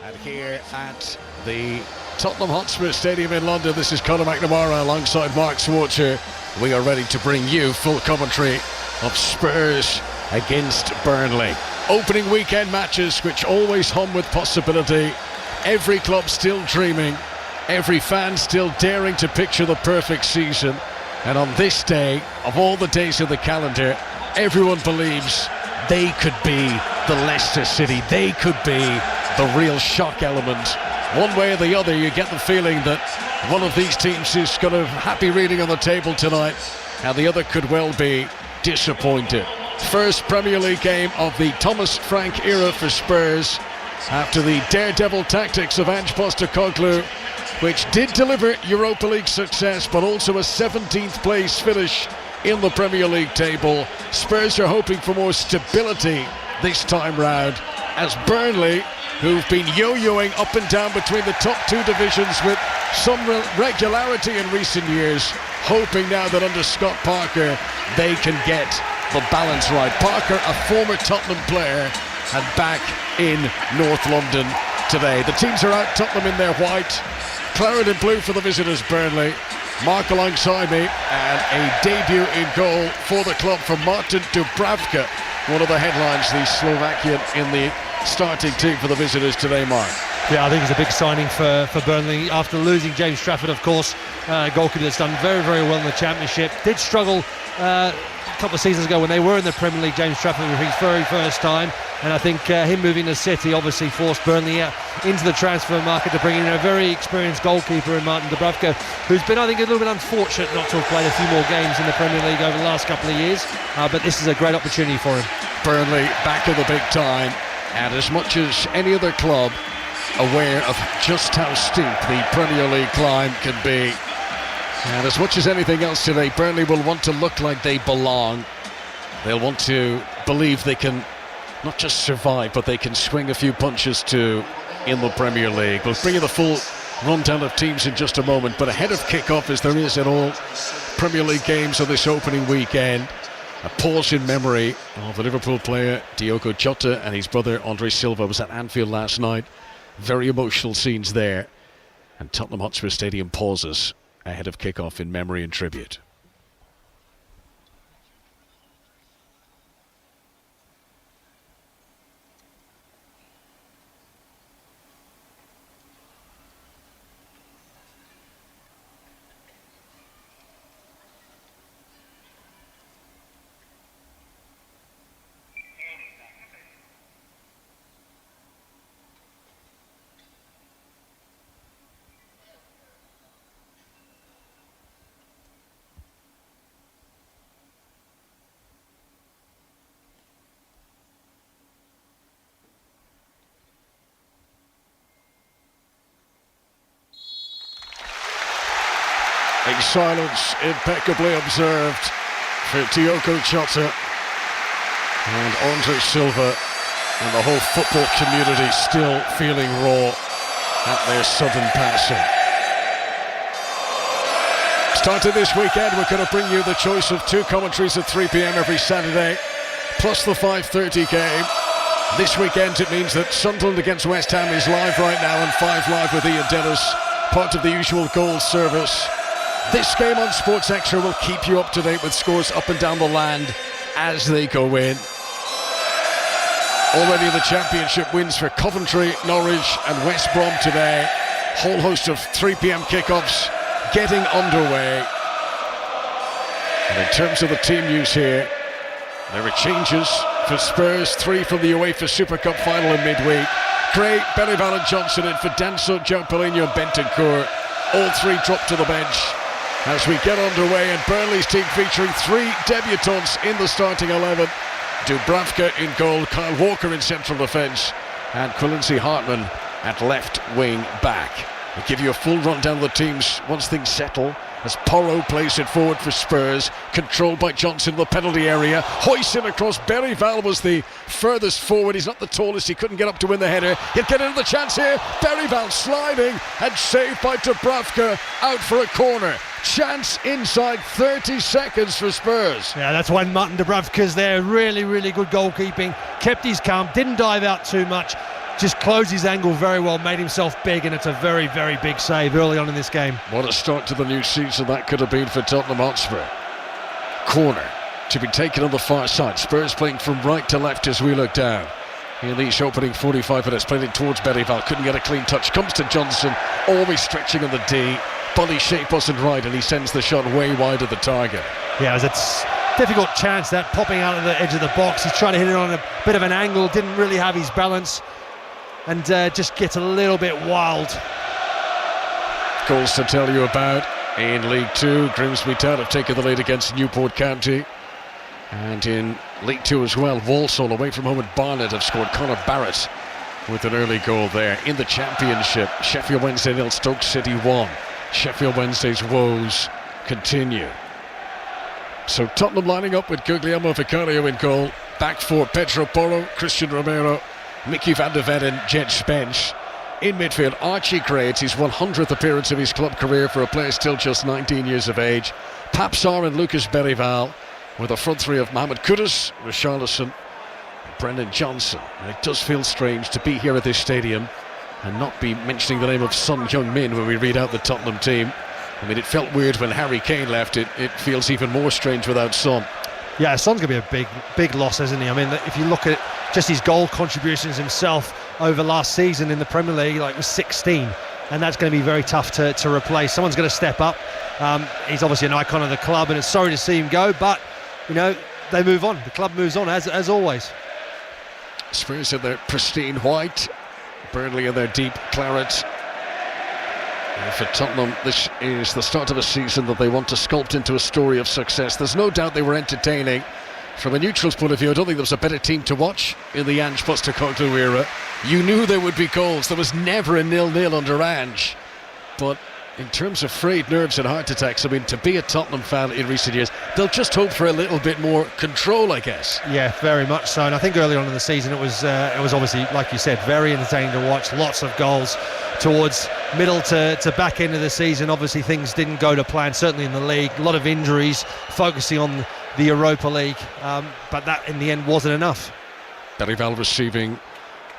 And here at the Tottenham Hotspur Stadium in London, this is Conor McNamara alongside Mark Schwarzer. We are ready to bring you full commentary of Spurs against Burnley. Opening weekend matches which always hum with possibility. Every club still dreaming, every fan still daring to picture the perfect season. And on this day, of all the days of the calendar, everyone believes they could be the Leicester City. They could be the real shock element. One way or the other, you get the feeling that one of these teams is got a happy reading on the table tonight, and the other could well be disappointed. First Premier League game of the Thomas Frank era for Spurs, after the daredevil tactics of Ange Postecoglou, which did deliver Europa League success, but also a 17th place finish in the Premier League table. Spurs are hoping for more stability this time round, as Burnley, who've been yo-yoing up and down between the top two divisions with some regularity in recent years, hoping now that under Scott Parker they can get the balance right. Parker, a former Tottenham player, and back in North London today. The teams are out, Tottenham in their white, claret and blue for the visitors, Burnley. Mark alongside me, and a debut in goal for the club from Martin Dubravka, one of the headlines, the Slovakian in the starting team for the visitors today, Mark. Yeah, I think it's a big signing for Burnley after losing James Trafford, of course. Goalkeeper that's done very, very well in the Championship. Did struggle a couple of seasons ago when they were in the Premier League, James Trafford, for his very first time. And I think him moving to City obviously forced Burnley into the transfer market to bring in a very experienced goalkeeper in Martin Dubravka, who's been, I think, a little bit unfortunate not to have played a few more games in the Premier League over the last couple of years. But this is a great opportunity for him. Burnley back in the big time, and as much as any other club aware of just how steep the Premier League climb can be. And as much as anything else today, Burnley will want to look like they belong. They'll want to believe they can not just survive, but they can swing a few punches too in the Premier League. We'll bring you the full rundown of teams in just a moment, but ahead of kick-off, as there is in all Premier League games of this opening weekend, a pause in memory of the Liverpool player Diogo Jota, and his brother Andre Silva was at Anfield last night. Very emotional scenes there, and Tottenham Hotspur Stadium pauses ahead of kick-off in memory and tribute. A silence impeccably observed for Diogo Jota and Andre Silva, and the whole football community still feeling raw at their sudden passing. Starting this weekend, we're going to bring you the choice of two commentaries at 3 p.m. every Saturday, plus the 5:30 game. This weekend it means that Sunderland against West Ham is live right now, and 5 Live with Ian Dennis, part of the usual goal service. This game on Sports Extra will keep you up to date with scores up and down the land as they go in. Already the Championship wins for Coventry, Norwich and West Brom today. Whole host of 3 p.m. kickoffs getting underway. And in terms of the team news here, there are changes for Spurs. 3 from the UEFA Super Cup final in midweek. Gray, Berryvale and Johnson in for Danso, João Paulinho and Bentancur. All 3 drop to the bench as we get underway, and Burnley's team featuring 3 debutants in the starting 11. Dubravka in goal, Kyle Walker in central defence, and Quincy Hartman at left wing back. We'll give you a full rundown of the teams once things settle, as Porro plays it forward for Spurs, controlled by Johnson in the penalty area. Hoisted across, Berryvale was the furthest forward. He's not the tallest, he couldn't get up to win the header. He'll get into the chance here. Berryvale sliding and saved by Dubravka, out for a corner. Chance inside 30 seconds for Spurs. Yeah, that's when Martin Dubravka's there. Really, really good goalkeeping. Kept his calm, didn't dive out too much. just closed his angle very well, made himself big, and it's a very, very big save early on in this game. What a start to the new season that could have been for Tottenham Hotspur. Corner to be taken on the far side. Spurs playing from right to left as we look down. In these opening 45 minutes, played it towards Berryville, couldn't get a clean touch, comes to Johnson, always stretching on the D. Body shape wasn't right, and he sends the shot way wide of the target. Yeah, it was a difficult chance, that popping out of the edge of the box. He's trying to hit it on a bit of an angle, didn't really have his balance, and just gets a little bit wild. Goals to tell you about in League Two. Grimsby Town have taken the lead against Newport County. And in League Two as well, Walsall away from home at Barnet have scored. Conor Barrett with an early goal there. In the Championship, Sheffield Wednesday 0, Stoke City 1. Sheffield Wednesday's woes continue. So Tottenham lining up with Guglielmo Vicario in goal. Back four, Pedro Porro, Christian Romero, Mickey van der Ven and Jed Spence. In midfield, Archie Gray, it's his 100th appearance of his club career for a player still just 19 years of age. Pap Sarr and Lucas Berryville, with a front three of Mohamed Kudus, Richarlison and Brendan Johnson. And it does feel strange to be here at this stadium and not be mentioning the name of Son Heung-min when we read out the Tottenham team. I mean, it felt weird when Harry Kane left. It feels even more strange without Son. Yeah, Son's going to be a big loss, isn't he? I mean, if you look at just his goal contributions himself over last season in the Premier League, like was 16, and that's going to be very tough to replace. Someone's going to step up. He's obviously an icon of the club, and it's sorry to see him go, but you know, they move on. The club moves on as always. Spurs in their pristine white, Burnley in their deep claret. And for Tottenham, this is the start of a season that they want to sculpt into a story of success. There's no doubt they were entertaining. From a neutral's point of view, I don't think there was a better team to watch in the Ange Postecoglou era. You knew there would be goals. There was never a 0-0 under Ange. But in terms of frayed nerves and heart attacks, I mean, to be a Tottenham fan in recent years, they'll just hope for a little bit more control, I guess. Yeah, very much so. And I think early on in the season, it was obviously, like you said, very entertaining to watch. Lots of goals towards middle to back end of the season. Obviously, things didn't go to plan, certainly in the league. A lot of injuries, focusing on the Europa League, but that in the end wasn't enough. Berryville receiving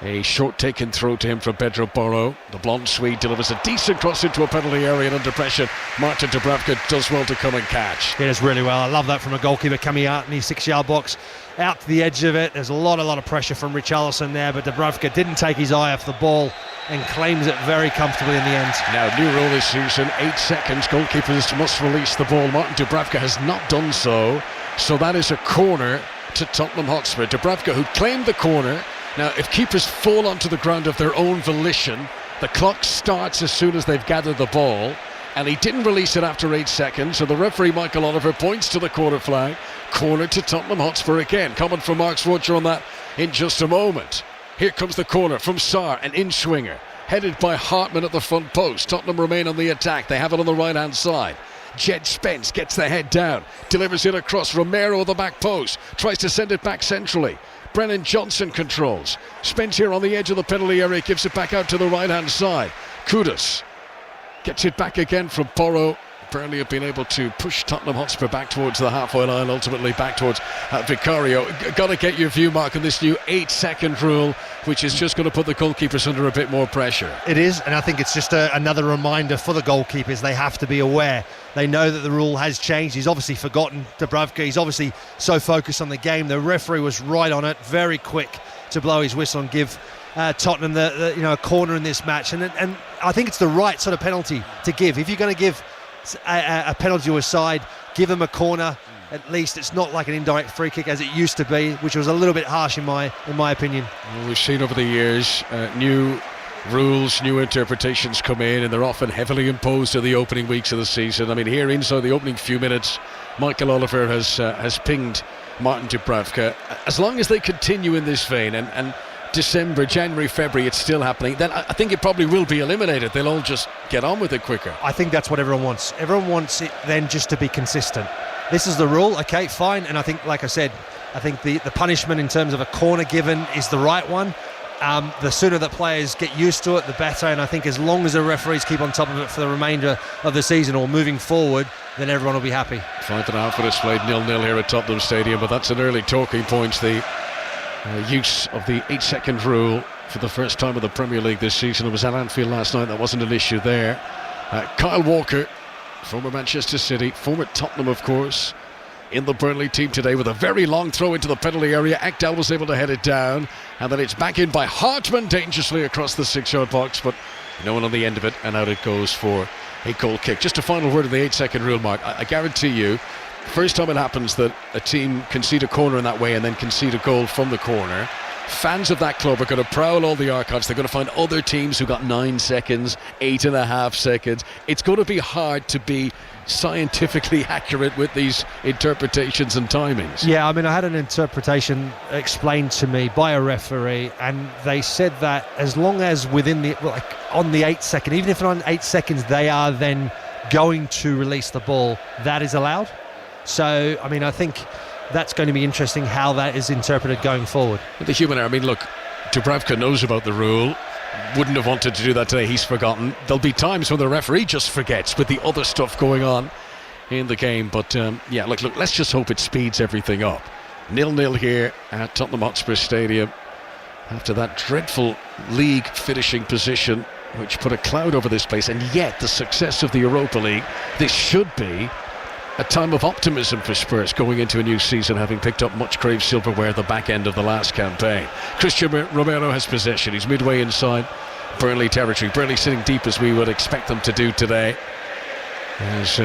a short taken throw to him from Pedro Porro. The blonde Swede delivers a decent cross into a penalty area, and under pressure Martin Dubravka does well to come and catch. He does really well. I love that from a goalkeeper coming out in his 6-yard box, out to the edge of it. There's a lot of pressure from Richarlison there, but Dubravka didn't take his eye off the ball and claims it very comfortably in the end. Now, new rule this season, 8 seconds, goalkeepers must release the ball. Martin Dubravka has not done so, so that is a corner to Tottenham Hotspur. Dubravka, who claimed the corner. Now, if keepers fall onto the ground of their own volition, the clock starts as soon as they've gathered the ball, and he didn't release it after 8 seconds, so the referee Michael Oliver points to the corner flag. Corner to Tottenham Hotspur again. Comment from Mark Schwarzer on that in just a moment. Here comes the corner from Sarr, an in-swinger, headed by Hartman at the front post. Tottenham remain on the attack. They have it on the right-hand side. Jed Spence gets the head down, delivers it across. Romero at the back post, tries to send it back centrally. Brennan Johnson controls. Spence here on the edge of the penalty area, gives it back out to the right-hand side. Kudus gets it back again from Porro. Burnley have been able to push Tottenham Hotspur back towards the halfway line, ultimately back towards Vicario. Got to get your view, Mark, on this new 8-second rule, which is just going to put the goalkeepers under a bit more pressure. It is, and I think it's just another reminder for the goalkeepers. They have to be aware. They know that the rule has changed. He's obviously forgotten Dubravka. He's obviously so focused on the game. The referee was right on it, very quick to blow his whistle and give Tottenham a corner in this match. And I think it's the right sort of penalty to give. If you're going to give a penalty to a side, give them a corner. At least it's not like an indirect free kick as it used to be, which was a little bit harsh in my opinion. Well, we've seen over the years new rules, new interpretations come in, and they're often heavily imposed in the opening weeks of the season. I mean, here inside the opening few minutes, Michael Oliver has pinged Martin Dubravka. As long as they continue in this vein, and December, January, February, it's still happening, then I think it probably will be eliminated. They'll all just get on with it quicker. I think that's what everyone wants. Everyone wants it then just to be consistent. This is the rule, okay, fine. And I think, like I said, I think the punishment in terms of a corner given is the right one. The sooner that players get used to it, the better. And I think as long as the referees keep on top of it for the remainder of the season or moving forward, then everyone will be happy. 5.5 minutes played, 0-0 here at Tottenham Stadium, but that's an early talking point. The use of the 8-second rule for the first time in the Premier League this season. It was at Anfield last night. That wasn't an issue there. Kyle Walker, former Manchester City, former Tottenham, of course, in the Burnley team today with a very long throw into the penalty area. Ekdal was able to head it down, and then it's back in by Hartman dangerously across the 6-yard box, but no one on the end of it, and out it goes for a goal kick. Just a final word of the 8-second rule, Mark. I guarantee you, first time it happens that a team concede a corner in that way and then concede a goal from the corner, fans of that club are going to prowl all the archives. They're going to find other teams who got 9 seconds, 8.5 seconds. It's going to be hard to be scientifically accurate with these interpretations and timings. Yeah, I mean, I had an interpretation explained to me by a referee, and they said that as long as within the, like, on the 8 second, even if on 8 seconds they are then going to release the ball, that is allowed. So, I mean, I think that's going to be interesting how that is interpreted going forward. The human error, I mean, look, Dubravka knows about the rule, wouldn't have wanted to do that today. He's forgotten. There'll be times when the referee just forgets with the other stuff going on in the game. But yeah, look, let's just hope it speeds everything up. 0-0 here at Tottenham Hotspur Stadium after that dreadful league finishing position which put a cloud over this place, and yet the success of the Europa League. This should be a time of optimism for Spurs going into a new season, having picked up much craved silverware at the back end of the last campaign. Christian Romero has possession. He's midway inside Burnley territory. Burnley sitting deep as we would expect them to do today. As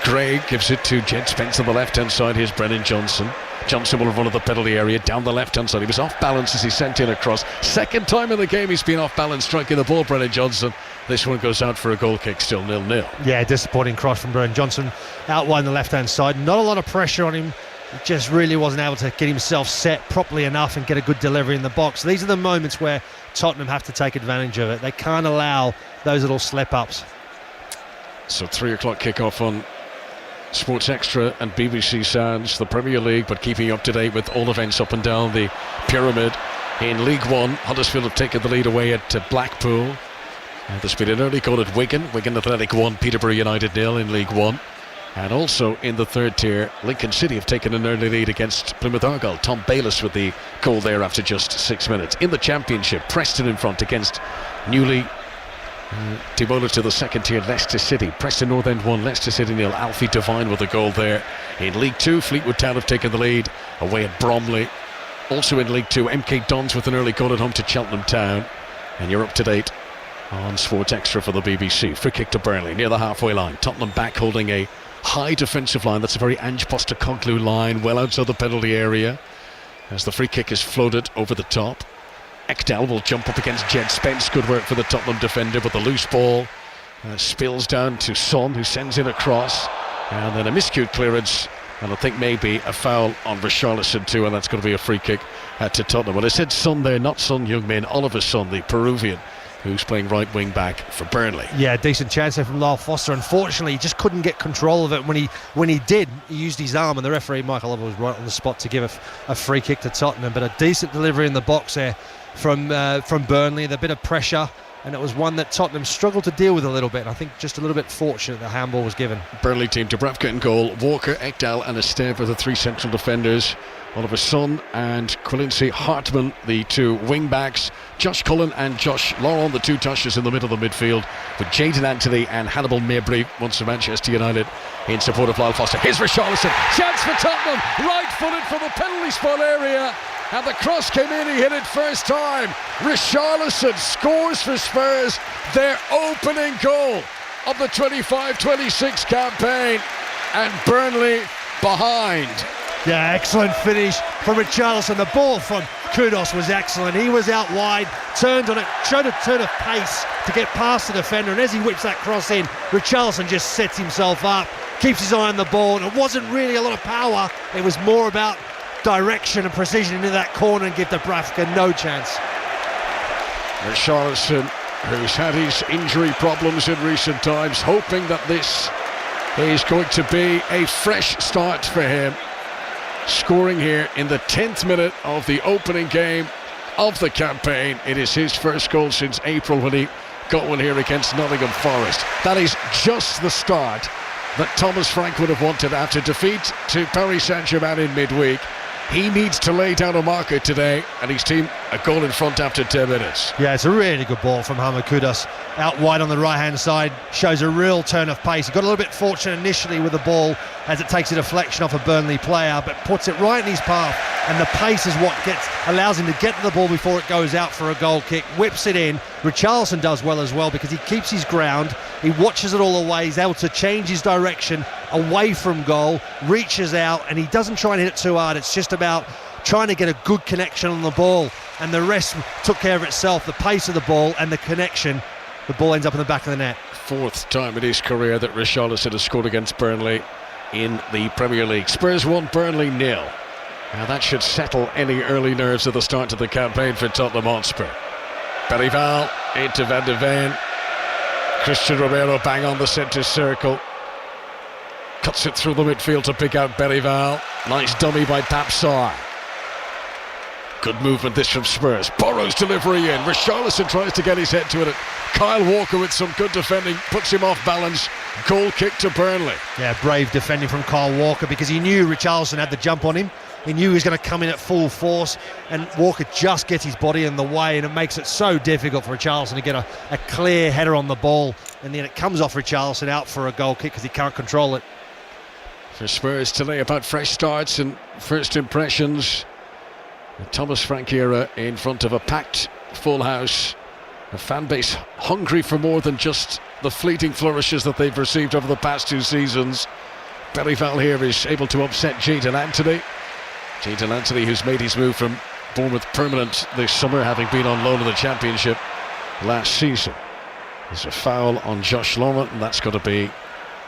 Gray gives it to Jed Spence on the left-hand side. Here's Brennan Johnson. Johnson will have run at the penalty area down the left-hand side. He was off balance as he sent in a cross. Second time in the game he's been off balance striking the ball, Brennan Johnson. This one goes out for a goal kick, still 0-0. Yeah, disappointing cross from Brennan Johnson out wide on the left-hand side. Not a lot of pressure on him. He just really wasn't able to get himself set properly enough and get a good delivery in the box. These are the moments where Tottenham have to take advantage of it. They can't allow those little slip-ups. So 3 o'clock kickoff on Sports Extra and BBC Sounds, the Premier League, but keeping you up to date with all events up and down the pyramid. In League One, Huddersfield have taken the lead away at Blackpool. There's been an early goal at Wigan Athletic 1, Peterborough United 0 in League One. And also in the third tier, Lincoln City have taken an early lead against Plymouth Argyle. Tom Bayliss with the goal there after just 6 minutes. In the Championship, Preston in front against newly demoted to the second tier Leicester City. Preston North End 1, Leicester City 0. Alfie Devine with a goal there. In League 2, Fleetwood Town have taken the lead away at Bromley. Also in League 2, MK Dons with an early goal at home to Cheltenham Town. And you're up to date on Sports Extra for the BBC. Free kick to Burnley near the halfway line. Tottenham back holding a high defensive line. That's a very Ange Postecoglou line, well outside the penalty area, as the free kick is floated over the top. Ekdal will jump up against Jed Spence. Good work for the Tottenham defender, but the loose ball spills down to Son, who sends in a cross, and then a miscued clearance, and I think maybe a foul on Richarlison too, and that's going to be a free kick to Tottenham. Well, I said Son there, not Son Heung-min, Oliver Son, the Peruvian, who's playing right wing back for Burnley. Yeah, decent chance there from Lyle Foster. Unfortunately, he just couldn't get control of it. When he did, he used his arm, and the referee Michael Oliver was right on the spot to give a free kick to Tottenham. But a decent delivery in the box there from Burnley. The bit of pressure, and it was one that Tottenham struggled to deal with a little bit. I think just a little bit fortunate the handball was given. Burnley team, Dubravka in goal, Walker, Ekdal and Esteve are the three central defenders. Oliver Son and Quincy Hartman, the two wing backs. Josh Cullen and Josh Laurent, the two touches in the middle of the midfield, with Jadon Anthony and Hannibal Mabry, once for Manchester United, in support of Lyle Foster. Here's Richarlison, chance for Tottenham, right-footed from the penalty spot area, and the cross came in, he hit it first time. Richarlison scores for Spurs, their opening goal of the 25-26 campaign, and Burnley behind. Yeah, excellent finish from Richarlison. The ball from Kudos was excellent. He was out wide, turned on it, showed a turn of pace to get past the defender, and as he whips that cross in, Richarlison just sets himself up, keeps his eye on the ball, and it wasn't really a lot of power. It was more about direction and precision into that corner, and give Dubravka no chance. Richarlison, who's had his injury problems in recent times, hoping that this is going to be a fresh start for him. Scoring here in the 10th minute of the opening game of the campaign. It is his first goal since April, when he got one here against Nottingham Forest. That is just the start that Thomas Frank would have wanted after defeat to Paris Saint-Germain in midweek. He needs to lay down a marker today, and his team a goal in front after 10 minutes. Yeah, it's a really good ball from Hamid Kudus. Out wide on the right-hand side, shows a real turn of pace. He got a little bit fortunate initially with the ball as it takes a deflection off a Burnley player, but puts it right in his path, and the pace is what allows him to get to the ball before it goes out for a goal kick, whips it in. Richarlison does well as well because he keeps his ground, he watches it all the way, he's able to change his direction away from goal, reaches out, and he doesn't try and hit it too hard. It's just about trying to get a good connection on the ball, and the rest took care of itself. The pace of the ball and the connection, the ball ends up in the back of the net. Fourth time in his career that Richarlison has scored against Burnley in the Premier League. Spurs 1, Burnley 0. Now that should settle any early nerves at the start of the campaign for Tottenham Hotspur. Berival into Van de Ven. Christian Romero bang on the centre circle. Cuts it through the midfield to pick out Berival. Nice dummy by Papsar. Good movement this from Spurs. Burrow's delivery in. Richarlison tries to get his head to it. Kyle Walker with some good defending puts him off balance. Goal kick to Burnley. Yeah, brave defending from Kyle Walker because he knew Richarlison had the jump on him. He knew he was going to come in at full force, and Walker just gets his body in the way, and it makes it so difficult for Richarlison to get a clear header on the ball, and then it comes off Richarlison out for a goal kick because he can't control it. For Spurs today, about fresh starts and first impressions. The Thomas Frank era in front of a packed full house, a fan base hungry for more than just the fleeting flourishes that they've received over the past 2 seasons. Berival here is able to upset Jadon Anthony. Jadon Anthony, who's made his move from Bournemouth permanent this summer, having been on loan in the Championship last season. There's a foul on Josh Laurent, and that's got to be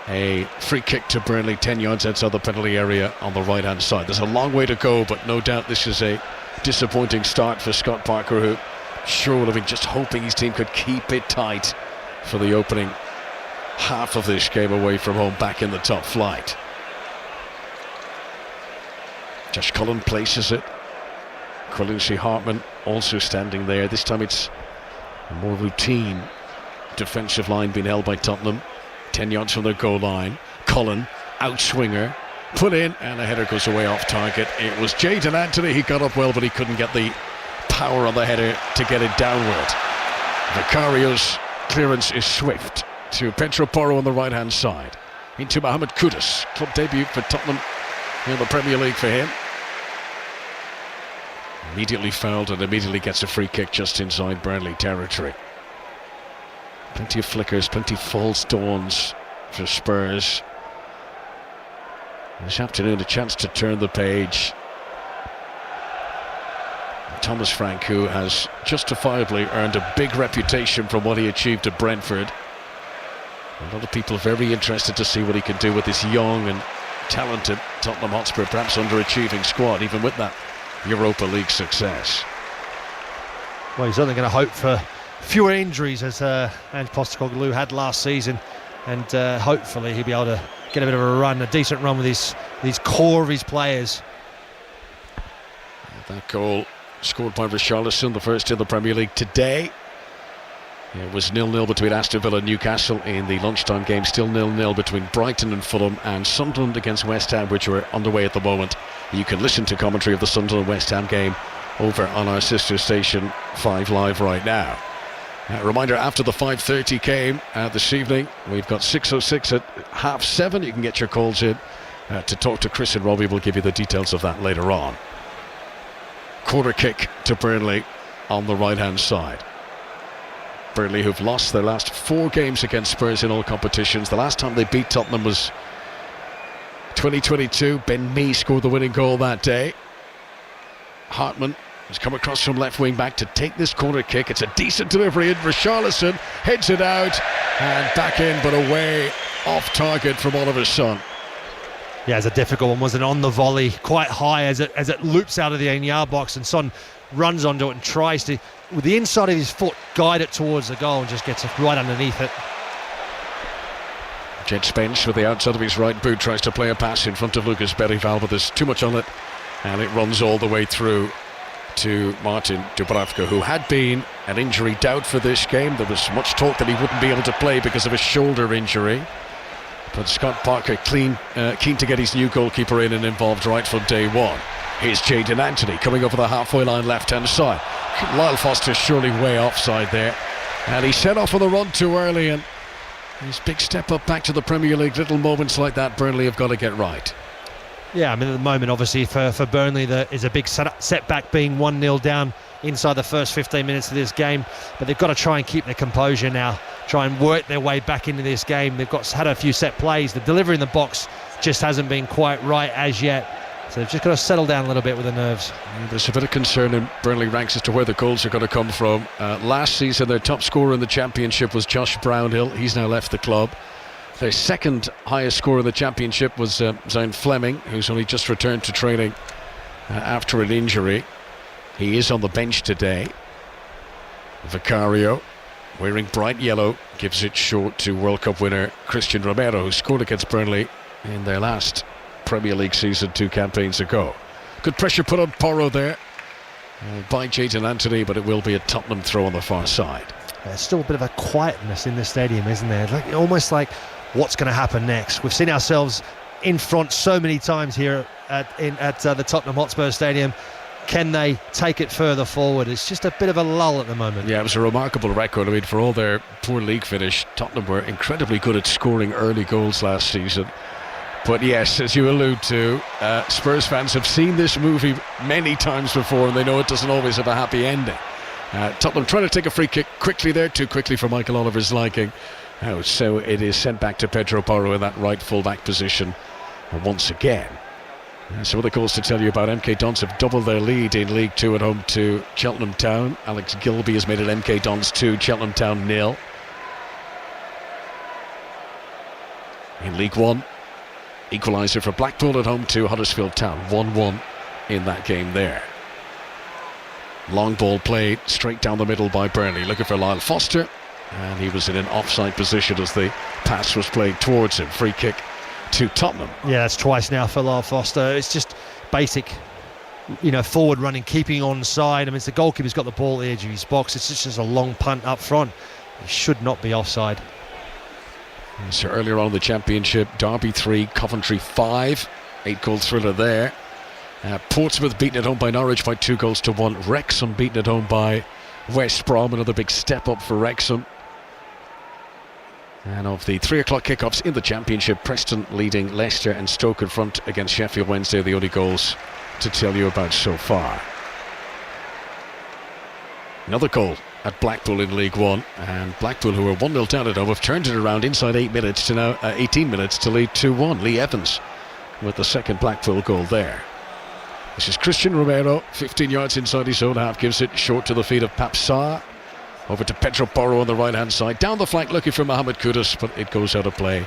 a free kick to Burnley, 10 yards outside the penalty area on the right-hand side. There's a long way to go, but no doubt this is a disappointing start for Scott Parker, who sure would have been just hoping his team could keep it tight for the opening half of this game away from home back in the top flight. Josh Cullen places it. Quincy Hartman also standing there. This time it's a more routine defensive line being held by Tottenham. 10 yards from their goal line. Cullen, outswinger, put in, and the header goes away off target. It was Jadon Anthony. He got up well, but he couldn't get the power on the header to get it downward. Vicario's clearance is swift to Pedro Porro on the right-hand side. Into Mohamed Kudus. Club debut for Tottenham in the Premier League for him. Immediately fouled and immediately gets a free kick just inside Burnley territory. Plenty of flickers, plenty of false dawns for Spurs. This afternoon a chance to turn the page. Thomas Frank, who has justifiably earned a big reputation from what he achieved at Brentford. A lot of people are very interested to see what he can do with this young and talented Tottenham Hotspur, perhaps underachieving squad, even with that Europa League success. Well, he's only going to hope for fewer injuries as Ange Postecoglou had last season, and hopefully he'll be able to get a bit of a run, a decent run with these core of his players. That goal scored by Richarlison, the first in the Premier League today. It was 0-0 between Aston Villa and Newcastle in the lunchtime game, still 0-0 between Brighton and Fulham, and Sunderland against West Ham, which are underway at the moment. You can listen to commentary of the Sunderland-West Ham game over on our sister station 5 Live right now. Reminder, after the 5:30 game this evening, we've got 6:06 at 7:30. You can get your calls in to talk to Chris and Robbie. We'll give you the details of that later on. Corner kick to Burnley on the right-hand side. Burnley, who've lost their last 4 games against Spurs in all competitions. The last time they beat Tottenham was 2022. Ben Mee scored the winning goal that day. Hartman has come across from left wing back to take this corner kick. It's a decent delivery in. Richarlison heads it out and back in, but away off target from Oliver Son. Yeah, it's a difficult one, wasn't it? On the volley, quite high as it loops out of the 8-yard box, and Son runs onto it and tries to, with the inside of his foot, guide it towards the goal and just gets it right underneath it. Jed Spence with the outside of his right boot tries to play a pass in front of Lucas Berival, but there's too much on it, and it runs all the way through to Martin Dubravka, who had been an injury doubt for this game. There was much talk that he wouldn't be able to play because of a shoulder injury, but Scott Parker keen to get his new goalkeeper in and involved right from day one. Here's Jadon Anthony coming over the halfway line left-hand side. Lyle Foster's surely way offside there. And he set off on the run too early, and his big step up back to the Premier League. Little moments like that Burnley have got to get right. Yeah, I mean, at the moment, obviously, for Burnley, there is a big setback being 1-0 down inside the first 15 minutes of this game. But they've got to try and keep their composure now, try and work their way back into this game. They've had a few set plays. The delivery in the box just hasn't been quite right as yet. So they've just got to settle down a little bit with the nerves. There's a bit of concern in Burnley ranks as to where the goals are going to come from. Last season, their top scorer in the Championship was Josh Brownhill. He's now left the club. Their second highest scorer in the Championship was Zion Fleming, who's only just returned to training after an injury. He is on the bench today. Vicario, wearing bright yellow, gives it short to World Cup winner Christian Romero, who scored against Burnley in their last Premier League season 2 campaigns ago. Good pressure put on Porro there by Jadon Anthony, but it will be a Tottenham throw on the far side. There's still a bit of a quietness in the stadium, isn't there? Almost like what's going to happen next. We've seen ourselves in front so many times here at the Tottenham Hotspur Stadium. Can they take it further forward? It's just a bit of a lull at the moment. Yeah, it was a remarkable record. I mean, for all their poor league finish, Tottenham were incredibly good at scoring early goals last season. But yes, as you allude to, Spurs fans have seen this movie many times before, and they know it doesn't always have a happy ending. Tottenham trying to take a free kick quickly there, too quickly for Michael Oliver's liking. So it is sent back to Pedro Porro in that right full-back position once again. Some other goals to tell you about. MK Dons have doubled their lead in League 2 at home to Cheltenham Town. Alex Gilby has made it MK Dons 2, Cheltenham Town 0. In League 1, equaliser for Blackpool at home to Huddersfield Town, 1-1 in that game there. Long ball played straight down the middle by Burnley, looking for Lyle Foster, and he was in an offside position as the pass was played towards him. Free kick to Tottenham. Yeah, that's twice now for Lyle Foster. It's just basic, forward running, keeping on side. I mean, it's the goalkeeper's got the ball at the edge of his box. It's just a long punt up front. He should not be offside. So earlier on in the Championship, Derby 3, Coventry 5, 8-goal thriller there. Portsmouth beaten at home by Norwich by 2-1. Wrexham beaten at home by West Brom, another big step up for Wrexham. And of the 3 o'clock kickoffs in the Championship, Preston leading Leicester and Stoke in front against Sheffield Wednesday are the only goals to tell you about so far. Another goal at Blackpool in League 1, and Blackpool, who were 1-0 down at home, have turned it around inside 18 minutes to lead 2-1. Lee Evans with the second Blackpool goal there. This is Christian Romero, 15 yards inside his own half, gives it short to the feet of Pap Sarr. Over to Pedro Porro on the right-hand side. Down the flank looking for Mohamed Kudus, but it goes out of play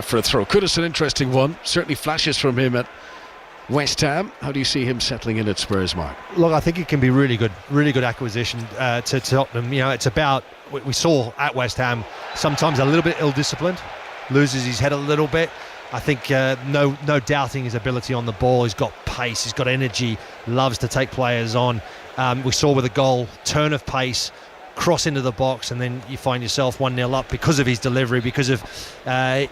for a throw. Kudus, an interesting one. Certainly flashes from him at West Ham. How do you see him settling in at Spurs, Mark? Look, I think it can be really good acquisition to Tottenham. It's about, we saw at West Ham, sometimes a little bit ill-disciplined, loses his head a little bit. I think no doubting his ability on the ball. He's got pace, he's got energy, loves to take players on. We saw with a goal, turn of pace, cross into the box, and then you find yourself 1-0 up because of his delivery, because of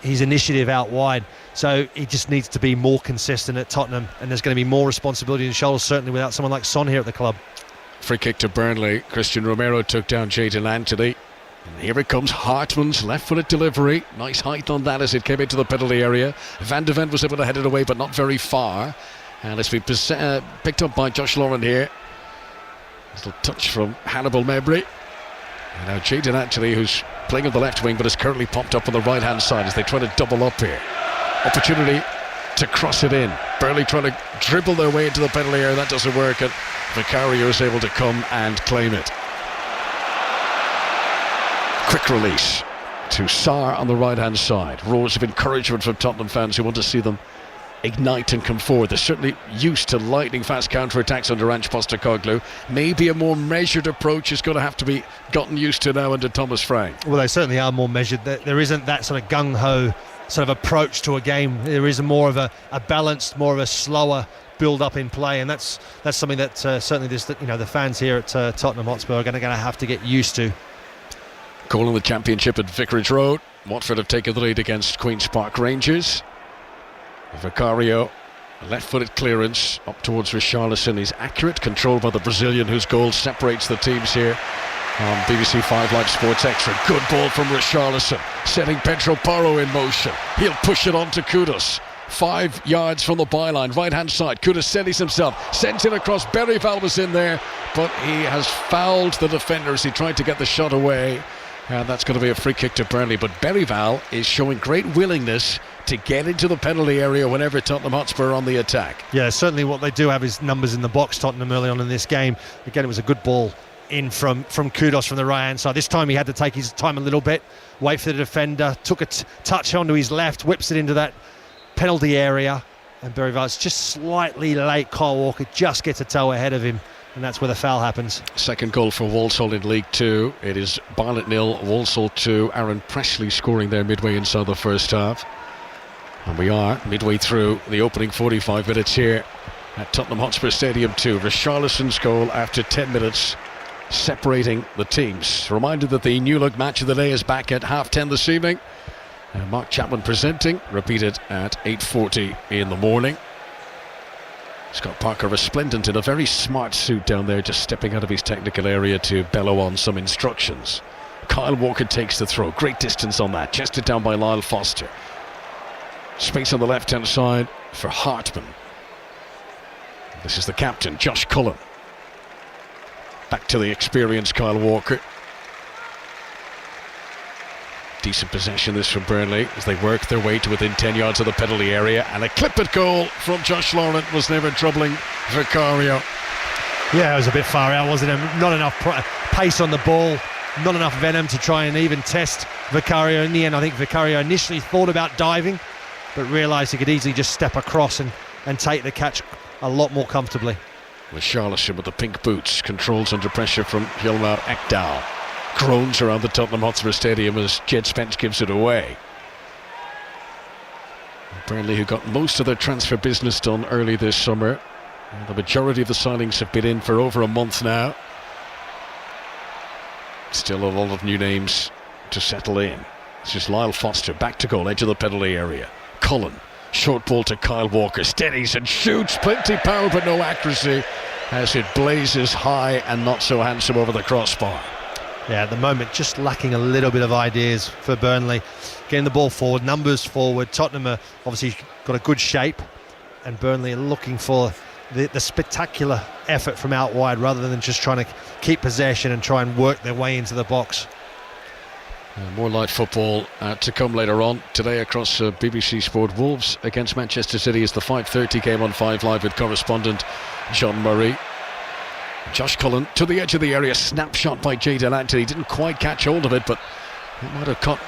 his initiative out wide. So he just needs to be more consistent at Tottenham, and there's going to be more responsibility on his shoulders, certainly without someone like Son here at the club. Free kick to Burnley. Christian Romero took down Jadon Anthony. And here it comes, Hartman's left-footed delivery. Nice height on that as it came into the penalty area. Van de Ven was able to head it away, but not very far. And it's been picked up by Josh Lauren here. Little touch from Hannibal Mebry. And now Jadon Anthony, who's playing on the left wing but has currently popped up on the right hand side as they try to double up here. Opportunity to cross it in. Burnley trying to dribble their way into the penalty area. That doesn't work, and Vicario is able to come and claim it. Quick release to Sarr on the right hand side. Roars of encouragement from Tottenham fans who want to see them ignite and come forward. They're certainly used to lightning fast counter-attacks under Ange Postecoglou. Maybe a more measured approach is going to have to be gotten used to now under Thomas Frank. Well, they certainly are more measured. There isn't that sort of gung-ho sort of approach to a game. There is more of a balanced, more of a slower build-up in play, and that's something that certainly the fans here at Tottenham Hotspur are going to have to get used to. Goal in the Championship at Vicarage Road. Watford have taken the lead against Queen's Park Rangers. Vicario Left-footed clearance up towards Richarlison is accurate, controlled by the Brazilian, whose goal separates the teams here on BBC 5 Live Sports Extra. Good ball from Richarlison, setting Pedro Porro in motion. He'll push it on to Kudus. 5 yards from the byline, right-hand side. Kudus steadies himself, sends it across. Berryval was in there, but he has fouled the defender as he tried to get the shot away. And that's going to be a free kick to Burnley. But Berryval is showing great willingness to get into the penalty area whenever Tottenham Hotspur are on the attack. Yeah, certainly what they do have is numbers in the box, Tottenham, early on in this game. Again, it was a good ball in from Kudus from the right-hand side. This time he had to take his time a little bit, wait for the defender, took a touch onto his left, whips it into that penalty area, and Berryval's just slightly late. Kyle Walker just gets a toe ahead of him, and that's where the foul happens. Second goal for Walsall in League 2. It is Barnet 0, Walsall 2. Aaron Presley scoring there midway inside the first half. And we are midway through the opening 45 minutes here at Tottenham Hotspur Stadium 2. Richarlison's goal after 10 minutes separating the teams. Reminder that the New Look Match of the Day is back at 10:30 this evening. Mark Chapman presenting, repeated at 8:40 in the morning. Scott Parker resplendent in a very smart suit down there, just stepping out of his technical area to bellow on some instructions. Kyle Walker takes the throw, great distance on that, chested down by Lyle Foster. Space on the left-hand side for Hartman. This is the captain, Josh Cullen. Back to the experienced Kyle Walker. Decent possession this from Burnley as they work their way to within 10 yards of the penalty area, and a clip-it goal from Josh Laurent was never troubling Vicario. Yeah, it was a bit far out, wasn't it? Not enough pace on the ball, not enough venom to try and even test Vicario. In the end, I think Vicario initially thought about diving, but realised he could easily just step across and take the catch a lot more comfortably. Richarlison with the pink boots, controls under pressure from Hjalmar Ekdal. Groans around the Tottenham Hotspur Stadium as Jed Spence gives it away. Burnley, who got most of their transfer business done early this summer. The majority of the signings have been in for over a month now. Still a lot of new names to settle in. This is Lyle Foster, back to goal, edge of the penalty area. Cullen, short ball to Kyle Walker, steadies and shoots, plenty power but no accuracy as it blazes high and not so handsome over the crossbar. Yeah, at the moment just lacking a little bit of ideas for Burnley. Getting the ball forward, numbers forward. Tottenham are obviously got a good shape, and Burnley are looking for the spectacular effort from out wide rather than just trying to keep possession and try and work their way into the box. More light football to come later on today across BBC Sport. Wolves against Manchester City is the 5:30 game on 5 Live with correspondent John Murray. Josh Cullen to the edge of the area, snapshot by Jadon Anthony, didn't quite catch hold of it, but he might have caught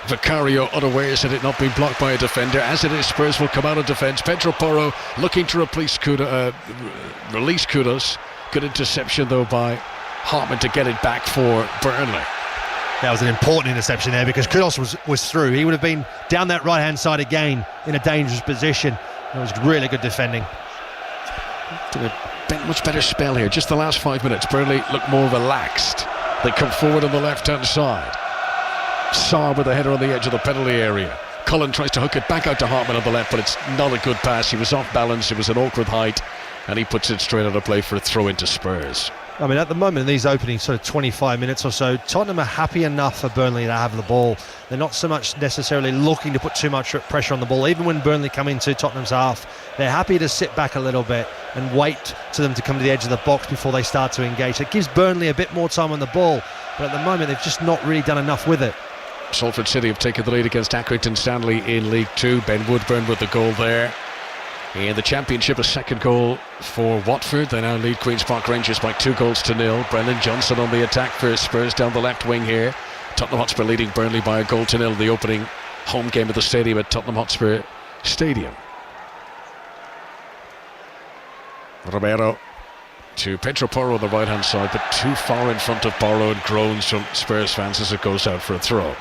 Vicario unawares had it not been blocked by a defender. As it is, Spurs will come out of defence. Pedro Porro looking to release Kudus. Good interception though by Hartman to get it back for Burnley. That was an important interception there because Kudus was through. He would have been down that right hand side again in a dangerous position. It was really good defending. Much better spell here. Just the last 5 minutes, Burnley look more relaxed. They come forward on the left-hand side. Sarr with a header on the edge of the penalty area. Cullen tries to hook it back out to Hartman on the left, but it's not a good pass. He was off balance. It was an awkward height, and he puts it straight out of play for a throw into Spurs. I mean, at the moment in these opening sort of 25 minutes or so, Tottenham are happy enough for Burnley to have the ball. They're not so much necessarily looking to put too much pressure on the ball. Even when Burnley come into Tottenham's half, they're happy to sit back a little bit and wait to them to come to the edge of the box before they start to engage. It gives Burnley a bit more time on the ball, but at the moment they've just not really done enough with it. Salford City have taken the lead against Accrington Stanley in League 2. Ben Woodburn with the goal there. In the Championship, a second goal for Watford. They now lead Queen's Park Rangers by 2-0. Brendan Johnson on the attack for Spurs down the left wing here. Tottenham Hotspur leading Burnley by 1-0 in the opening home game of the stadium at Tottenham Hotspur Stadium. Romero to Pedro Porro on the right hand side, but too far in front of Porro, and groans from Spurs fans as it goes out for a throw.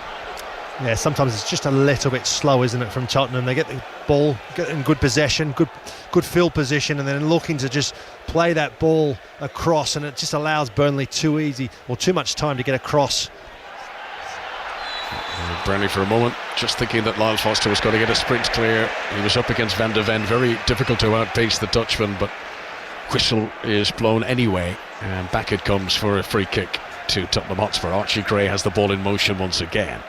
Yeah, sometimes it's just a little bit slow, isn't it, from Tottenham? They get the ball, get in good possession, good field position, and then looking to just play that ball across, and it just allows Burnley too much time to get across. Burnley for a moment, just thinking that Lyle Foster was going to get a sprint clear. He was up against Van de Ven, very difficult to outpace the Dutchman, but whistle is blown anyway, and back it comes for a free kick to Tottenham Hotspur. Archie Gray has the ball in motion once again.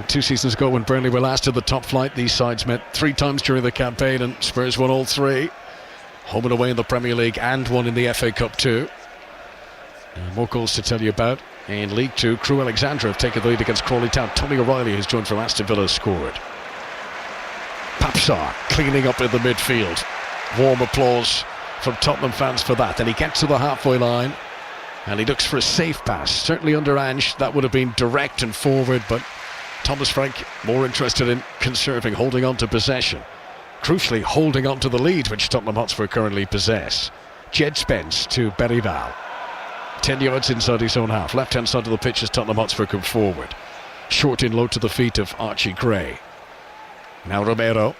2 seasons ago, when Burnley were last in the top flight, these sides met 3 times during the campaign, and Spurs won all 3. Home and away in the Premier League, and one in the FA Cup too. More goals to tell you about in League 2. Crewe Alexandra have taken the lead against Crawley Town. Tommy O'Reilly, who's joined from Aston Villa, scored. Papsar cleaning up in the midfield. Warm applause from Tottenham fans for that. Then he gets to the halfway line and he looks for a safe pass. Certainly under Ange that would have been direct and forward, but Thomas Frank more interested in conserving, holding on to possession. Crucially holding on to the lead which Tottenham Hotspur currently possess. Jed Spence to Berryval. 10 yards inside his own half. Left hand side of the pitch as Tottenham Hotspur come forward. Short in low to the feet of Archie Gray. Now Romero.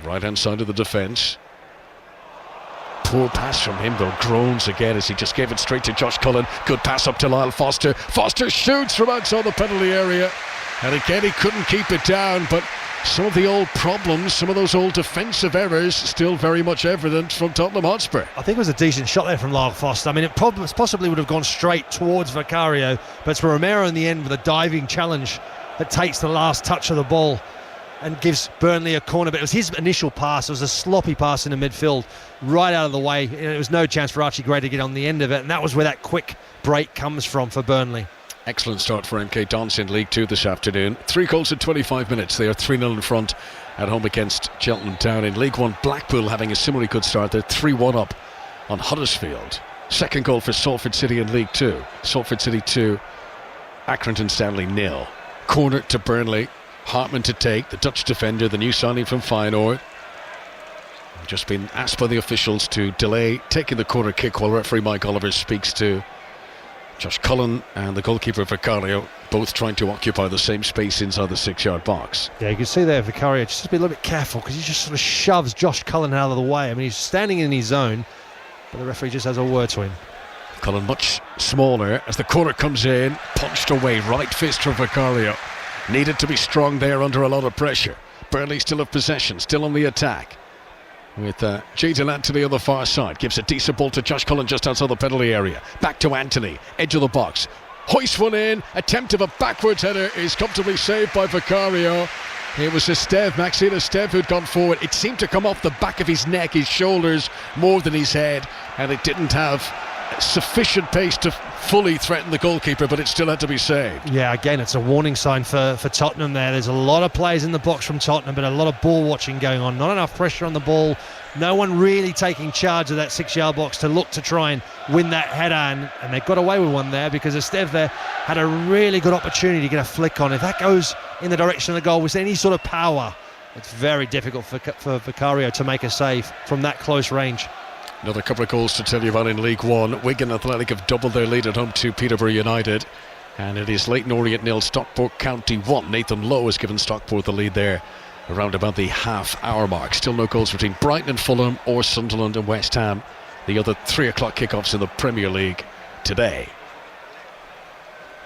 Right hand side of the defence. Poor pass from him though. Groans again as he just gave it straight to Josh Cullen. Good pass up to Lyle Foster. Foster shoots from outside the penalty area. And again he couldn't keep it down, but some of the old problems, some of those old defensive errors still very much evident from Tottenham Hotspur. I think it was a decent shot there from Lyle Foster. I mean, it possibly would have gone straight towards Vicario, but it's Romero in the end with a diving challenge that takes the last touch of the ball and gives Burnley a corner. But it was his initial pass. It was a sloppy pass in the midfield, right out of the way. There was no chance for Archie Gray to get on the end of it, and that was where that quick break comes from for Burnley. Excellent start for MK Dons in League 2 this afternoon. 3 goals in 25 minutes. They are 3-0 in front at home against Cheltenham Town. In League 1, Blackpool having a similarly good start. They're 3-1 up on Huddersfield. Second goal for Salford City in League 2. Salford City 2, Accrington Stanley 0. Corner to Burnley. Hartman to take. The Dutch defender, the new signing from Feyenoord. Just been asked by the officials to delay taking the corner kick while referee Mike Oliver speaks to Josh Cullen and the goalkeeper Vicario, both trying to occupy the same space inside the 6-yard box. Yeah, you can see there Vicario just to be a little bit careful because he just sort of shoves Josh Cullen out of the way. I mean, he's standing in his zone, but the referee just has a word to him. Cullen much smaller as the corner comes in, punched away, right fist from Vicario. Needed to be strong there under a lot of pressure. Burnley still have possession, still on the attack. With Jadon Anthony on the far side. Gives a decent ball to Josh Cullen just outside the penalty area. Back to Anthony, edge of the box. Hoist one in. Attempt of a backwards header is comfortably saved by Vicario. It was Maxime Esteve who'd gone forward. It seemed to come off the back of his neck, his shoulders, more than his head. And it didn't have sufficient pace to fully threaten the goalkeeper, but it still had to be saved. Yeah, again, it's a warning sign for Tottenham there. There's a lot of players in the box from Tottenham, but a lot of ball watching going on. Not enough pressure on the ball. No one really taking charge of that 6-yard box to look to try and win that header, and they got away with one there because Esteve there had a really good opportunity to get a flick on. If that goes in the direction of the goal with any sort of power, it's very difficult for Vicario to make a save from that close range. Another couple of goals to tell you about in League 1. Wigan Athletic have doubled their lead at home to Peterborough United. And it is Leyton Orient 0, Stockport County 1. Nathan Lowe has given Stockport the lead there around about the half-hour mark. Still no goals between Brighton and Fulham or Sunderland and West Ham. The other 3 o'clock kickoffs in the Premier League today.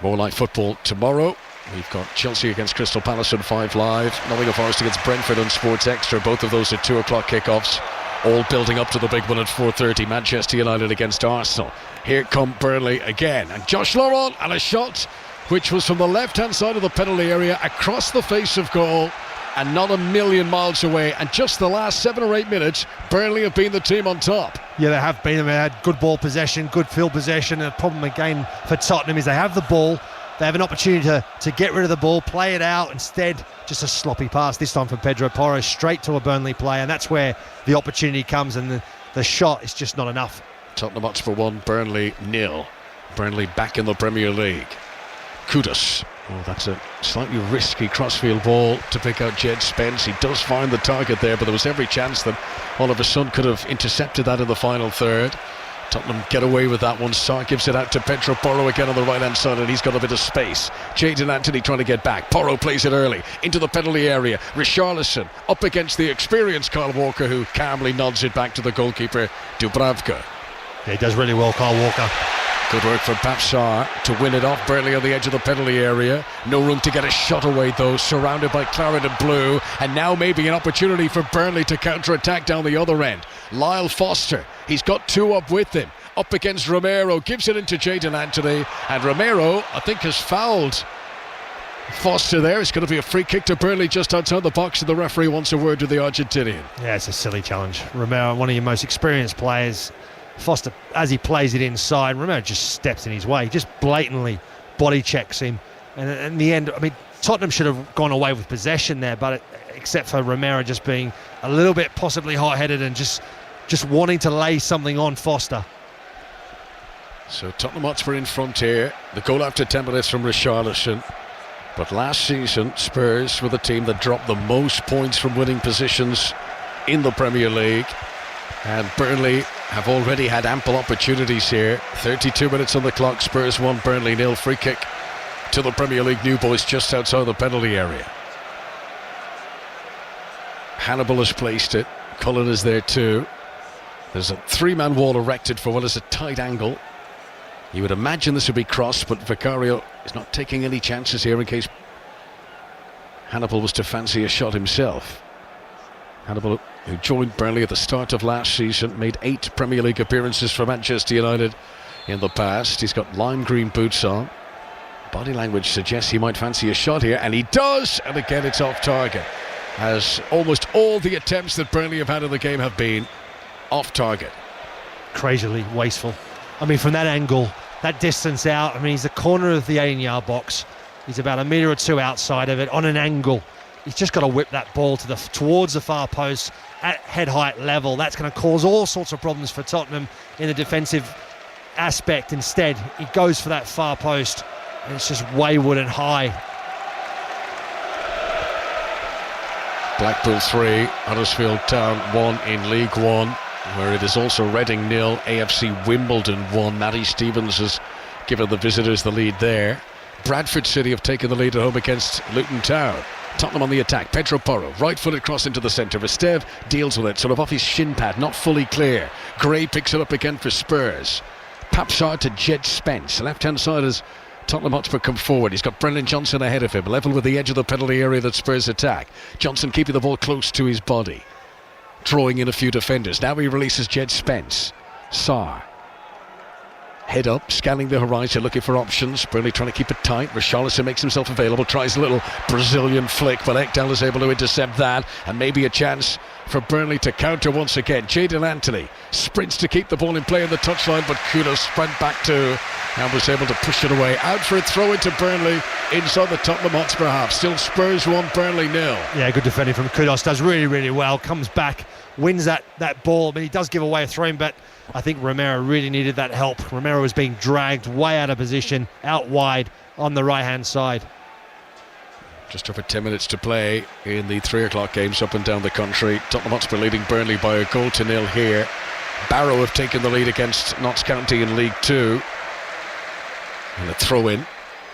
More live football tomorrow. We've got Chelsea against Crystal Palace on 5 Live. Nottingham Forest against Brentford on Sports Extra. Both of those are 2 o'clock kickoffs. All building up to the big one at 4:30. Manchester United against Arsenal. Here come Burnley again. And Josh Laurent, and a shot which was from the left-hand side of the penalty area across the face of goal and not a million miles away. And just the last 7 or 8 minutes, Burnley have been the team on top. Yeah, they have been. They had good ball possession, good field possession. And the problem again for Tottenham is they have the ball. They have an opportunity to get rid of the ball, play it out. Instead, just a sloppy pass, this time from Pedro Porro, straight to a Burnley player. And that's where the opportunity comes, and the shot is just not enough. Tottenham Hotspur 1, Burnley 0. Burnley back in the Premier League. Kudus. Oh, that's a slightly risky crossfield ball to pick out Jed Spence. He does find the target there, but there was every chance that Oliver Sun could have intercepted that in the final third. Tottenham get away with that one. Sarr gives it out to Pedro Porro again on the right hand side, and he's got a bit of space. Jadon Anthony trying to get back. Porro plays it early into the penalty area. Richarlison up against the experienced Kyle Walker, who calmly nods it back to the goalkeeper Dubravka. Yeah, he does really well, Kyle Walker. Good work from Papsar to win it off Burnley on the edge of the penalty area. No room to get a shot away though, surrounded by claret and blue, and now maybe an opportunity for Burnley to counter-attack down the other end. Lyle Foster, he's got two up with him, up against Romero, gives it into Jadon Anthony, and Romero, I think, has fouled Foster there. It's going to be a free kick to Burnley just outside the box, and the referee wants a word with the Argentinian. Yeah, it's a silly challenge. Romero, one of your most experienced players, Foster, as he plays it inside, Romero just steps in his way, just blatantly body checks him, and in the end, I mean, Tottenham should have gone away with possession there, but except for Romero just being a little bit possibly hot-headed and just wanting to lay something on Foster. So Tottenham Hotspur in front here. The goal after 10 minutes from Richarlison. But last season, Spurs were the team that dropped the most points from winning positions in the Premier League. And Burnley have already had ample opportunities here. 32 minutes on the clock. Spurs 1, Burnley 0. Free kick to the Premier League new boys just outside the penalty area. Hannibal has placed it. Cullen is there too. There's a three-man wall erected for what is a tight angle. You would imagine this would be crossed, but Vicario is not taking any chances here in case Hannibal was to fancy a shot himself. Hannibal, who joined Burnley at the start of last season, made 8 Premier League appearances for Manchester United in the past. He's got lime green boots on. Body language suggests he might fancy a shot here, and he does, and again it's off target, as almost all the attempts that Burnley have had in the game have been off target. Crazily wasteful. I mean, from that angle, that distance out, I mean, he's the corner of the 18-yard box. He's about a metre or two outside of it on an angle. He's just got to whip that ball towards the far post at head height level. That's going to cause all sorts of problems for Tottenham in the defensive aspect. Instead, he goes for that far post, and it's just wayward and high. Blackpool 3, Huddersfield Town 1 in League One, where it is also Reading 0, AFC Wimbledon 1. Matty Stevens has given the visitors the lead there. Bradford City have taken the lead at home against Luton Town. Tottenham on the attack. Pedro Porro, right-footed cross into the centre. Esteve deals with it, sort of off his shin pad, not fully clear. Gray picks it up again for Spurs. Papsar to Jed Spence. Left-hand side as Tottenham Hotspur come forward. He's got Brendan Johnson ahead of him, level with the edge of the penalty area that Spurs attack. Johnson keeping the ball close to his body, drawing in a few defenders. Now he releases Jed Spence. Sarr, head up, scanning the horizon, looking for options. Burnley trying to keep it tight. Richarlison makes himself available, tries a little Brazilian flick, but Ekdal is able to intercept that, and maybe a chance for Burnley to counter once again. Jadon Anthony sprints to keep the ball in play on the touchline, but Kudos sprint back to and was able to push it away. Out for a throw into Burnley inside the Tottenham Hotspur half. Still Spurs 1, Burnley 0. Yeah, good defending from Kudos. Does really, really well. Comes back, wins that ball. I mean, he does give away a throw-in, but I think Romero really needed that help. Romero was being dragged way out of position, out wide on the right-hand side. Just over 10 minutes to play in the 3 o'clock games up and down the country. Tottenham Hotspur leading Burnley by a goal to 0 here. Barrow have taken the lead against Notts County in League 2. And a throw-in,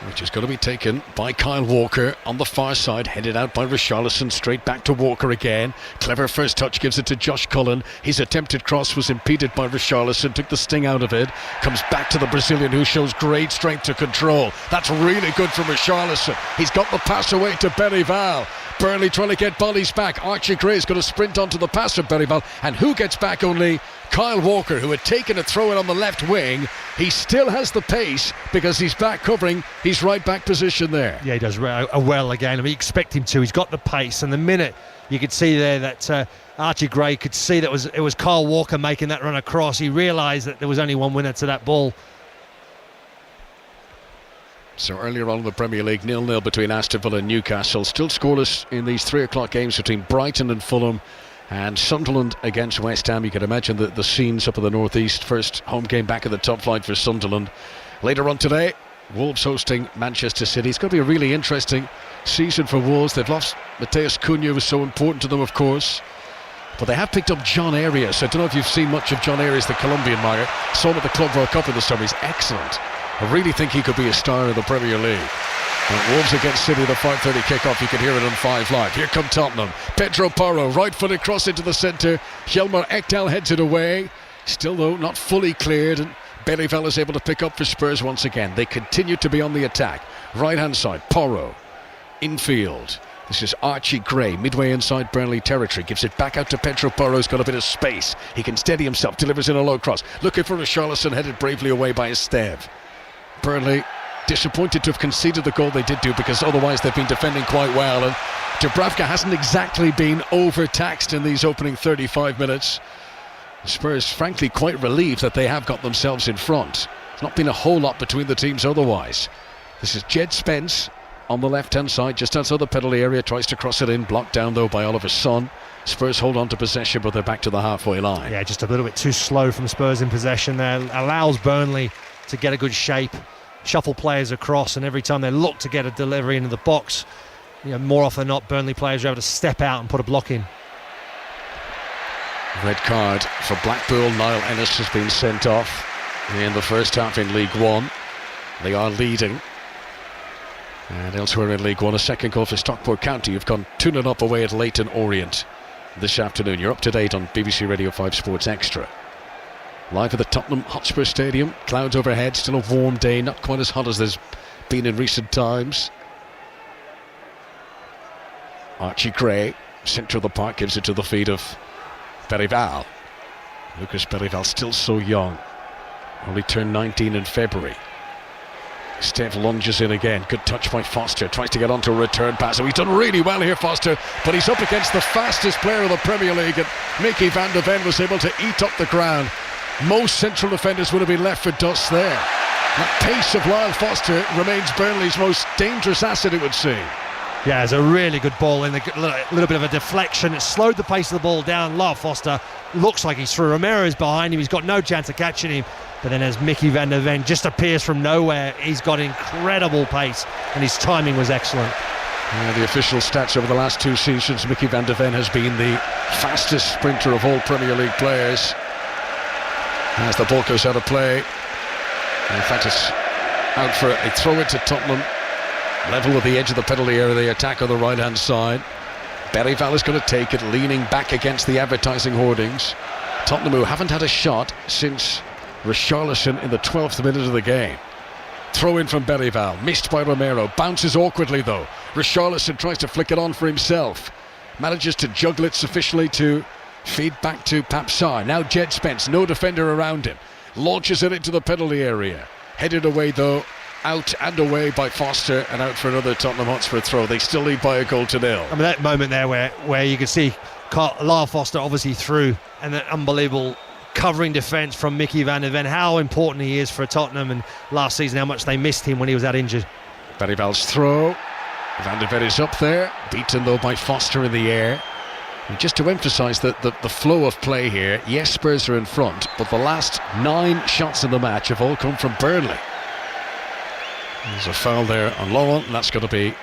which is going to be taken by Kyle Walker on the far side, headed out by Richarlison, straight back to Walker again. Clever first touch, gives it to Josh Cullen. His attempted cross was impeded by Richarlison, took the sting out of it, comes back to the Brazilian, who shows great strength to control. That's really good from Richarlison. He's got the pass away to Berival. Burnley trying to get bodies back. Archie Gray is going to sprint onto the pass of Berival, and who gets back? Only Kyle Walker, who had taken a throw-in on the left wing. He still has the pace because he's back covering his right-back position there. Yeah, he does well again. I mean, you expect him to. He's got the pace, and the minute you could see there that Archie Gray could see that it was Kyle Walker making that run across, he realised that there was only one winner to that ball. So earlier on in the Premier League, 0-0 between Aston Villa and Newcastle. Still scoreless in these 3 o'clock games between Brighton and Fulham, and Sunderland against West Ham. You can imagine the scenes up in the northeast. First home game back in the top flight for Sunderland. Later on today, Wolves hosting Manchester City. It's going to be a really interesting season for Wolves. They've lost Mateus Cunha, who was so important to them, of course, but they have picked up John Arias. I don't know if you've seen much of John Arias, the Colombian winger. Saw him at the Club World Cup in the summer. He's excellent. I really think he could be a star in the Premier League. And Wolves against City, the 5:30 kickoff. You can hear it on 5 Live. Here come Tottenham. Pedro Porro, right-footed cross into the centre. Hjalmar Ekdal heads it away. Still, though, not fully cleared. And Berryville is able to pick up for Spurs once again. They continue to be on the attack. Right hand side, Porro. Infield. This is Archie Gray, midway inside Burnley territory. Gives it back out to Pedro Porro. He's got a bit of space. He can steady himself. Delivers in a low cross. Looking for Richarlison, headed bravely away by Esteve. Burnley disappointed to have conceded the goal they did do, because otherwise they've been defending quite well. And Dubravka hasn't exactly been overtaxed in these opening 35 minutes. Spurs, frankly, quite relieved that they have got themselves in front. There's not been a whole lot between the teams otherwise. This is Jed Spence on the left-hand side, just outside the penalty area. Tries to cross it in, blocked down though by Oliver Son. Spurs hold on to possession, but they're back to the halfway line. Yeah, just a little bit too slow from Spurs in possession there. Allows Burnley to get a good shape, shuffle players across, and every time they look to get a delivery into the box, more often than not, Burnley players are able to step out and put a block in. Red card for Blackpool. Niall Ennis has been sent off in the first half in League One. They are leading. And elsewhere in League One, a second goal for Stockport County, who've gone 2-0 up away at Leyton Orient this afternoon. You're up to date on BBC Radio 5 Sports Extra. Live at the Tottenham Hotspur Stadium. Clouds overhead, still a warm day, not quite as hot as there's been in recent times. Archie Gray, centre of the park, gives it to the feet of Berryville. Lucas Berryville, still so young, only turned 19 in February. Steph lunges in again. Good touch by Foster. Tries to get onto a return pass. And he's done really well here, Foster. But he's up against the fastest player of the Premier League. And Mickey van de Ven was able to eat up the ground. Most central defenders would have been left for dust there. That pace of Lyle Foster remains Burnley's most dangerous asset, it would seem. Yeah, it's a really good ball in the little bit of a deflection. It slowed the pace of the ball down. Lyle Foster looks like he's through. Romero's behind him. He's got no chance of catching him. But then as Mickey van de Ven just appears from nowhere, he's got incredible pace and his timing was excellent. The official stats over the last two seasons, Mickey van de Ven has been the fastest sprinter of all Premier League players. As the ball goes out of play, in fact it's out for a throw into Tottenham. Level at the edge of the penalty area, the attack on the right hand side. Berryville is going to take it, leaning back against the advertising hoardings. Tottenham, who haven't had a shot since Richarlison in the 12th minute of the game. Throw in from Berryville, missed by Romero, bounces awkwardly though. Richarlison tries to flick it on for himself, manages to juggle it sufficiently to feed back to Papsar. Now Jed Spence, no defender around him, launches it into the penalty area. Headed away though, out and away by Foster, and out for another Tottenham Hotspur throw. They still lead by a goal to nil. I mean, that moment there where you can see Lyle Foster obviously through, and an unbelievable covering defence from Mickey van de Ven. How important he is for Tottenham, and last season how much they missed him when he was that injured. Berryville's throw. Van de Ven is up there, beaten though by Foster in the air. And just to emphasise the flow of play here, yes, Spurs are in front, but the last 9 shots in the match have all come from Burnley. There's a foul there on Laurent, and that's going to be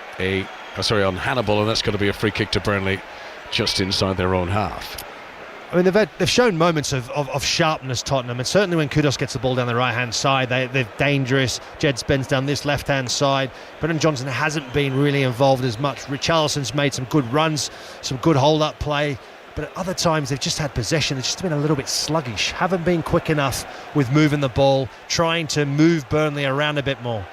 on Hannibal, and that's going to be a free kick to Burnley just inside their own half. I mean, they've shown moments of sharpness, Tottenham, and certainly when Kudus gets the ball down the right-hand side, they're dangerous. Jed Spence down this left-hand side. Brennan Johnson hasn't been really involved as much. Richarlison's made some good runs, some good hold-up play, but at other times they've just had possession. They've just been a little bit sluggish, haven't been quick enough with moving the ball, trying to move Burnley around a bit more.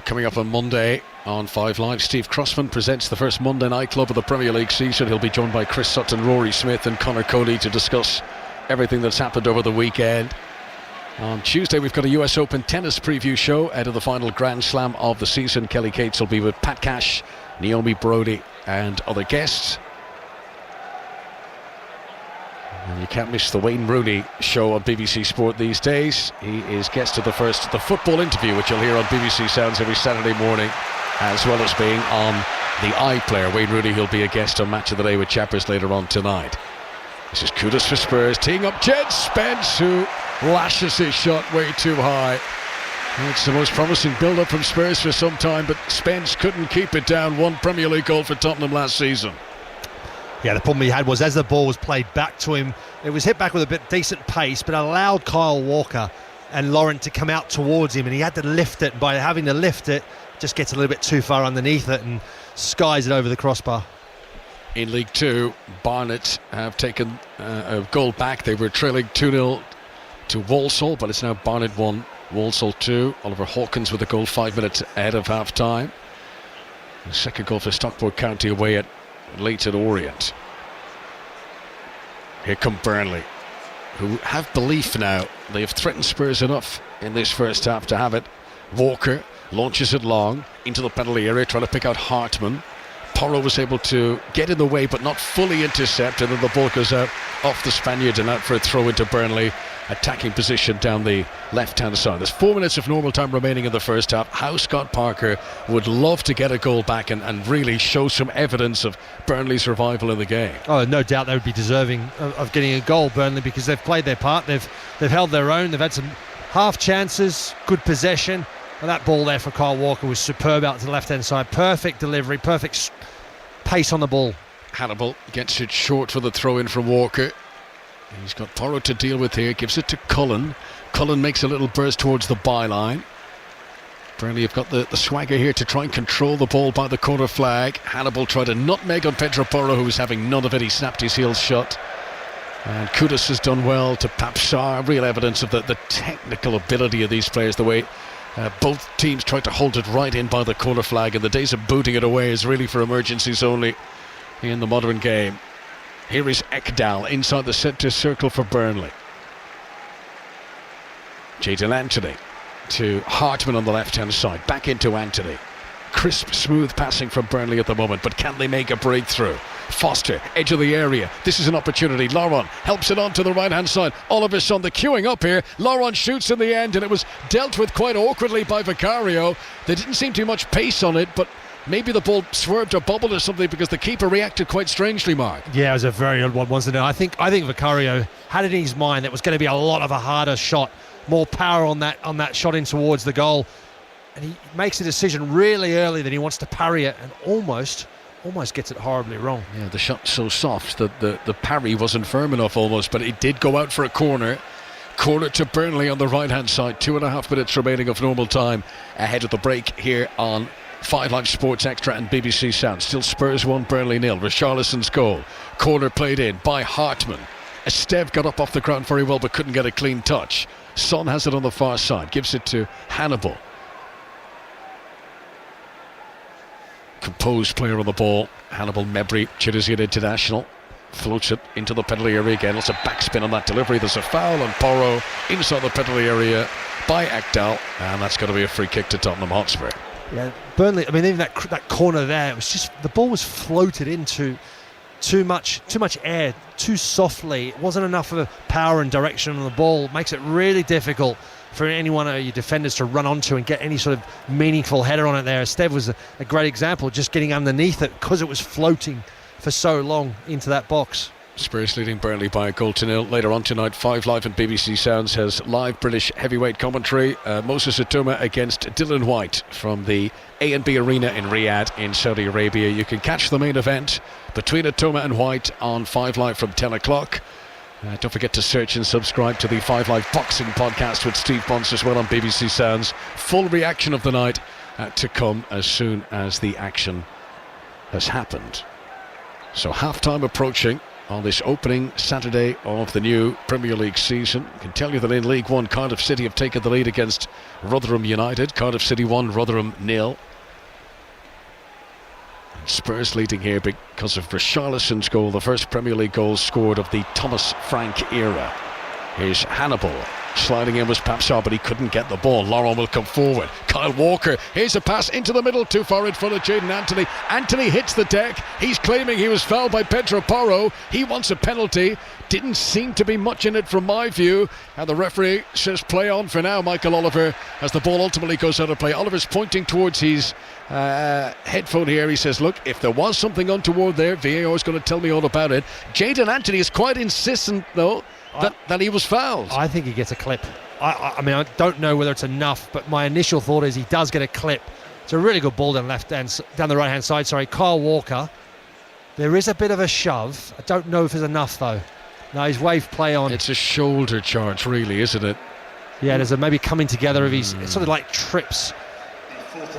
Coming up on Monday on 5 Live, Steve Crossman presents the first Monday Night Club of the Premier League season. He'll be joined by Chris Sutton, Rory Smith and Conor Cody to discuss everything that's happened over the weekend. On Tuesday we've got a US Open tennis preview show ahead of the final Grand Slam of the season. Kelly Cates will be with Pat Cash, Naomi Brodie and other guests. And you can't miss the Wayne Rooney show on BBC Sport these days. He is guest of the football interview, which you'll hear on BBC Sounds every Saturday morning, as well as being on the iPlayer. Wayne Rooney, he'll be a guest on Match of the Day with Chappers later on tonight. This is Kudus for Spurs, teeing up Jed Spence, who lashes his shot way too high. It's the most promising build-up from Spurs for some time, but Spence couldn't keep it down. One Premier League goal for Tottenham last season. Yeah, the problem he had was as the ball was played back to him, it was hit back with a bit decent pace, but allowed Kyle Walker and Laurent to come out towards him, and he had to lift it. By having to lift it, just gets a little bit too far underneath it and skies it over the crossbar. In League Two, Barnet have taken a goal back. They were trailing 2-0 to Walsall, but it's now Barnet 1, Walsall 2. Oliver Hawkins with a goal 5 minutes ahead of half-time. The second goal for Stockport County away at Leyton Orient. Here come Burnley, who have belief now. They have threatened Spurs enough in this first half to have it. Walker launches it long into the penalty area, trying to pick out Hartman. Porro was able to get in the way but not fully intercept, and then the ball goes out off the Spaniard and out for a throw into Burnley. Attacking position down the left-hand side. There's 4 minutes of normal time remaining in the first half. How Scott Parker would love to get a goal back and really show some evidence of Burnley's revival in the game. Oh, no doubt they would be deserving of getting a goal, Burnley, because they've played their part. They've held their own. They've had some half chances, good possession. And that ball there for Kyle Walker was superb out to the left-hand side. Perfect delivery, perfect pace on the ball. Hannibal gets it short for the throw-in from Walker. He's got Porro to deal with here, gives it to Cullen. Cullen makes a little burst towards the byline. Burnley have got the swagger here to try and control the ball by the corner flag. Hannibal tried a nutmeg on Pedro Porro, who was having none of it. He snapped his heels shut. And Kudus has done well to Papsar. Real evidence of the technical ability of these players, the way both teams tried to hold it right in by the corner flag, and the days of booting it away is really for emergencies only in the modern game. Here is Ekdal inside the centre circle for Burnley. Jadon Anthony to Hartman on the left-hand side. Back into Anthony. Crisp, smooth passing from Burnley at the moment, but can they make a breakthrough? Foster, edge of the area. This is an opportunity. Laurent helps it on to the right-hand side. Oliver Son, the queuing up here. Laurent shoots in the end, and it was dealt with quite awkwardly by Vicario. There didn't seem too much pace on it, but maybe the ball swerved or bobbled or something because the keeper reacted quite strangely, Mark. Yeah, it was a very odd one, wasn't it? I think Vicario had it in his mind that it was going to be a lot of a harder shot, more power on that shot in towards the goal. And he makes a decision really early that he wants to parry it and almost gets it horribly wrong. Yeah, the shot's so soft that the parry wasn't firm enough almost, but it did go out for a corner. Corner to Burnley on the right-hand side. 2.5 minutes remaining of normal time ahead of the break here on 5 Live Sports Extra and BBC Sound. Still Spurs 1, Burnley 0. Richarlison's goal. Corner played in by Hartman. Esteve got up off the ground very well but couldn't get a clean touch. Son has it on the far side. Gives it to Hannibal. Composed player on the ball. Hannibal Mebri, Tunisian international. Floats it into the penalty area again. It's a backspin on that delivery. There's a foul on Porro inside the penalty area by Ekdal. And that's going to be a free kick to Tottenham Hotspur. Yeah, Burnley, I mean, even that corner there, it was just, the ball was floated into too much air, too softly. It wasn't enough of a power and direction on the ball. It makes it really difficult for any one of your defenders to run onto and get any sort of meaningful header on it there. Esteve was a great example, just getting underneath it because it was floating for so long into that box. Spurs leading Burnley by 1-0. Later on tonight, 5 Live and BBC Sounds has live British heavyweight commentary. Moses Atuma against Dylan White from the A&B Arena in Riyadh in Saudi Arabia. You can catch the main event between Atuma and White on 5 Live from 10 o'clock. Don't forget to search and subscribe to the 5 Live Boxing podcast with Steve Bonds as well on BBC Sounds. Full reaction of the night to come as soon as the action has happened. So half-time approaching on this opening Saturday of the new Premier League season. I can tell you that in League One, Cardiff City have taken the lead against Rotherham United. Cardiff City 1, Rotherham 0. Spurs leading here because of Richarlison's goal, the first Premier League goal scored of the Thomas Frank era. Here's Hannibal. Sliding in was Papsar, but he couldn't get the ball. Laurent will come forward. Kyle Walker. Here's a pass into the middle, too far in front of Jadon Anthony. Anthony hits the deck. He's claiming he was fouled by Pedro Porro. He wants a penalty. Didn't seem to be much in it from my view. And the referee says play on for now, Michael Oliver, as the ball ultimately goes out of play. Oliver's pointing towards his headphone here. He says, look, if there was something untoward there, VAR is going to tell me all about it. Jadon Anthony is quite insistent, though, that he was fouled. I think he gets a clip. I mean, I don't know whether it's enough, but my initial thought is he does get a clip. It's a really good ball down the right-hand side. Sorry, Kyle Walker. There is a bit of a shove. I don't know if it's enough, though. No, he's wave play on. It's a shoulder charge, really, isn't it? Yeah, there's a maybe coming together of his... It's sort of like trips.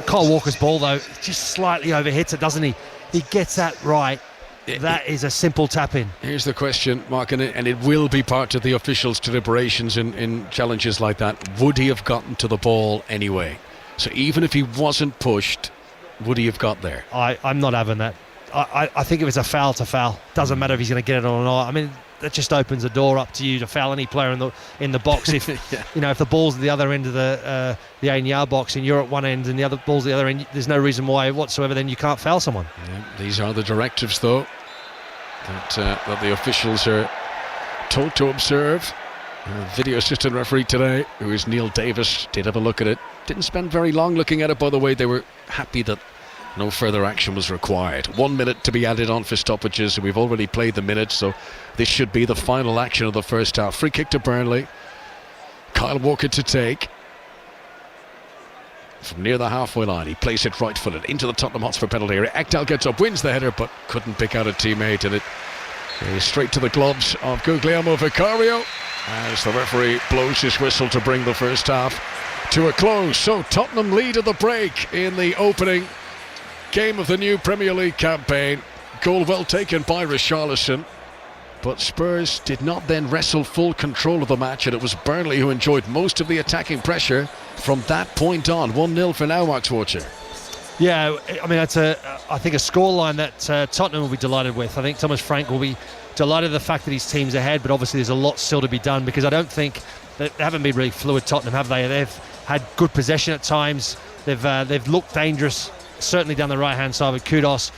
Kyle Walker's ball, though, just slightly overhits it, doesn't he? He gets that right. That is a simple tap-in. Here's the question, Mark, and it will be part of the officials' deliberations in challenges like that. Would he have gotten to the ball anyway? So even if he wasn't pushed, would he have got there? I'm not having that. I think if it's a foul to foul, doesn't matter if he's going to get it or not. I mean, that just opens the door up to you to foul any player in the box. If if the ball's at the other end of the 8-yard box and you're at one end and the other ball's at the other end, there's no reason why whatsoever then you can't foul someone. Yeah, these are the directives, though, that the officials are told to observe. Video assistant referee today, who is Neil Davis, did have a look at it. Didn't spend very long looking at it, by the way. They were happy that no further action was required. 1 minute to be added on for stoppages, and we've already played the minutes, so this should be the final action of the first half. Free kick to Burnley. Kyle Walker to take. From near the halfway line, he plays it right-footed into the Tottenham Hotspur penalty area. Ekdal gets up, wins the header, but couldn't pick out a teammate, and it is straight to the gloves of Guglielmo Vicario as the referee blows his whistle to bring the first half to a close. So Tottenham lead at the break in the opening game of the new Premier League campaign. Goal well taken by Richarlison, but Spurs did not then wrestle full control of the match, and it was Burnley who enjoyed most of the attacking pressure from that point on. 1-0 for now, Max Watcher. Yeah, I mean, that's I think a scoreline that Tottenham will be delighted with. I think Thomas Frank will be delighted with the fact that his team's ahead, but obviously there's a lot still to be done, because I don't think they haven't been really fluid, Tottenham, have they? They've had good possession at times. They've looked dangerous, certainly down the right-hand side with Kudos.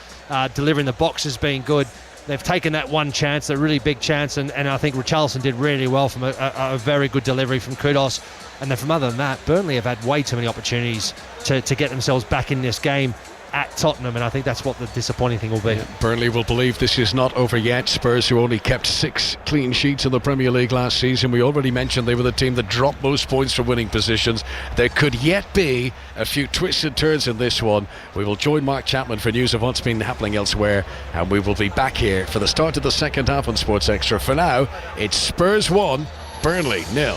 Delivering the boxes being good. They've taken that one chance, a really big chance, and I think Richarlison did really well from a very good delivery from Kudos. And then from other than that, Burnley have had way too many opportunities to get themselves back in this game at Tottenham, and I think that's what the disappointing thing will be. Yeah, Burnley will believe this is not over yet. Spurs, who only kept 6 clean sheets in the Premier League last season, we already mentioned they were the team that dropped most points from winning positions. There could yet be a few twists and turns in this one. We will join Mark Chapman for news of what's been happening elsewhere, and we will be back here for the start of the second half on Sports Extra. For now, it's Spurs 1, Burnley 0.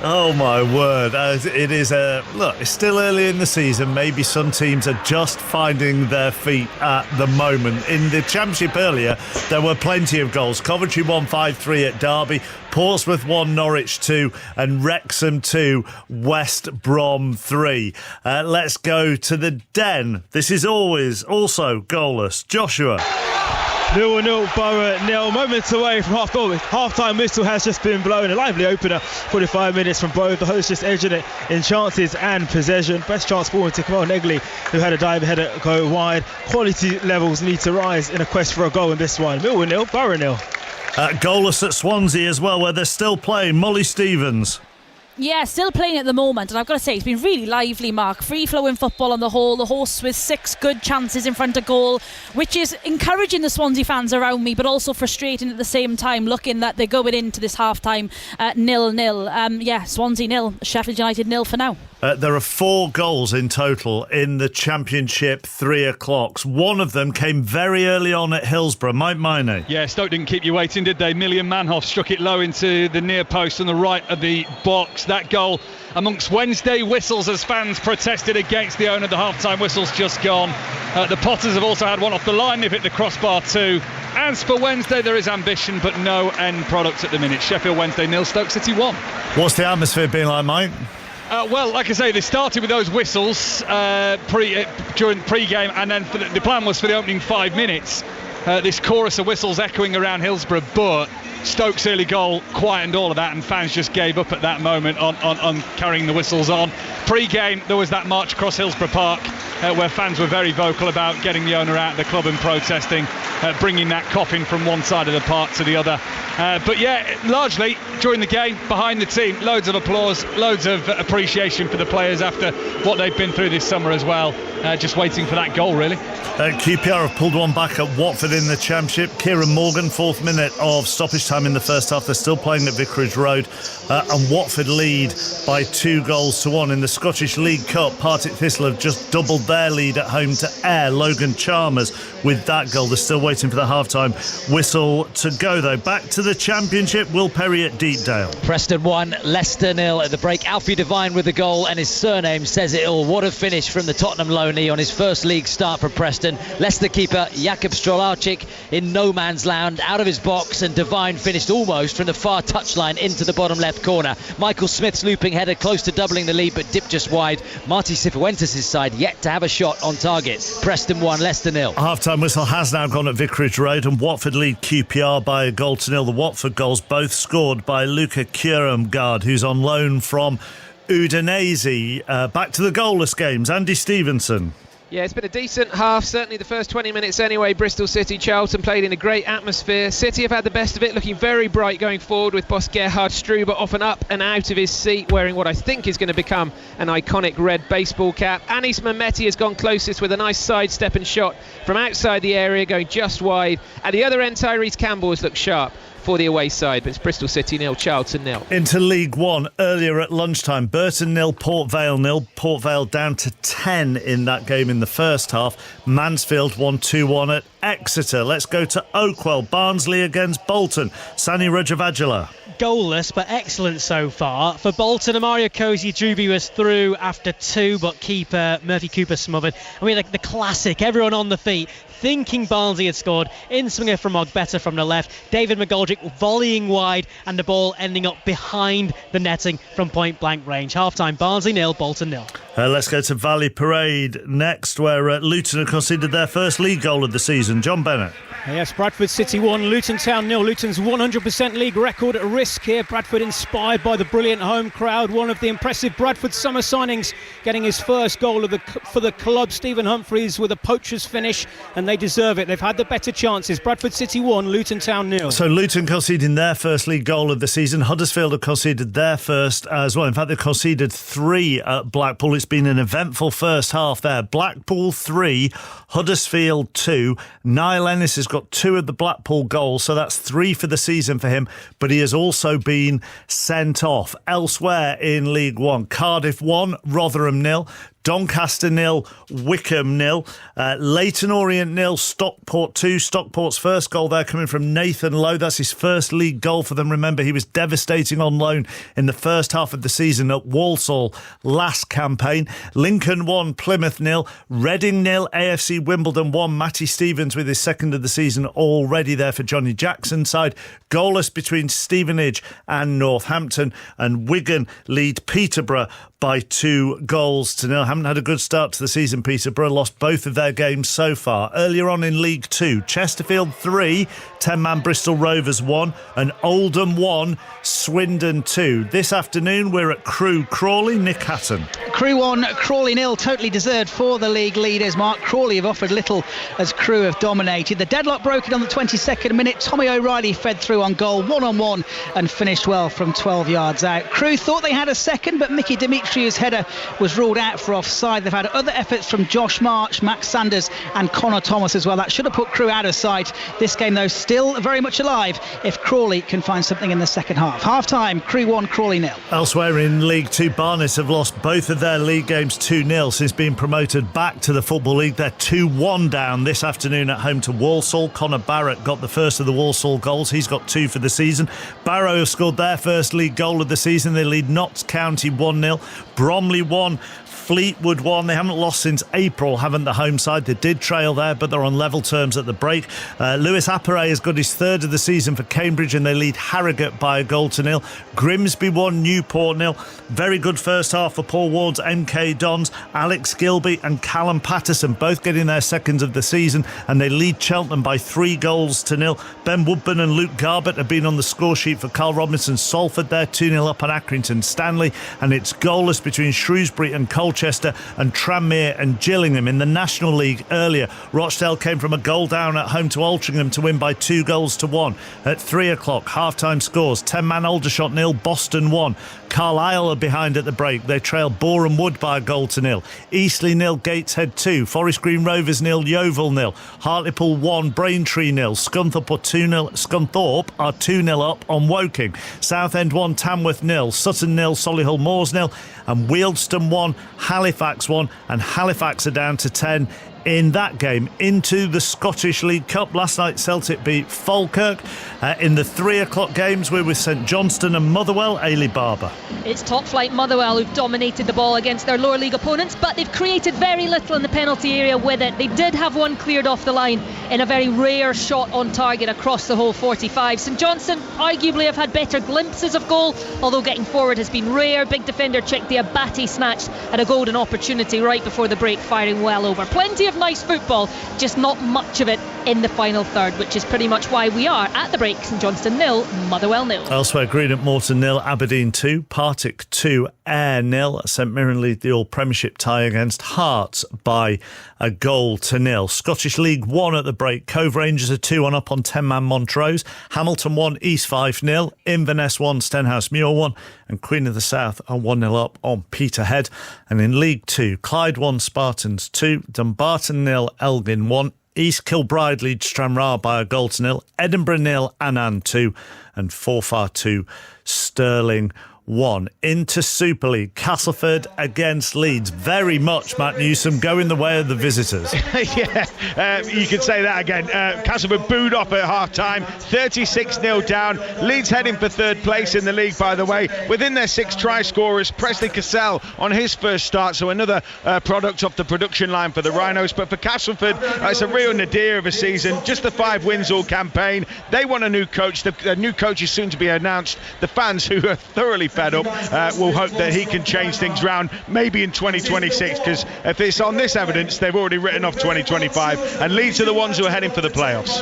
Oh my word, it is look, it's still early in the season. Maybe some teams are just finding their feet at the moment. In the Championship earlier, there were plenty of goals. Coventry won 5-3 at Derby, Portsmouth 1, Norwich 2, and Wrexham 2, West Brom 3. Let's go to the Den. This is always also goalless. Joshua. 0-0, Borough 0. Moments away from half-time whistle has just been blown. A lively opener, 45 minutes from both. The hosts just edging it in chances and possession. Best chance forward to Kamal Negley, who had a dive header go wide. Quality levels need to rise in a quest for a goal in this one. Millwall 0, Borough 0. Goalless at Swansea as well, where they're still playing. Molly Stevens. Yeah, still playing at the moment, and I've got to say it's been really lively, Mark. Free-flowing football on the whole. The hosts with 6 good chances in front of goal, which is encouraging the Swansea fans around me, but also frustrating at the same time, looking that they're going into this half-time 0-0. Swansea 0, Sheffield United 0 for now. There are 4 goals in total in the Championship 3 o'clocks. One of them came very early on at Hillsborough. Mike Miney. Yeah, Stoke didn't keep you waiting, did they? Millian Manhoff struck it low into the near post on the right of the box. That goal amongst Wednesday whistles as fans protested against the owner. The half-time whistle's just gone. The Potters have also had one off the line. They've hit the crossbar too. As for Wednesday, there is ambition, but no end product at the minute. Sheffield Wednesday 0, Stoke City 1. What's the atmosphere been like, Mike? Well, like I say, they started with those whistles during pre-game, and then the plan was for the opening 5 minutes. This chorus of whistles echoing around Hillsborough, but Stoke's early goal quietened all of that, and fans just gave up at that moment on carrying the whistles on. Pre-game, there was that march across Hillsborough Park where fans were very vocal about getting the owner out of the club and protesting, bringing that coffin from one side of the park to the other. But yeah, largely during the game, behind the team, loads of applause, loads of appreciation for the players after what they've been through this summer as well. Just waiting for that goal, really. QPR have pulled one back at Watford in the Championship. Kieran Morgan, 4th minute of stoppage time in the first half. They're still playing at Vicarage Road, and Watford lead by 2-1 in the Scottish League Cup. Partick Thistle have just doubled their lead at home to Ayr. Logan Chalmers with that goal. They're still waiting for the half-time whistle to go, though. Back to the Championship. Will Perry at Deepdale. Preston 1, Leicester 0 at the break. Alfie Devine with the goal, and his surname says it all. What a finish from the Tottenham loanee on his first league start for Preston. Leicester keeper Jakub Stolarczyk in no man's land, out of his box, and Devine finished almost from the far touchline into the bottom left corner. Michael Smith's looping header close to doubling the lead, but dipped just wide. Marty Cifuentes' side yet to have a shot on target. Preston 1, Leicester 0. Half-time whistle has now gone at Vicarage Road, and Watford lead QPR by 1-0. The Watford goals both scored by Luca Kjærumgaard, who's on loan from Udinese. Back to the goalless games. Andy Stevenson. Yeah, it's been a decent half, certainly the first 20 minutes anyway. Bristol City, Charlton played in a great atmosphere. City have had the best of it, looking very bright going forward, with boss Gerhard Struber often up and out of his seat, wearing what I think is going to become an iconic red baseball cap. Anis Mehmeti has gone closest with a nice sidestep and shot from outside the area, going just wide. At the other end, Tyrese Campbell has looked sharp for the away side, but it's Bristol City 0, Charlton 0. Into League One earlier at lunchtime. Burton 0, Port Vale 0. Port Vale down to 10 in that game in the first half. Mansfield 1-2-1 at Exeter. Let's go to Oakwell. Barnsley against Bolton. Sani Rajavajala. Goalless but excellent so far. For Bolton, Amario Cozy-Druby was through after 2, but keeper Murphy Cooper smothered. I mean, the classic, everyone on the feet, thinking Barnsley had scored. In-swinger from Ogbeta from the left. David McGoldrick volleying wide, and the ball ending up behind the netting from point-blank range. Half-time, Barnsley 0, Bolton 0. Let's go to Valley Parade next, where Luton have conceded their first league goal of the season. John Bennett. Yes, Bradford City 1, Luton Town 0. Luton's 100% league record at risk here. Bradford inspired by the brilliant home crowd. One of the impressive Bradford summer signings getting his first goal for the club. Stephen Humphreys with a poacher's finish, and they deserve it. They've had the better chances. Bradford City 1, Luton Town 0. So Luton conceding their first league goal of the season. Huddersfield have conceded their first as well. In fact, they've conceded 3 at Blackpool. It's been an eventful first half there. Blackpool 3, Huddersfield 2. Niall Ennis has got 2 of the Blackpool goals, so that's 3 for the season for him, but he has also been sent off. Elsewhere in League One, Cardiff 1, Rotherham 0. Doncaster 0, Wickham 0, Leyton Orient 0, Stockport 2. Stockport's first goal there coming from Nathan Lowe. That's his first league goal for them. Remember, he was devastating on loan in the first half of the season at Walsall last campaign. Lincoln 1, Plymouth 0, Reading 0, AFC Wimbledon 1. Matty Stevens with his second of the season already there for Johnny Jackson's side. Goalless between Stevenage and Northampton, and Wigan lead Peterborough by 2-0. Haven't had a good start to the season, Peterborough. Lost both of their games so far. Earlier on in League 2, Chesterfield 3, 10-man Bristol Rovers 1, and Oldham 1, Swindon 2. This afternoon, we're at Crewe Crawley. Nick Hatton. Crewe 1, Crawley 0. Totally deserved for the league leaders. Mark Crawley have offered little as Crewe have dominated. The deadlock broken on the 22nd minute. Tommy O'Reilly fed through on goal, 1-on-1, and finished well from 12 yards out. Crewe thought they had a second, but Mickey Dimitriou's header was ruled out for offside. They've had other efforts from Josh March, Max Sanders and Connor Thomas as well. That should have put Crewe out of sight. This game, though, still very much alive if Crawley can find something in the second half. Half-time, Crewe 1, Crawley 0. Elsewhere in League 2, Barnet have lost both of their league games 2-0 since being promoted back to the Football League. They're 2-1 down this afternoon at home to Walsall. Connor Barrett got the first of the Walsall goals. He's got 2 for the season. Barrow have scored their first league goal of the season. They lead Notts County 1-0. Bromley 1, Fleetwood 1. They haven't lost since April, haven't the home side? They did trail there, but they're on level terms at the break. Lewis Appere has got his third of the season for Cambridge, and they lead Harrogate by 1-0. Grimsby 1, Newport 0. Very good first half for Paul Ward's MK Dons. Alex Gilby and Callum Patterson both getting their seconds of the season, and they lead Cheltenham by 3-0. Ben Woodburn and Luke Garbett have been on the score sheet for Carl Robinson Salford. They're 2-0 up on Accrington Stanley, and it's goalless scoreless between Shrewsbury and Colchester and Tranmere and Gillingham. In the National League earlier, Rochdale came from a goal down at home to Altrincham to win by 2-1. At 3 o'clock, half-time scores: 10-man Aldershot 0, Boston 1. Carlisle are behind at the break. They trail Boreham Wood by 1-0. Eastleigh 0, Gateshead 2. Forest Green Rovers 0, Yeovil 0. Hartlepool 1, Braintree 0. Scunthorpe are 2-0 up on Woking. Southend 1, Tamworth 0. Sutton 0, Solihull Moors 0. And Wealdstone 1, Halifax 1. And Halifax are down to 10 in that game. Into the Scottish League Cup. Last night Celtic beat Falkirk. In the 3 o'clock games, we're with St Johnstone and Motherwell. Ailey Barber. It's top flight Motherwell who've dominated the ball against their lower league opponents, but they've created very little in the penalty area with it. They did have one cleared off the line in a very rare shot on target across the whole 45. St Johnstone arguably have had better glimpses of goal, although getting forward has been rare. Big defender Chick Diabate snatched at a golden opportunity right before the break, firing well over. Plenty of nice football, just not much of it in the final third, which is pretty much why we are at the break. St Johnstone 0, Motherwell 0. Elsewhere, Greenock Morton 0, Aberdeen 2, Partick 2, Ayr 0. St Mirren lead the All-Premiership tie against Hearts by 1-0. Scottish League 1 at the break. Cove Rangers are 2-1 up on 10-man Montrose. Hamilton 1, East 5-0. Inverness 1, Stenhouse Muir 1. And Queen of the South are 1-0 up on Peterhead. And in League 2, Clyde 1, Spartans 2. Dumbarton 0, Elgin 1. East Kilbride leads Stranraer by 1-0. Edinburgh 0, Annan 2. And Forfar 2, Stirling 1. Into Super League, Castleford against Leeds. Very much, Matt Newsom, going the way of the visitors. Yeah, you could say that again. Castleford booed off at half-time, 36-0 down. Leeds heading for third place in the league, by the way. Within their 6 try scorers, Presley Cassell on his first start, so another product off the production line for the Rhinos. But for Castleford, it's a real nadir of a season. Just the 5 wins all campaign. They want a new coach. The new coach is soon to be announced. The fans, who are thoroughly fed up, will hope that he can change things round maybe in 2026, because if it's on this evidence, they've already written off 2025, and Leeds are the ones who are heading for the playoffs.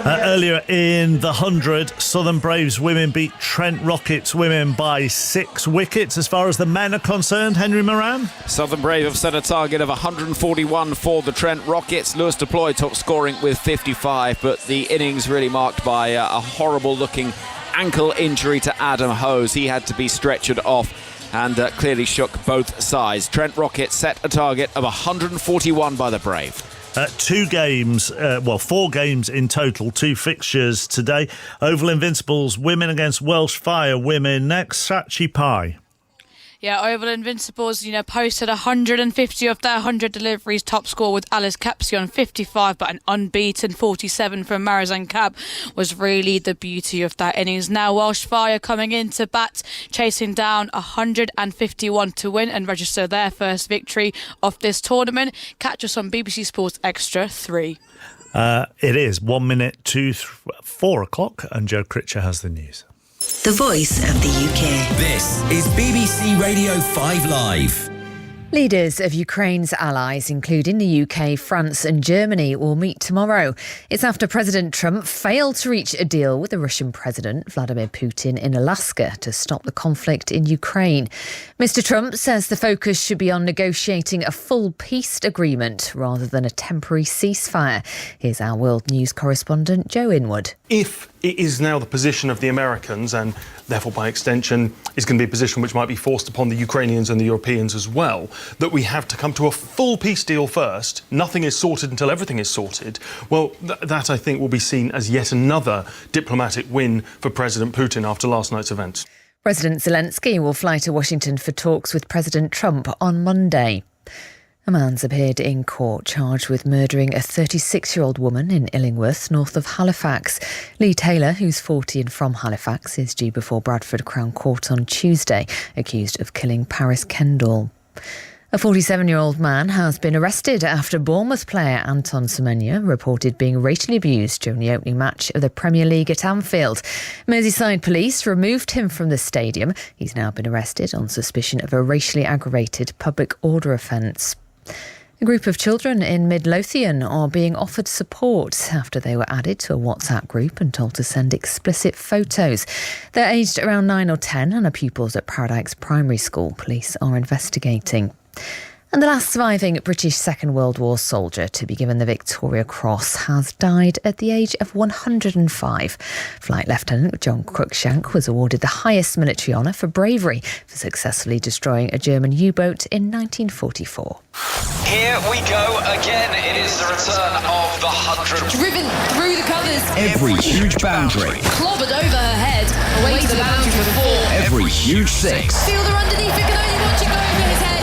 Earlier in the 100, Southern Braves women beat Trent Rockets women by 6 wickets. As far as the men are concerned, Henry Moran? Southern Brave have set a target of 141 for the Trent Rockets. Lewis Deploy top scoring with 55, but the innings really marked by a horrible looking ankle injury to Adam Hose. He had to be stretchered off and clearly shook both sides. Trent Rockets set a target of 141 by the Brave. 4 games in total, 2 fixtures today. Oval Invincibles, women against Welsh Fire women next. Sachi Pai. Yeah, Oval Invincibles, posted 150 of their 100 deliveries. Top score with Alice Kepsey on 55, but an unbeaten 47 from Marizan Cab was really the beauty of that innings. Now Welsh Fire coming into bat, chasing down 151 to win and register their first victory of this tournament. Catch us on BBC Sports Extra 3. It is 1 minute to 4 o'clock, and Joe Critcher has the news. The voice of the UK. This is BBC Radio 5 Live. Leaders of Ukraine's allies, including the UK, France and Germany, will meet tomorrow. It's after President Trump failed to reach a deal with the Russian President Vladimir Putin in Alaska to stop the conflict in Ukraine. Mr. Trump says the focus should be on negotiating a full peace agreement rather than a temporary ceasefire. Here's our World News correspondent Joe Inwood. If it is now the position of the Americans, and therefore by extension is going to be a position which might be forced upon the Ukrainians and the Europeans as well, that we have to come to a full peace deal first, nothing is sorted until everything is sorted, well, that I think will be seen as yet another diplomatic win for President Putin after last night's events. President Zelensky will fly to Washington for talks with President Trump on Monday. A man's appeared in court charged with murdering a 36-year-old woman in Illingworth, north of Halifax. Lee Taylor, who's 40 and from Halifax, is due before Bradford Crown Court on Tuesday, accused of killing Paris Kendall. A 47-year-old man has been arrested after Bournemouth player Anton Semenyo reported being racially abused during the opening match of the Premier League at Anfield. Merseyside police removed him from the stadium. He's now been arrested on suspicion of a racially aggravated public order offence. A group of children in Midlothian are being offered support after they were added to a WhatsApp group and told to send explicit photos. They're aged around 9 or 10 and are pupils at Paradise Primary School. Police are investigating. And the last surviving British Second World War soldier to be given the Victoria Cross has died at the age of 105. Flight Lieutenant John Cruikshank was awarded the highest military honour for bravery for successfully destroying a German U-boat in 1944. Here we go again. It is the return of the 100. Driven through the covers. Every huge boundary. Clobbered over her head. Away to the boundary for 4. Every huge six. Fielder underneath it, can only watch it go over his head.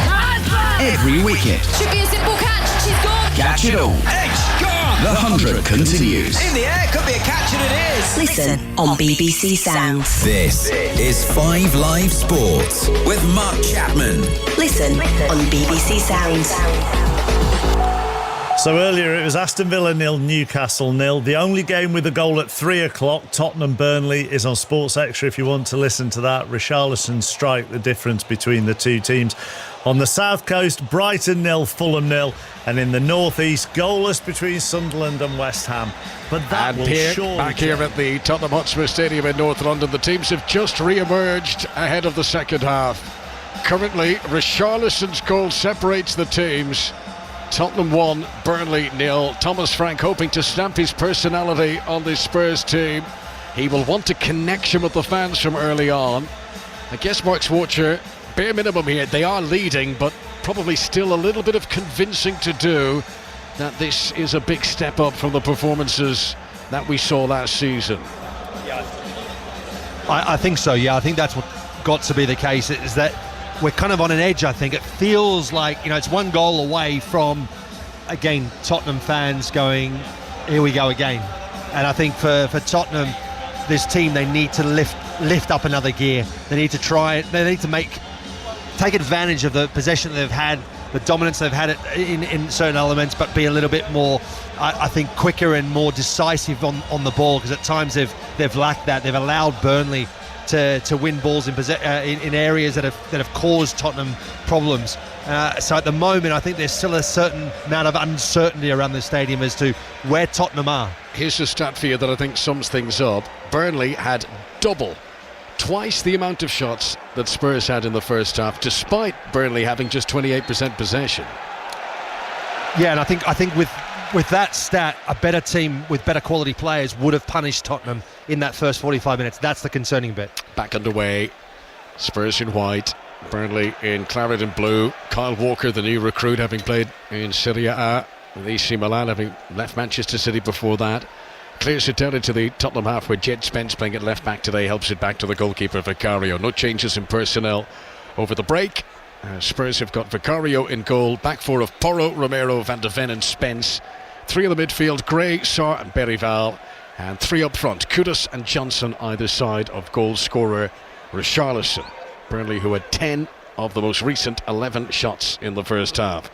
Every wicket. Should be a simple catch. She's gone. Catch it all. Edge gone. The 100 continues. In the air, could be a catch, and it is. Listen on BBC Sounds. This is 5 Live Sports with Mark Chapman. Listen on BBC Sounds. So earlier it was Aston Villa 0, Newcastle 0. The only game with a goal at 3 o'clock, Tottenham Burnley, is on Sports Extra if you want to listen to that. Richarlison's strike, the difference between the two teams. On the south coast, Brighton 0, Fulham 0. And in the northeast, goalless between Sunderland and West Ham. But that will surely... Back here at the Tottenham Hotspur Stadium in North London, the teams have just re-emerged ahead of the second half. Currently, Richarlison's goal separates the teams. Tottenham 1, Burnley 0. Thomas Frank hoping to stamp his personality on this Spurs team. He will want a connection with the fans from early on. I guess Mark Schwarzer, bare minimum here, they are leading, but probably still a little bit of convincing to do that this is a big step up from the performances that we saw last season. I think so, yeah. I think that's what got to be the case, is that we're kind of on an edge. I think it feels like, it's one goal away from, again, Tottenham fans going, here we go again. And I think for Tottenham, this team, they need to lift up another gear. They need to they need to take advantage of the possession they've had, the dominance they've had in certain elements, but be a little bit more, I think, quicker and more decisive on the ball, because at times they've lacked that. They've allowed Burnley to win balls in areas that have caused Tottenham problems. So at the moment, I think there's still a certain amount of uncertainty around the stadium as to where Tottenham are. Here's a stat for you that I think sums things up. Burnley had twice the amount of shots that Spurs had in the first half, despite Burnley having just 28% possession. Yeah, and I think with that stat, a better team with better quality players would have punished Tottenham in that first 45 minutes. That's the concerning bit. Back underway. Spurs in white, Burnley in claret and blue. Kyle Walker, the new recruit, having played in Serie A with AC Milan, having left Manchester City before that. Clears it down into the Tottenham half, where Jed Spence, playing at left back today, helps it back to the goalkeeper Vicario. No changes in personnel over the break. Spurs have got Vicario in goal, back four of Porro, Romero, Van de Ven and Spence. 3 in the midfield, Gray, Sarr and Berryval. And 3 up front, Kudus and Johnson either side of goal scorer Richarlison. Burnley, who had 10 of the most recent 11 shots in the first half.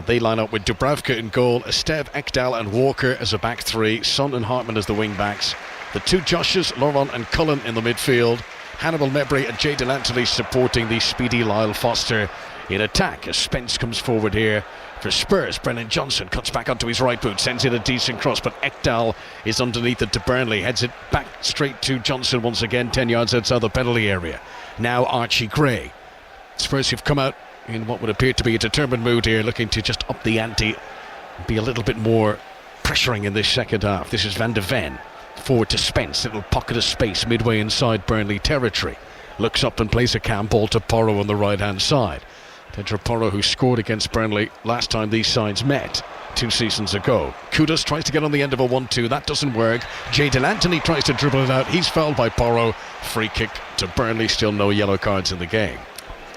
They line up with Dubravka in goal, Esteve, Ekdal and Walker as a back 3, Son and Hartman as the wing backs. The 2 Joshes, Laurent and Cullen in the midfield. Hannibal Mebry and Jay Delantely supporting the speedy Lyle Foster in attack as Spence comes forward here for Spurs. Brennan Johnson cuts back onto his right boot, sends in a decent cross, but Ekdal is underneath it to Burnley, heads it back straight to Johnson once again, 10 yards outside the penalty area. Now Archie Gray. Spurs have come out in what would appear to be a determined mood here, looking to just up the ante and be a little bit more pressuring in this second half. This is Van de Ven, forward to Spence, little pocket of space midway inside Burnley territory. Looks up and plays a camp ball to Porro on the right hand side. Pedro Porro, who scored against Burnley last time these sides met 2 seasons ago. Kudus tries to get on the end of a 1-2, that doesn't work. Jadon Anthony tries to dribble it out, he's fouled by Porro. Free kick to Burnley, still no yellow cards in the game.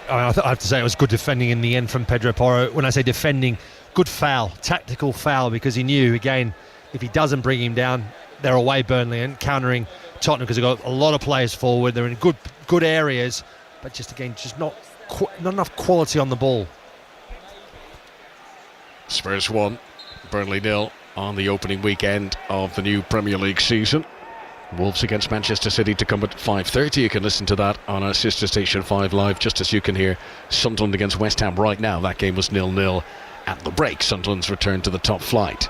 I have to say it was good defending in the end from Pedro Porro. When I say defending, good foul, tactical foul, because he knew, again, if he doesn't bring him down, they're away Burnley and countering Tottenham, because they've got a lot of players forward. They're in good areas, but just not enough quality on the ball. Spurs 1, Burnley 0 on the opening weekend of the new Premier League season. Wolves against Manchester City to come at 5:30. You can listen to that on our sister station 5 Live, just as you can hear Sunderland against West Ham right now. That game was 0-0 at the break. Sunderland's return to the top flight.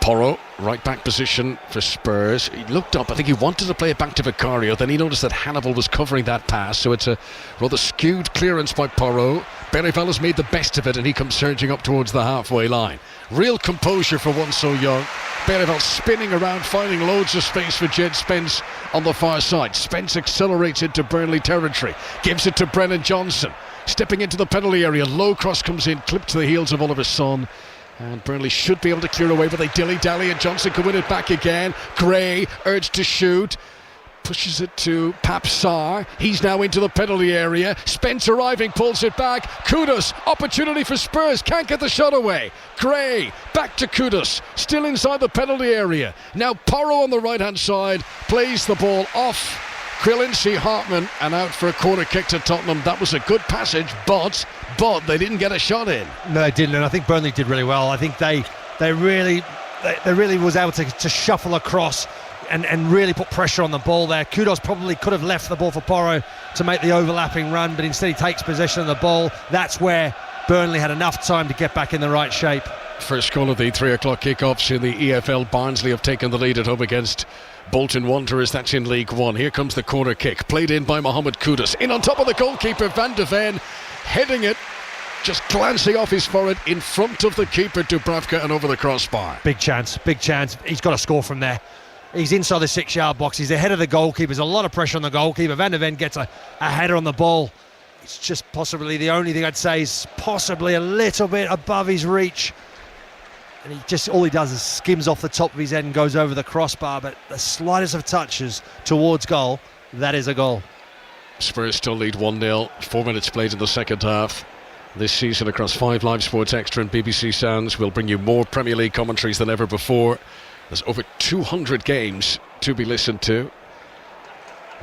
Porro, right back position for Spurs. He looked up, I think he wanted to play it back to Vicario, then he noticed that Hannibal was covering that pass, so it's a rather skewed clearance by Porro. Berryville has made the best of it and he comes surging up towards the halfway line. Real composure for one so young. Berryville spinning around, finding loads of space for Jed Spence on the far side. Spence accelerates into Burnley territory, gives it to Brennan Johnson, stepping into the penalty area. Low cross comes in, clipped to the heels of Oliver Son. And Burnley should be able to clear away, but they dilly-dally and Johnson can win it back again. Gray urged to shoot, pushes it to Pap Sarr. He's now into the penalty area. Spence arriving, pulls it back. Kudus, opportunity for Spurs, can't get the shot away. Gray, back to Kudus, still inside the penalty area. Now Porro on the right-hand side, plays the ball off Quillency Hartman and out for a corner kick to Tottenham. That was a good passage, but they didn't get a shot in. No, they didn't, and I think Burnley did really well. I think they really was able to shuffle across and really put pressure on the ball there. Kudos probably could have left the ball for Porro to make the overlapping run, but instead he takes possession of the ball. That's where Burnley had enough time to get back in the right shape. First goal of the 3 o'clock kickoffs in the EFL. Barnsley have taken the lead at home against Bolton Wanderers. That's in League One. Here comes the corner kick, played in by Mohamed Kudus. In on top of the goalkeeper, Van de Ven, heading it, just glancing off his forehead in front of the keeper, Dubravka, and over the crossbar. Big chance. He's got to score from there. He's inside the 6-yard box. He's ahead of the goalkeeper. There's a lot of pressure on the goalkeeper. Van de Ven gets a header on the ball. It's just possibly the only thing I'd say is possibly a little bit above his reach. And all he does is skims off the top of his head and goes over the crossbar, but the slightest of touches towards goal, that is a goal. Spurs still lead 1-0, 4 minutes played in the second half. This season across 5 Live Sports Extra and BBC Sounds, we'll bring you more Premier League commentaries than ever before. There's over 200 games to be listened to.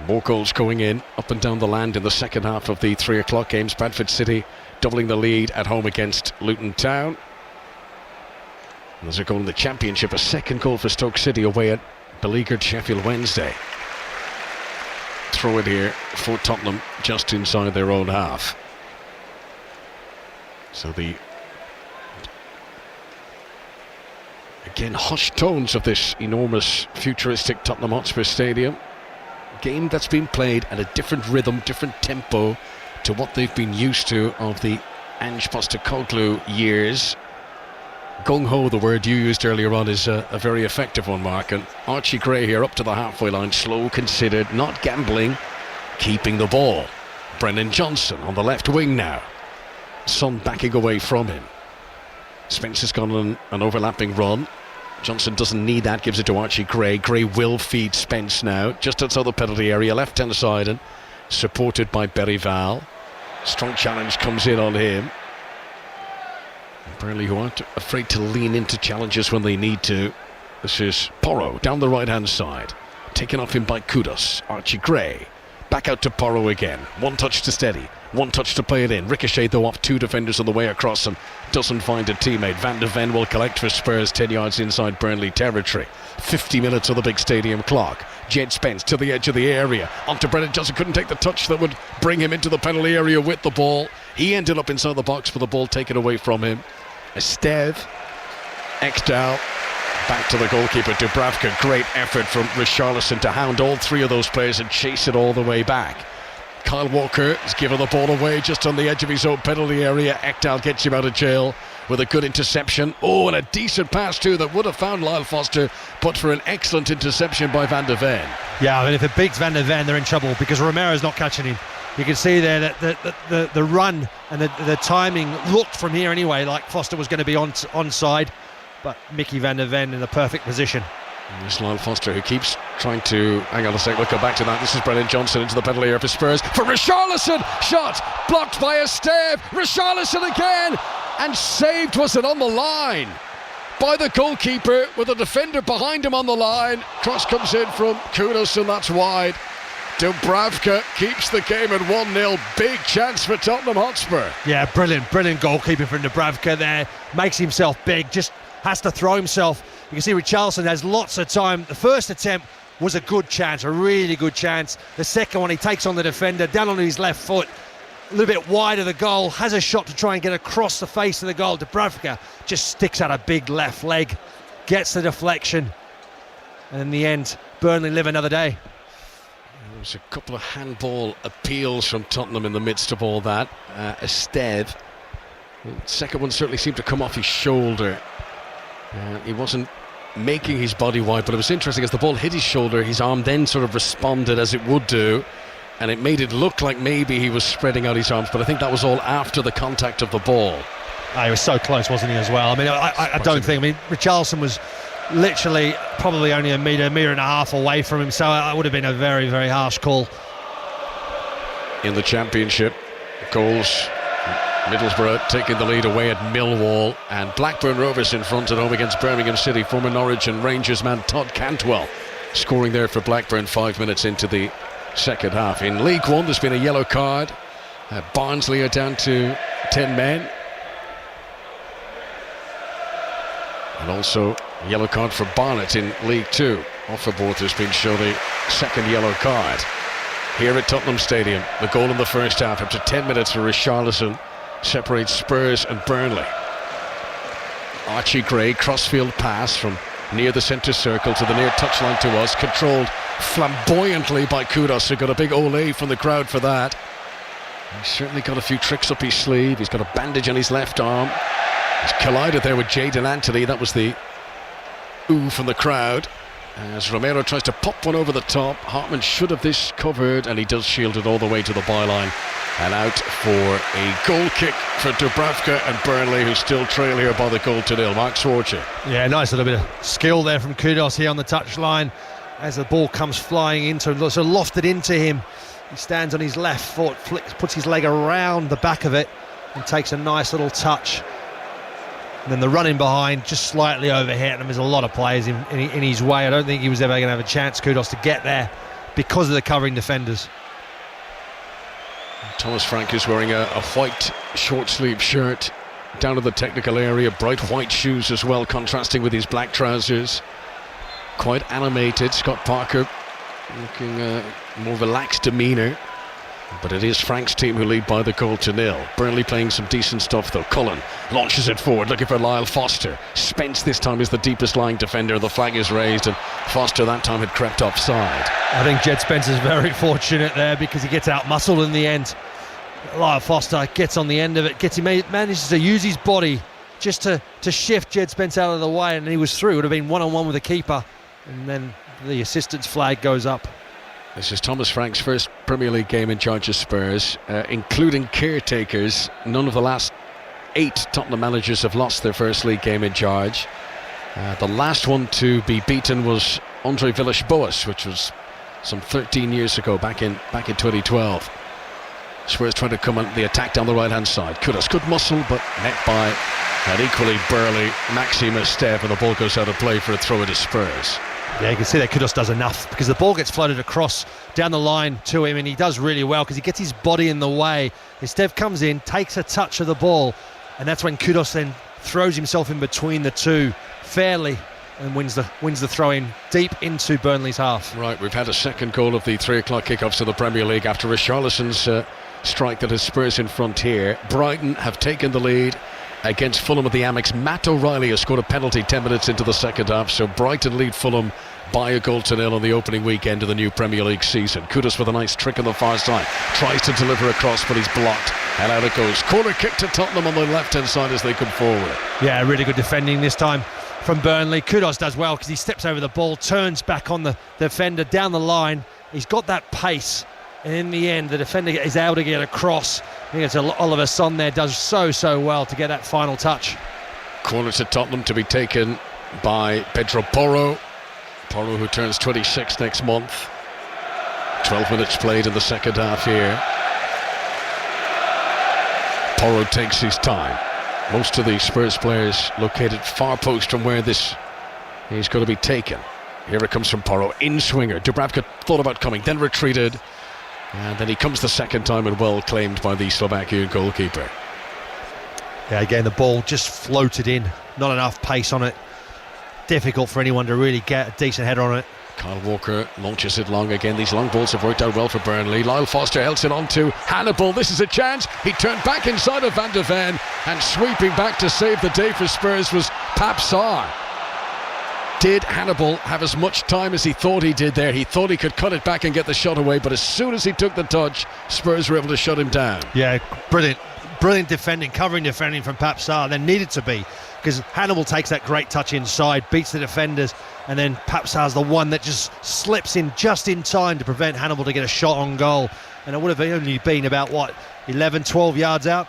More goals going in up and down the land in the second half of the 3 o'clock games. Bradford City doubling the lead at home against Luton Town. There's a goal in the Championship, a second goal for Stoke City away at beleaguered Sheffield Wednesday. Throw it here for Tottenham just inside their own half. So again, hushed tones of this enormous futuristic Tottenham Hotspur Stadium. Game that's been played at a different rhythm, different tempo to what they've been used to of the Ange Postecoglou years. Gung-ho, the word you used earlier on, is a very effective one, Mark. And Archie Gray here up to the halfway line, slow, considered, not gambling, keeping the ball. Brennan Johnson on the left wing now. Son backing away from him. Spence has gone on an overlapping run. Johnson doesn't need that, gives it to Archie Gray. Gray will feed Spence now, just outside the penalty area, left-hand side, and supported by Berryville. Strong challenge comes in on him. Burnley, who aren't afraid to lean into challenges when they need to. This is Porro down the right-hand side, taken off him by Kudus. Archie Gray back out to Porro again. One touch to steady, one touch to play it in. Ricochet though off 2 defenders on the way across and doesn't find a teammate. Van de Ven will collect for Spurs 10 yards inside Burnley territory. 50 minutes of the big stadium clock. Jed Spence to the edge of the area, onto Brennan Johnson, couldn't take the touch that would bring him into the penalty area with the ball. He ended up inside the box for the ball taken away from him. Esteve, Ekdal, back to the goalkeeper Dubravka. Great effort from Richarlison to hound all 3 of those players and chase it all the way back. Kyle Walker has given the ball away just on the edge of his own penalty area. Ekdal gets him out of jail with a good interception. Oh, and a decent pass too that would have found Lyle Foster, but for an excellent interception by Van de Ven. Yeah, I mean, if it beats Van de Ven, they're in trouble because Romero's not catching him. You can see there that the run and the timing looked from here anyway like Foster was going to be onside, but Mickey Van de Ven in the perfect position. And this Lyle Foster who keeps trying to, hang on a sec, we'll come back to that. This is Brennan Johnson into the penalty area for Spurs for Richarlison. Shot blocked by Esteve. Richarlison again, and saved, was it on the line by the goalkeeper with a defender behind him on the line. Cross comes in from Kudus and that's wide. Dubravka keeps the game at 1-0. Big chance for Tottenham Hotspur. Yeah, brilliant goalkeeping from Dubravka there. Makes himself big, just has to throw himself. You can see Richarlison has lots of time. The first attempt was a good chance, a really good chance. The second one, he takes on the defender, down on his left foot. a little bit wide of the goal, has a shot to try and get across the face of the goal. Dubravka just sticks out a big left leg, gets the deflection, and in the end, Burnley live another day. There was a couple of handball appeals from Tottenham in the midst of all that. Esteve, the second one certainly seemed to come off his shoulder. He wasn't making his body wide, but it was interesting as the ball hit his shoulder, his arm then sort of responded as it would do, and it made it look like maybe he was spreading out his arms, but I think that was all after the contact of the ball. He was so close, wasn't he, as well? I mean, I don't think, Richarlison was literally probably only a metre and a half away from him, so it would have been a very, very harsh call. In the Championship, goals, Middlesbrough taking the lead away at Millwall, and Blackburn Rovers in front at home against Birmingham City. Former Norwich and Rangers man Todd Cantwell scoring there for Blackburn 5 minutes into the second half. In League One, there's been a yellow card. Barnsley are down to 10 men. And also a yellow card for Barnett in League Two. Offerboth has been shown a second yellow card. Here at Tottenham Stadium, the goal in the first half after 10 minutes for Richarlison separates Spurs and Burnley. Archie Gray, crossfield pass from near the centre circle to the near touchline to us, controlled flamboyantly by Kudus, who got a big ole from the crowd for that. He's certainly got a few tricks up his sleeve. He's got a bandage on his left arm. He's collided there with Jadon Anthony. That was the ooh from the crowd. As Romero tries to pop one over the top, Hartman should have this covered, and he does shield it all the way to the byline. And out for a goal kick for Dubravka and Burnley, who still trail here by the goal to nil. Mark Schwarzer. Yeah, nice little bit of skill there from Kudus here on the touchline as the ball comes flying into him, so lofted into him. He stands on his left foot, puts his leg around the back of it and takes a nice little touch. And then the run in behind, just slightly overhit, and there's a lot of players in his way. I don't think he was ever going to have a chance, Kudus, to get there because of the covering defenders. Thomas Frank is wearing a white short-sleeve shirt down to the technical area, bright white shoes as well, contrasting with his black trousers. Quite animated. Scott Parker looking more relaxed demeanour. But it is Frank's team who lead by the goal to nil. Burnley playing some decent stuff though. Cullen launches it forward, looking for Lyle Foster. Spence this time is the deepest lying defender. The flag is raised, and Foster that time had crept offside. I think Jed Spence is very fortunate there because he gets out muscled in the end. Lyle Foster gets on the end of it, manages to use his body just to shift Jed Spence out of the way, and he was through. It would have been one-on-one with the keeper, and then the assistant's flag goes up. This is Thomas Frank's first Premier League game in charge of Spurs, including caretakers. None of the last 8 Tottenham managers have lost their first league game in charge. The last one to be beaten was Andre Villas-Boas, which was some 13 years ago, back in 2012. Spurs trying to come on the attack down the right-hand side. Kudus, good muscle, but met by an equally burly Maxime Esteve, and the ball goes out of play for a throw into Spurs. Yeah, you can see that Kudus does enough because the ball gets floated across down the line to him, and he does really well because he gets his body in the way. Esteve comes in, takes a touch of the ball, and that's when Kudus then throws himself in between the two fairly and wins the throw in deep into Burnley's half. Right, we've had a second goal of the 3 o'clock kickoffs to the Premier League after Richarlison's strike that has Spurs in front here. Brighton have taken the lead against Fulham at the Amex. Matt O'Reilly has scored a penalty 10 minutes into the second half, so Brighton lead Fulham by a goal to nil on the opening weekend of the new Premier League season. Kudus with a nice trick on the far side, tries to deliver across, but he's blocked, and out it goes. Corner kick to Tottenham on the left hand side as they come forward. Yeah, really good defending this time from Burnley. Kudus does well because he steps over the ball, turns back on the defender down the line. He's got that pace, and in the end the defender is able to get across. I think it's Oliver Son there does so well to get that final touch. Corner to Tottenham to be taken by Pedro Porro, who turns 26 next month. 12 minutes played in the second half here. Porro takes his time. Most of the Spurs players located far post from where this is going to be taken. Here it comes from Porro, in swinger. Dubravka thought about coming, then retreated, and then he comes the second time and well claimed by the Slovakian goalkeeper. Yeah, again the ball just floated in, not enough pace on it. Difficult for anyone to really get a decent header on it. Kyle Walker launches it long again. These long balls have worked out well for Burnley. Lyle Foster helps it on to Hannibal. This is a chance. He turned back inside of Van de Ven, and sweeping back to save the day for Spurs was Pap Sarr. Did Hannibal have as much time as he thought he did there? He thought he could cut it back and get the shot away, but as soon as he took the touch, Spurs were able to shut him down. Yeah, brilliant defending, covering defending from Pap Sarr. There needed to be, because Hannibal takes that great touch inside, beats the defenders, and then Pap Sarr's the one that just slips in just in time to prevent Hannibal to get a shot on goal. And it would have only been about, 11, 12 yards out.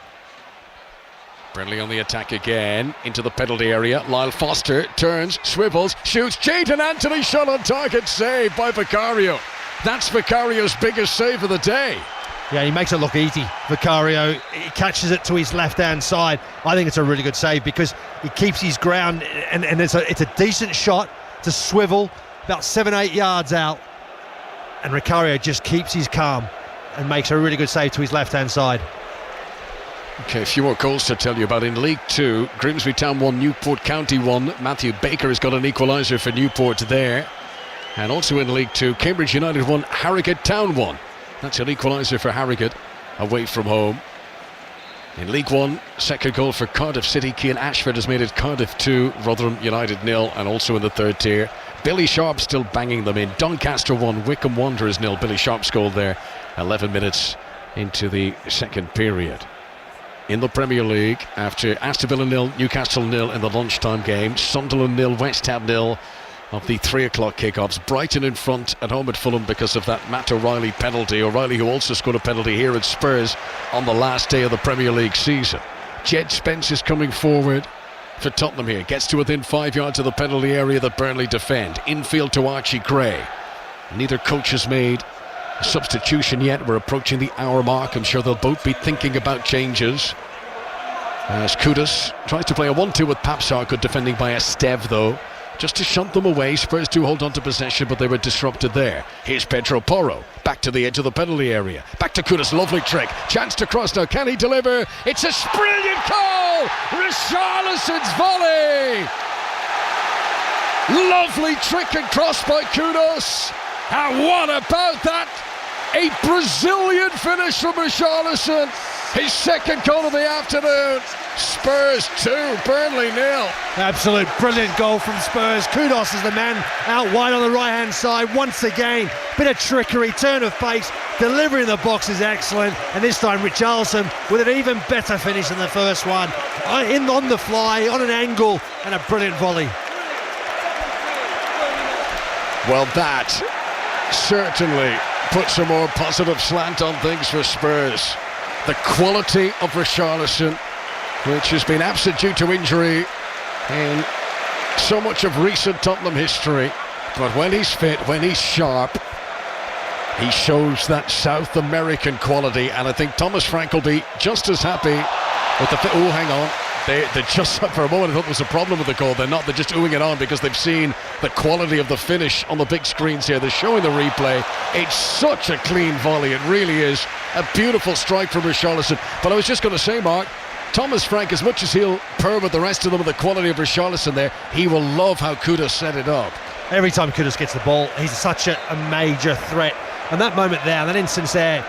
Burnley on the attack again, into the penalty area. Lyle Foster turns, swivels, shoots. Jadon Anthony shot on target, saved by Vicario. That's Vicario's biggest save of the day. Yeah, he makes it look easy. Vicario, he catches it to his left-hand side. I think it's a really good save because he keeps his ground, and it's a decent shot to swivel about 7-8 yards out, and Vicario just keeps his calm and makes a really good save to his left-hand side. Okay, a few more goals to tell you about. In League 2, Grimsby Town 1, Newport County 1. Matthew Baker has got an equaliser for Newport there. And also in League 2, Cambridge United 1, Harrogate Town 1. That's an equaliser for Harrogate away from home. In League 1, second goal for Cardiff City. Cian Ashford has made it Cardiff 2, Rotherham United 0. And also in the third tier, Billy Sharp still banging them in. Doncaster 1, Wycombe Wanderers 0. Billy Sharp's goal there, 11 minutes into the second period. In the Premier League, after Aston Villa 0, Newcastle 0 in the lunchtime game, Sunderland 0, West Ham 0 of the 3 o'clock kickoffs. Brighton in front at home at Fulham because of that Matt O'Reilly penalty. O'Reilly, who also scored a penalty here at Spurs on the last day of the Premier League season. Jed Spence is coming forward for Tottenham here. Gets to within 5 yards of the penalty area that Burnley defend. Infield to Archie Gray. Neither coach has made a substitution yet. We're approaching the hour mark. I'm sure they'll both be thinking about changes. As Kudus tries to play a 1-2 with Pap Sarr, good defending by Esteve though, just to shunt them away. Spurs do hold on to possession, but they were disrupted there. Here's Pedro Porro, back to the edge of the penalty area. Back to Kudus, lovely trick. Chance to cross now, can he deliver? It's a brilliant goal! Richarlison's volley! Lovely trick and cross by Kudus. And what about that? A Brazilian finish from Richarlison. His second goal of the afternoon. Spurs 2, Burnley 0. Absolute brilliant goal from Spurs. Kudus is the man out wide on the right hand side once again. Bit of trickery, turn of pace, delivery in the box is excellent, and this time Richarlison with an even better finish than the first one. On the fly, on an angle, and a brilliant volley. Well, that certainly puts a more positive slant on things for Spurs. The quality of Richarlison, which has been absent due to injury in so much of recent Tottenham history, but when he's fit, when he's sharp, he shows that South American quality, and I think Thomas Frank will be just as happy with the... Oh, hang on. They just, for a moment, I thought there was a problem with the goal. They're not. They're just oohing it on because they've seen the quality of the finish on the big screens here. They're showing the replay. It's such a clean volley. It really is a beautiful strike from Richarlison. But I was just going to say, Mark, Thomas Frank, as much as he'll purr with the rest of them with the quality of Richarlison there, he will love how Kudus set it up. Every time Kudus gets the ball, he's such a major threat. And that moment there, that instance there,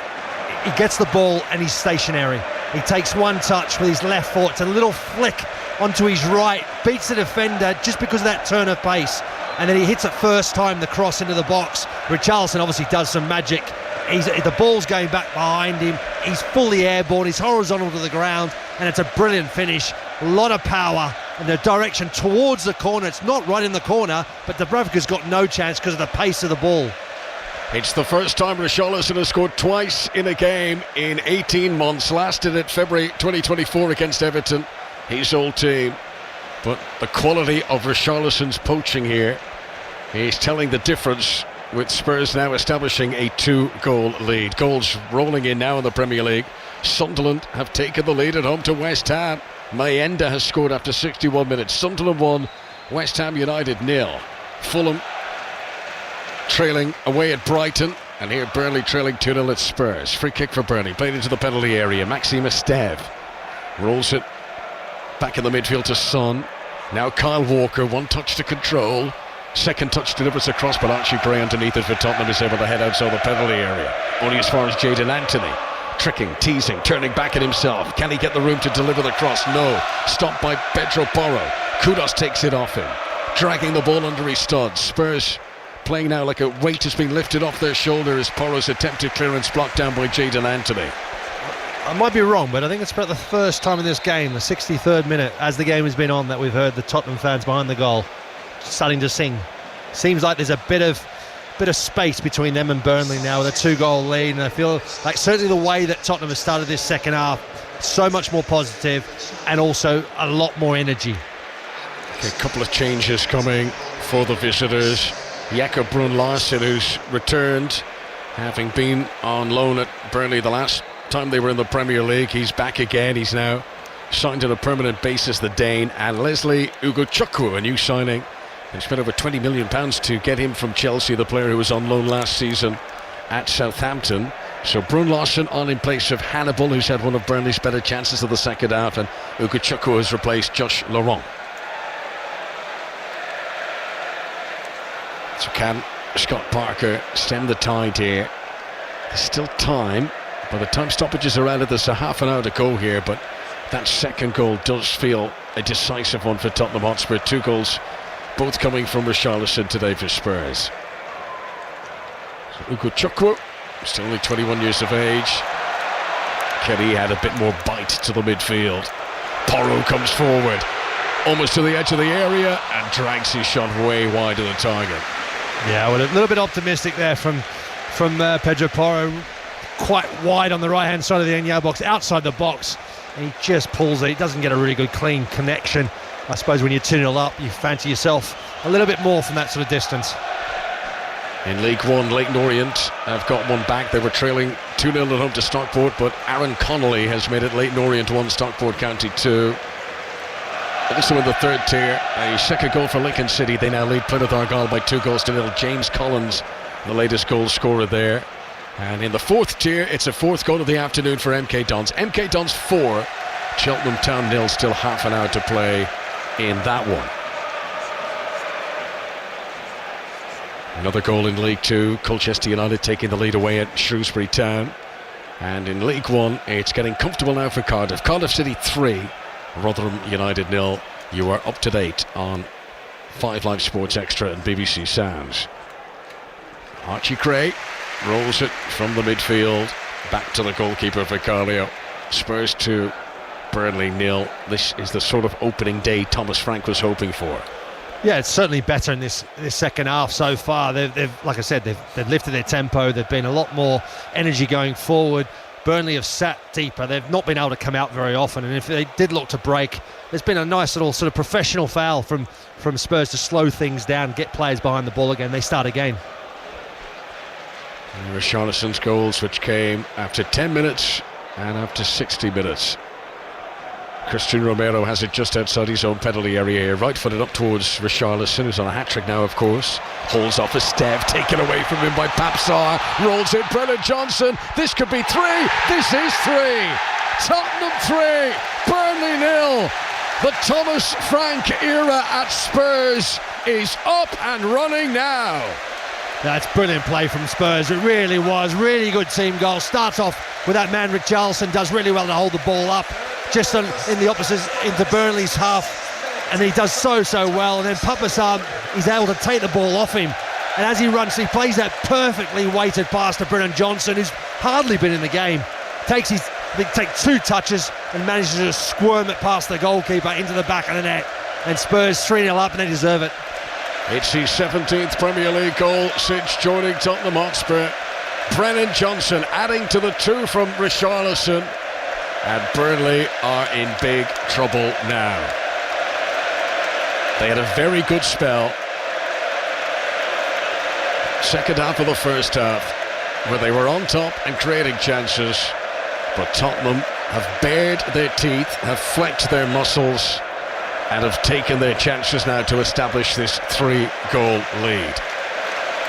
he gets the ball and he's stationary. He takes one touch with his left foot, it's a little flick onto his right, beats the defender just because of that turn of pace, and then he hits it first time, the cross into the box. Richarlison obviously does some magic. The ball's going back behind him, he's fully airborne, he's horizontal to the ground, and it's a brilliant finish. A lot of power and the direction towards the corner. It's not right in the corner, but Dubravka's got no chance because of the pace of the ball. It's the first time Richarlison has scored twice in a game in 18 months. Last did it February 2024 against Everton, his old team. But the quality of Richarlison's poaching here is telling the difference, with Spurs now establishing a 2-goal lead. Goals rolling in now in the Premier League. Sunderland have taken the lead at home to West Ham. Mayenda has scored after 61 minutes. Sunderland 1, West Ham United 0. Fulham trailing away at Brighton, and here Burnley trailing 2-0 at Spurs. Free kick for Burnley, played into the penalty area. Maxime Esteve rolls it back in the midfield to Son. Now Kyle Walker, one touch to control. Second touch delivers across, but Archie Gray underneath it for Tottenham is able to head outside the penalty area. Only as far as Jadon Anthony. Tricking, teasing, turning back at himself. Can he get the room to deliver the cross? No. Stopped by Pedro Porro. Kudos takes it off him. Dragging the ball under his studs. Spurs playing now like a weight has been lifted off their shoulder as Porro's attempted clearance blocked down by Jadon Anthony. I might be wrong, but I think it's about the first time in this game, the 63rd minute, as the game has been on, that we've heard the Tottenham fans behind the goal starting to sing. Seems like there's a bit of space between them and Burnley now with a 2-goal lead, and I feel like certainly the way that Tottenham has started this second half, so much more positive and also a lot more energy. Okay, a couple of changes coming for the visitors. Jakob Brun-Larsen, who's returned, having been on loan at Burnley the last time they were in the Premier League. He's back again. He's now signed on a permanent basis, the Dane. And Leslie Ugochukwu, a new signing. They spent over £20 million to get him from Chelsea, the player who was on loan last season at Southampton. So Brun-Larsen on in place of Hannibal, who's had one of Burnley's better chances of the second half, and Ugochukwu has replaced Josh Laurent. So can Scott Parker stem the tide here? There's still time. By the time stoppages are added, there's a half an hour to go here, but that second goal does feel a decisive one for Tottenham Hotspur. 2 goals, both coming from Richarlison today for Spurs. So Ugochukwu, still only 21 years of age. Kelly had a bit more bite to the midfield. Porro comes forward, almost to the edge of the area, and drags his shot way wide of the target. Yeah, well, a little bit optimistic there from Pedro Porro. Quite wide on the right hand side of the Enyao box, outside the box, and he just pulls it. He doesn't get a really good clean connection. I suppose when you're 2-0 up, you fancy yourself a little bit more from that sort of distance. In League One, Leyton Orient have got one back. They were trailing 2-0 at home to Stockport, but Aaron Connolly has made it Leyton Orient 1, Stockport County 2. Also in the third tier, a second goal for Lincoln City. They now lead Plymouth Argyle by 2-0. James Collins, the latest goal scorer there. And in the fourth tier, it's a 4th goal of the afternoon for MK Dons. MK Dons 4, Cheltenham Town 0, still half an hour to play in that one. Another goal in League 2, Colchester United taking the lead away at Shrewsbury Town. And in League 1, it's getting comfortable now for Cardiff. Cardiff City 3, Rotherham United 0. You are up to date on 5 Live Sports Extra and BBC Sounds. Archie Gray rolls it from the midfield back to the goalkeeper Vicario. Spurs 2, Burnley 0. This is the sort of opening day Thomas Frank was hoping for. Yeah, it's certainly better in this second half so far. They've like I said, they've lifted their tempo. They've been a lot more energy going forward. Burnley have sat deeper. They've not been able to come out very often, and if they did look to break, there's been a nice little sort of professional foul from Spurs to slow things down, get players behind the ball again. They start again. Richarlison's goals, which came after 10 minutes and after 60 minutes. Christian Romero has it just outside his own penalty area here, right-footed up towards Richarlison, who's on a hat-trick now, of course. Holds off a step, taken away from him by Papsar. Rolls it, Brennan Johnson. This could be 3. This is 3. Tottenham 3, Burnley 0. The Thomas Frank era at Spurs is up and running now. That's brilliant play from Spurs. It really was. Really good team goal. Starts off with that man Richarlison, does really well to hold the ball up just in the opposite into Burnley's half, and he does so well. And then Papasar, he's able to take the ball off him, and as he runs, he plays that perfectly weighted pass to Brennan Johnson, who's hardly been in the game. Takes 2 touches and manages to squirm it past the goalkeeper into the back of the net. And Spurs 3-0 up, and they deserve it. It's his 17th Premier League goal since joining Tottenham Hotspur. Brennan Johnson adding to the 2 from Richarlison. And Burnley are in big trouble now. They had a very good spell. Second half of the first half, where they were on top and creating chances. But Tottenham have bared their teeth, have flexed their muscles, and have taken their chances now to establish this 3-goal lead.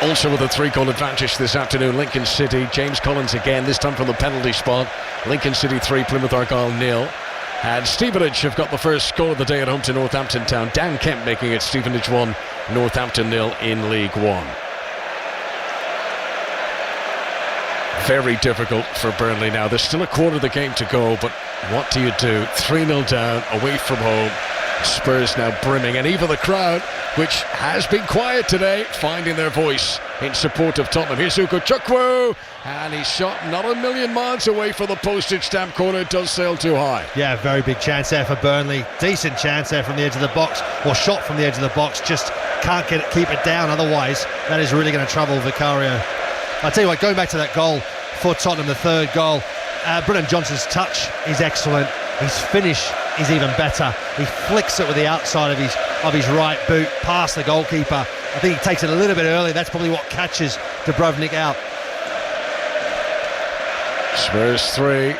Also with a 3-goal advantage this afternoon, Lincoln City. James Collins again, this time from the penalty spot. Lincoln City 3, Plymouth Argyle 0. And Stevenage have got the first goal of the day at home to Northampton Town. Dan Kemp making it Stevenage 1, Northampton 0 in League One. Very difficult for Burnley now. There's still a quarter of the game to go, but what do you do? 3-0 down, away from home. Spurs now brimming, and even the crowd, which has been quiet today, finding their voice in support of Tottenham. Here's Ugo Chukwu, and he's shot not a million miles away for the postage stamp corner. It does sail too high. Yeah, very big chance there for Burnley. Decent chance there from the edge of the box, or shot from the edge of the box. Just can't keep it down. Otherwise, that is really going to trouble Vicario. I'll tell you what, going back to that goal for Tottenham, the third goal, Brennan Johnson's touch is excellent. His finish is even better. He flicks it with the outside of his right boot past the goalkeeper. I think he takes it a little bit early. That's probably what catches Dubrovnik out. Spurs 3,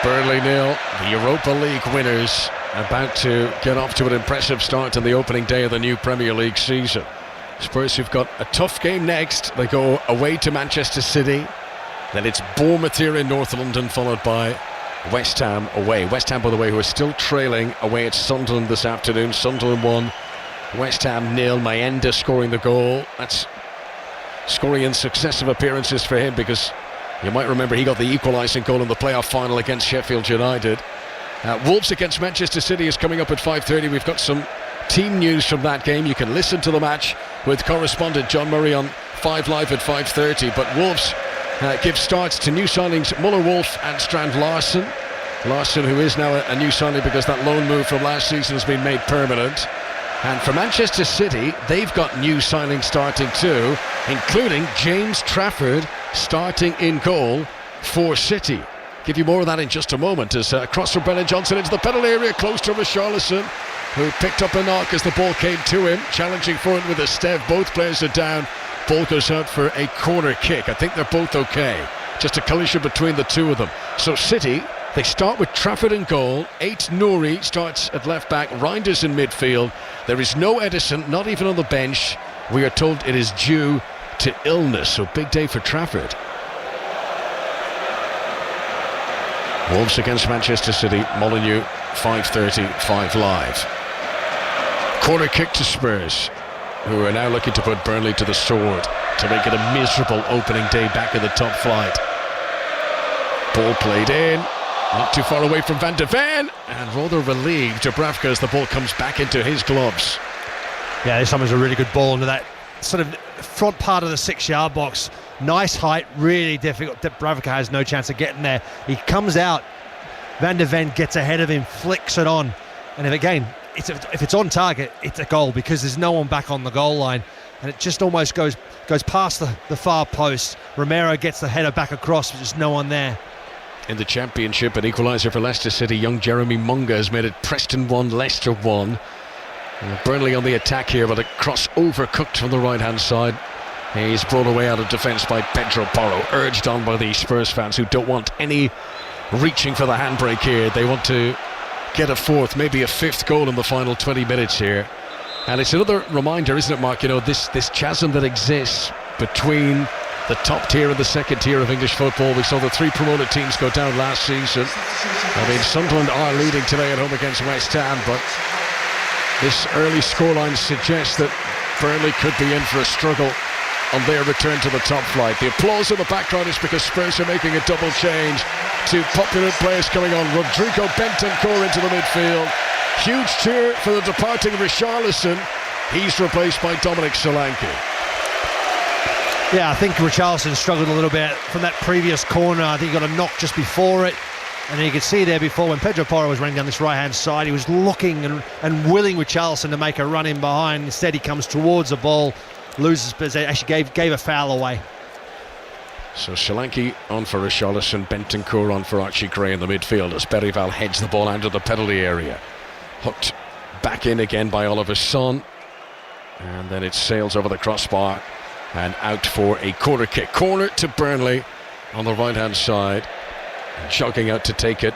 Burnley 0. The Europa League winners about to get off to an impressive start on the opening day of the new Premier League season. Spurs who've got a tough game next. They go away to Manchester City. Then it's Bournemouth here in North London, followed by West Ham away. West Ham, by the way, who are still trailing away at Sunderland this afternoon. Sunderland 1, West Ham 0. Mayenda scoring the goal. That's scoring in successive appearances for him, because you might remember he got the equalising goal in the playoff final against Sheffield United. Wolves against Manchester City is coming up at 5:30. We've got some team news from that game. You can listen to the match with correspondent John Murray on 5 Live at 5:30. But Wolves give starts to new signings Muller-Wolf and Strand Larsen. Larsen, who is now a new signing because that loan move from last season has been made permanent. And for Manchester City, they've got new signings starting too, including James Trafford starting in goal for City. Give you more of that in just a moment, as across from Brennan Johnson into the penalty area, close to Richarlison, who picked up a knock as the ball came to him, challenging for it with a Stev. Both players are down. Ball goes out for a corner kick. I think they're both okay. Just a collision between the two of them. So City, they start with Trafford in goal. 8 Nouri starts at left back. Reinders in midfield. There is no Edison, not even on the bench. We are told it is due to illness. So big day for Trafford. Wolves against Manchester City. Molineux, 5:30, 5 Live. Corner kick to Spurs, who are now looking to put Burnley to the sword to make it a miserable opening day back in the top flight. Ball played in, not too far away from Van de Ven, and rather relieved Dubravka as the ball comes back into his gloves. Yeah, this time was a really good ball into that sort of front part of the 6-yard box. Nice height, really difficult. Dubravka has no chance of getting there. He comes out, Van de Ven gets ahead of him, flicks it on, and if it's on target, it's a goal, because there's no one back on the goal line, and it just almost goes past the far post. Romero gets the header back across, but there's no one there. In the Championship, an equaliser for Leicester City. Young Jeremy Munga has made it Preston 1, Leicester 1. Burnley on the attack here, but a cross overcooked from the right-hand side. He's brought away out of defence by Pedro Porro, urged on by the Spurs fans, who don't want any reaching for the handbrake here. They want to get a fourth, maybe a fifth goal in the final 20 minutes here. And it's another reminder, isn't it, Mark, this chasm that exists between the top tier and the second tier of English football. We saw the 3 promoted teams go down last season. I mean, Sunderland are leading today at home against West Ham, but this early scoreline suggests that Burnley could be in for a struggle on their return to the top flight. The applause in the background is because Spurs are making a double change. 2 popular players coming on. Rodrigo Bentancur into the midfield. Huge cheer for the departing Richarlison. He's replaced by Dominic Solanke. Yeah, I think Richarlison struggled a little bit from that previous corner. I think he got a knock just before it. And you could see there before, when Pedro Porro was running down this right-hand side, he was looking and willing Richarlison to make a run in behind. Instead, he comes towards the ball, loses possession, actually gave a foul away. So Solanke on for Richarlison, Bentancur on for Archie Gray in the midfield as Berrival heads the ball out of the penalty area. Hooked back in again by Oliver Son. And then it sails over the crossbar and out for a corner kick. Corner to Burnley on the right-hand side. Jogging out to take it,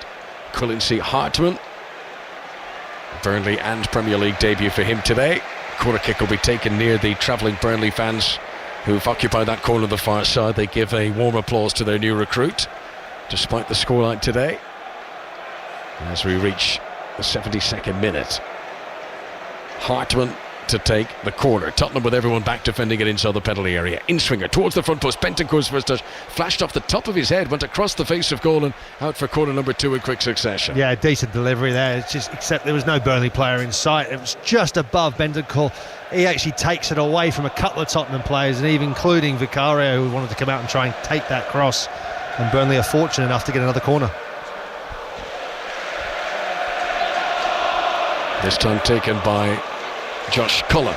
Quillency Hartman. Burnley and Premier League debut for him today. Corner kick will be taken near the travelling Burnley fans who've occupied that corner of the far side. They give a warm applause to their new recruit, despite the scoreline today, as we reach the 72nd minute. Hartman to take the corner. Tottenham with everyone back defending it inside the penalty area. In-swinger towards the front post. Bentancur's first touch flashed off the top of his head, went across the face of goal and out for corner number 2 in quick succession. Yeah, decent delivery there. It's just, except there was no Burnley player in sight. It was just above Bentancur. He actually takes it away from a couple of Tottenham players, and even including Vicario, who wanted to come out and try and take that cross. And Burnley are fortunate enough to get another corner. This time taken by Josh Cullen.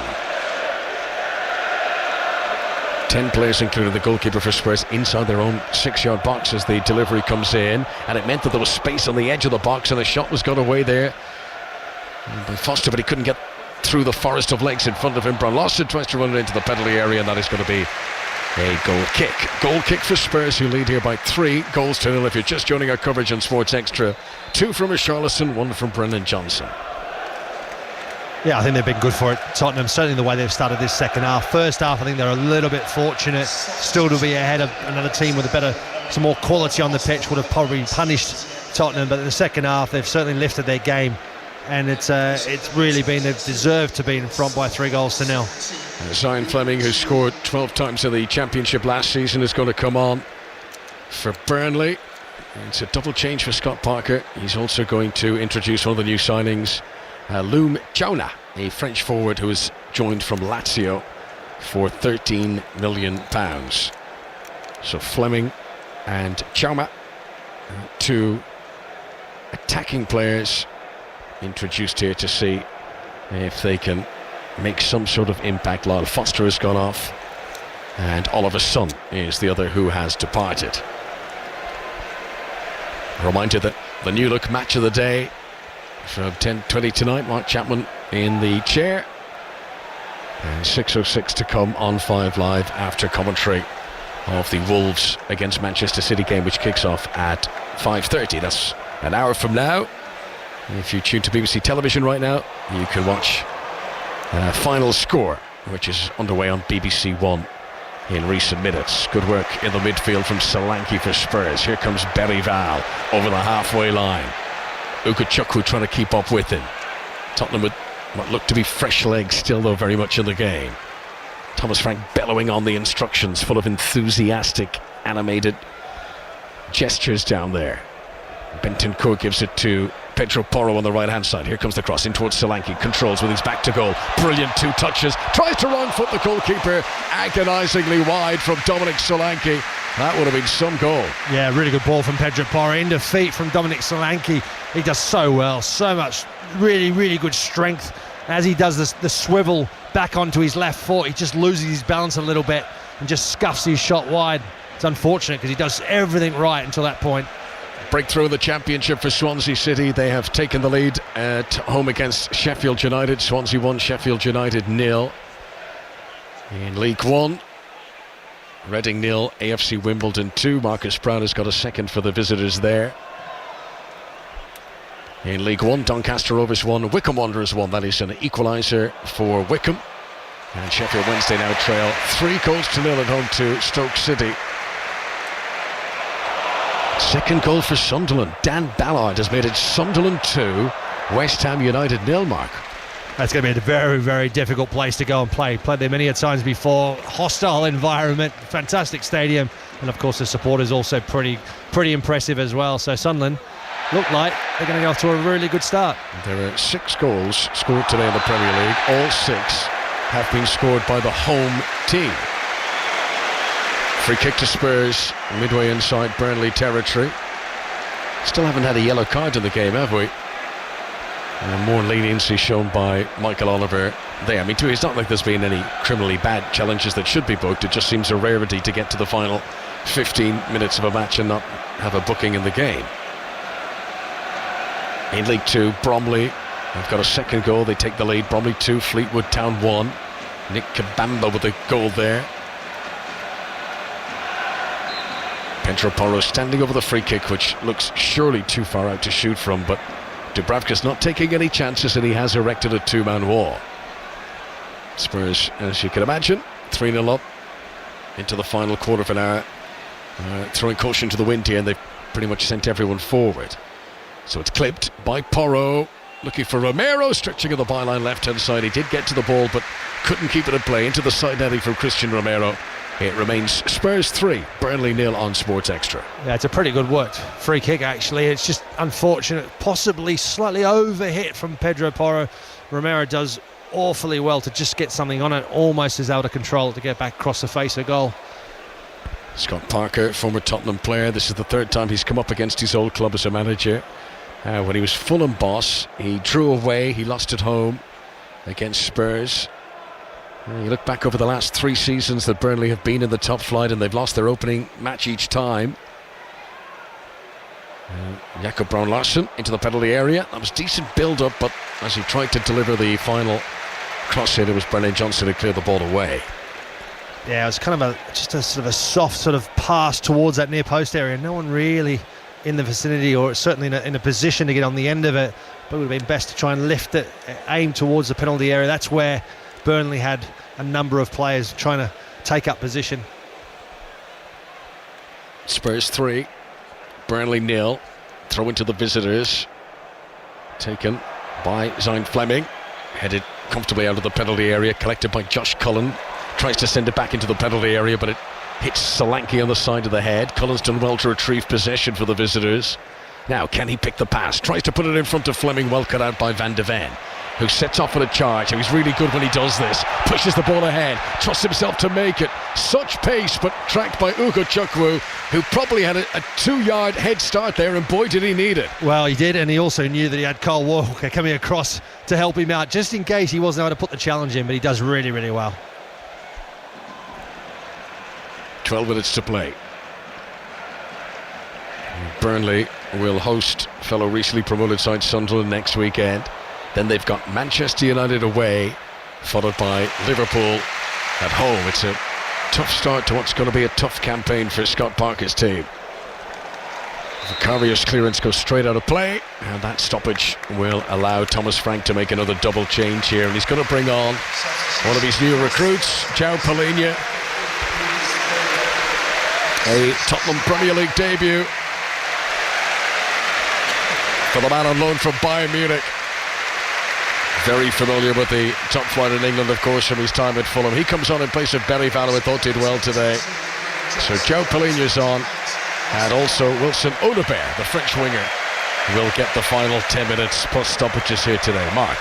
10 players, including the goalkeeper for Spurs, inside their own 6-yard box as the delivery comes in, and it meant that there was space on the edge of the box and a shot was got away there by Foster, but he couldn't get through the forest of legs in front of him. Brown lost it, tries to run it into the penalty area, and that is going to be a goal kick for Spurs, who lead here by 3-0 if you're just joining our coverage on Sports Extra. 2 from Richarlison, 1 from Brennan Johnson. Yeah, I think they've been good for it, Tottenham, certainly the way they've started this second half. First half, I think they're a little bit fortunate still to be ahead of another team with some more quality on the pitch, would have probably punished Tottenham, but in the second half they've certainly lifted their game, and it's really been, they've deserved to be in front by 3-0. Zion Fleming, who scored 12 times in the Championship last season, is going to come on for Burnley. It's a double change for Scott Parker. He's also going to introduce one of the new signings, Loum Chauna, a French forward who has joined from Lazio for £13 million. So Fleming and Chauma, 2 attacking players introduced here to see if they can make some sort of impact. Lyle Foster has gone off, and Oliver Son is the other who has departed. A reminder that the New Look match of the day from 10:20 tonight, Mark Chapman in the chair, and 6:06 to come on 5 Live after commentary of the Wolves against Manchester City game, which kicks off at 5:30. That's an hour from now. If you tune to BBC Television right now, you can watch Final Score, which is underway on BBC One in recent minutes. Good work in the midfield from Solanke for Spurs. Here comes Berrival over the halfway line. Ukachukwu trying to keep up with him. Tottenham with what looked to be fresh legs still, though, very much in the game. Thomas Frank bellowing on the instructions, full of enthusiastic, animated gestures down there. Bentancur gives it to Pedro Porro on the right hand side. Here comes the cross in towards Solanke, controls with his back to goal. Brilliant 2 touches, tries to wrong foot the goalkeeper, agonisingly wide from Dominic Solanke. That would have been some goal. Yeah, really good ball from Pedro Porro into feet from Dominic Solanke. He does so well, so much really, really good strength. As he does the swivel back onto his left foot, he just loses his balance a little bit and just scuffs his shot wide. It's unfortunate because he does everything right until that point. Breakthrough in the Championship for Swansea City. They have taken the lead at home against Sheffield United. Swansea 1, Sheffield United 0. In League 1, Reading 0, AFC Wimbledon 2. Marcus Brown has got a second for the visitors there. In League 1, Doncaster Rovers 1, Wycombe Wanderers 1. That is an equaliser for Wycombe. And Sheffield Wednesday now trail 3-0 at home to Stoke City. Second goal for Sunderland. Dan Ballard has made it Sunderland 2, West Ham United 0, Mark. That's going to be a very, very difficult place to go and play. Played there many a times before. Hostile environment, fantastic stadium, and of course the supporters also pretty impressive as well. So Sunderland look like they're going to go off to a really good start. There are 6 goals scored today in the Premier League. All 6 have been scored by the home team. Free kick to Spurs, midway inside Burnley territory. Still haven't had a yellow card in the game, have we? And more leniency shown by Michael Oliver there. I mean, too, it's not like there's been any criminally bad challenges that should be booked. It just seems a rarity to get to the final 15 minutes of a match and not have a booking in the game. In League 2, Bromley have got a second goal. They take the lead. Bromley 2, Fleetwood Town 1. Nick Kabamba with a goal there. Pedro Porro standing over the free kick, which looks surely too far out to shoot from, but Dubravka's not taking any chances and he has erected a 2-man wall. Spurs, as you can imagine, 3-0 up into the final quarter of an hour, throwing caution to the wind here, and they've pretty much sent everyone forward. So it's clipped by Porro, looking for Romero, stretching of the byline left-hand side. He did get to the ball, but couldn't keep it at play. Into the side netting from Christian Romero. It remains Spurs 3, Burnley 0 on Sports Extra. Yeah, it's a pretty good worked free kick, actually. It's just unfortunate, possibly slightly over-hit from Pedro Porro. Romero does awfully well to just get something on it, almost is out of control to get back across the face of goal. Scott Parker, former Tottenham player. This is the third time he's come up against his old club as a manager. When he was Fulham boss, he drew away, he lost at home against Spurs. You look back over the last 3 seasons that Burnley have been in the top flight, and they've lost their opening match each time. Jakob Brown-Larsen into the penalty area. That was decent build-up, but as he tried to deliver the final cross in, it was Brennan Johnson who cleared the ball away. Yeah, it was kind of just a sort of a soft sort of pass towards that near post area. No one really in the vicinity, or certainly in a position to get on the end of it. But it would have been best to try and lift it, aim towards the penalty area. That's where Burnley had a number of players trying to take up position. Spurs 3, Burnley 0. Throw into the visitors. Taken by Zine Fleming. Headed comfortably out of the penalty area. Collected by Josh Cullen. Tries to send it back into the penalty area, but it hits Solanke on the side of the head. Cullen's done well to retrieve possession for the visitors. Now, can he pick the pass? Tries to put it in front of Fleming, well cut out by Van de Ven, who sets off on a charge. He's really good when he does this. Pushes the ball ahead, trusts himself to make it. Such pace, but tracked by Ugo Chukwu, who probably had a 2-yard head start there, and boy did he need it. Well, he did, and he also knew that he had Kyle Walker coming across to help him out, just in case he wasn't able to put the challenge in, but he does really, really well. 12 minutes to play. Burnley will host fellow recently promoted side Sunderland next weekend. Then they've got Manchester United away, followed by Liverpool at home. It's a tough start to what's going to be a tough campaign for Scott Parker's team. Vicarious clearance goes straight out of play, and that stoppage will allow Thomas Frank to make another double change here, and he's going to bring on one of his new recruits, João Palhinha. A Tottenham Premier League debut for the man on loan from Bayern Munich. Very familiar with the top flight in England, of course, from his time at Fulham. He comes on in place of Berry Van, who I thought did well today. So João Palhinha's on, and also Wilson Odobert, the French winger, will get the final 10 minutes plus stoppages here today. Mark.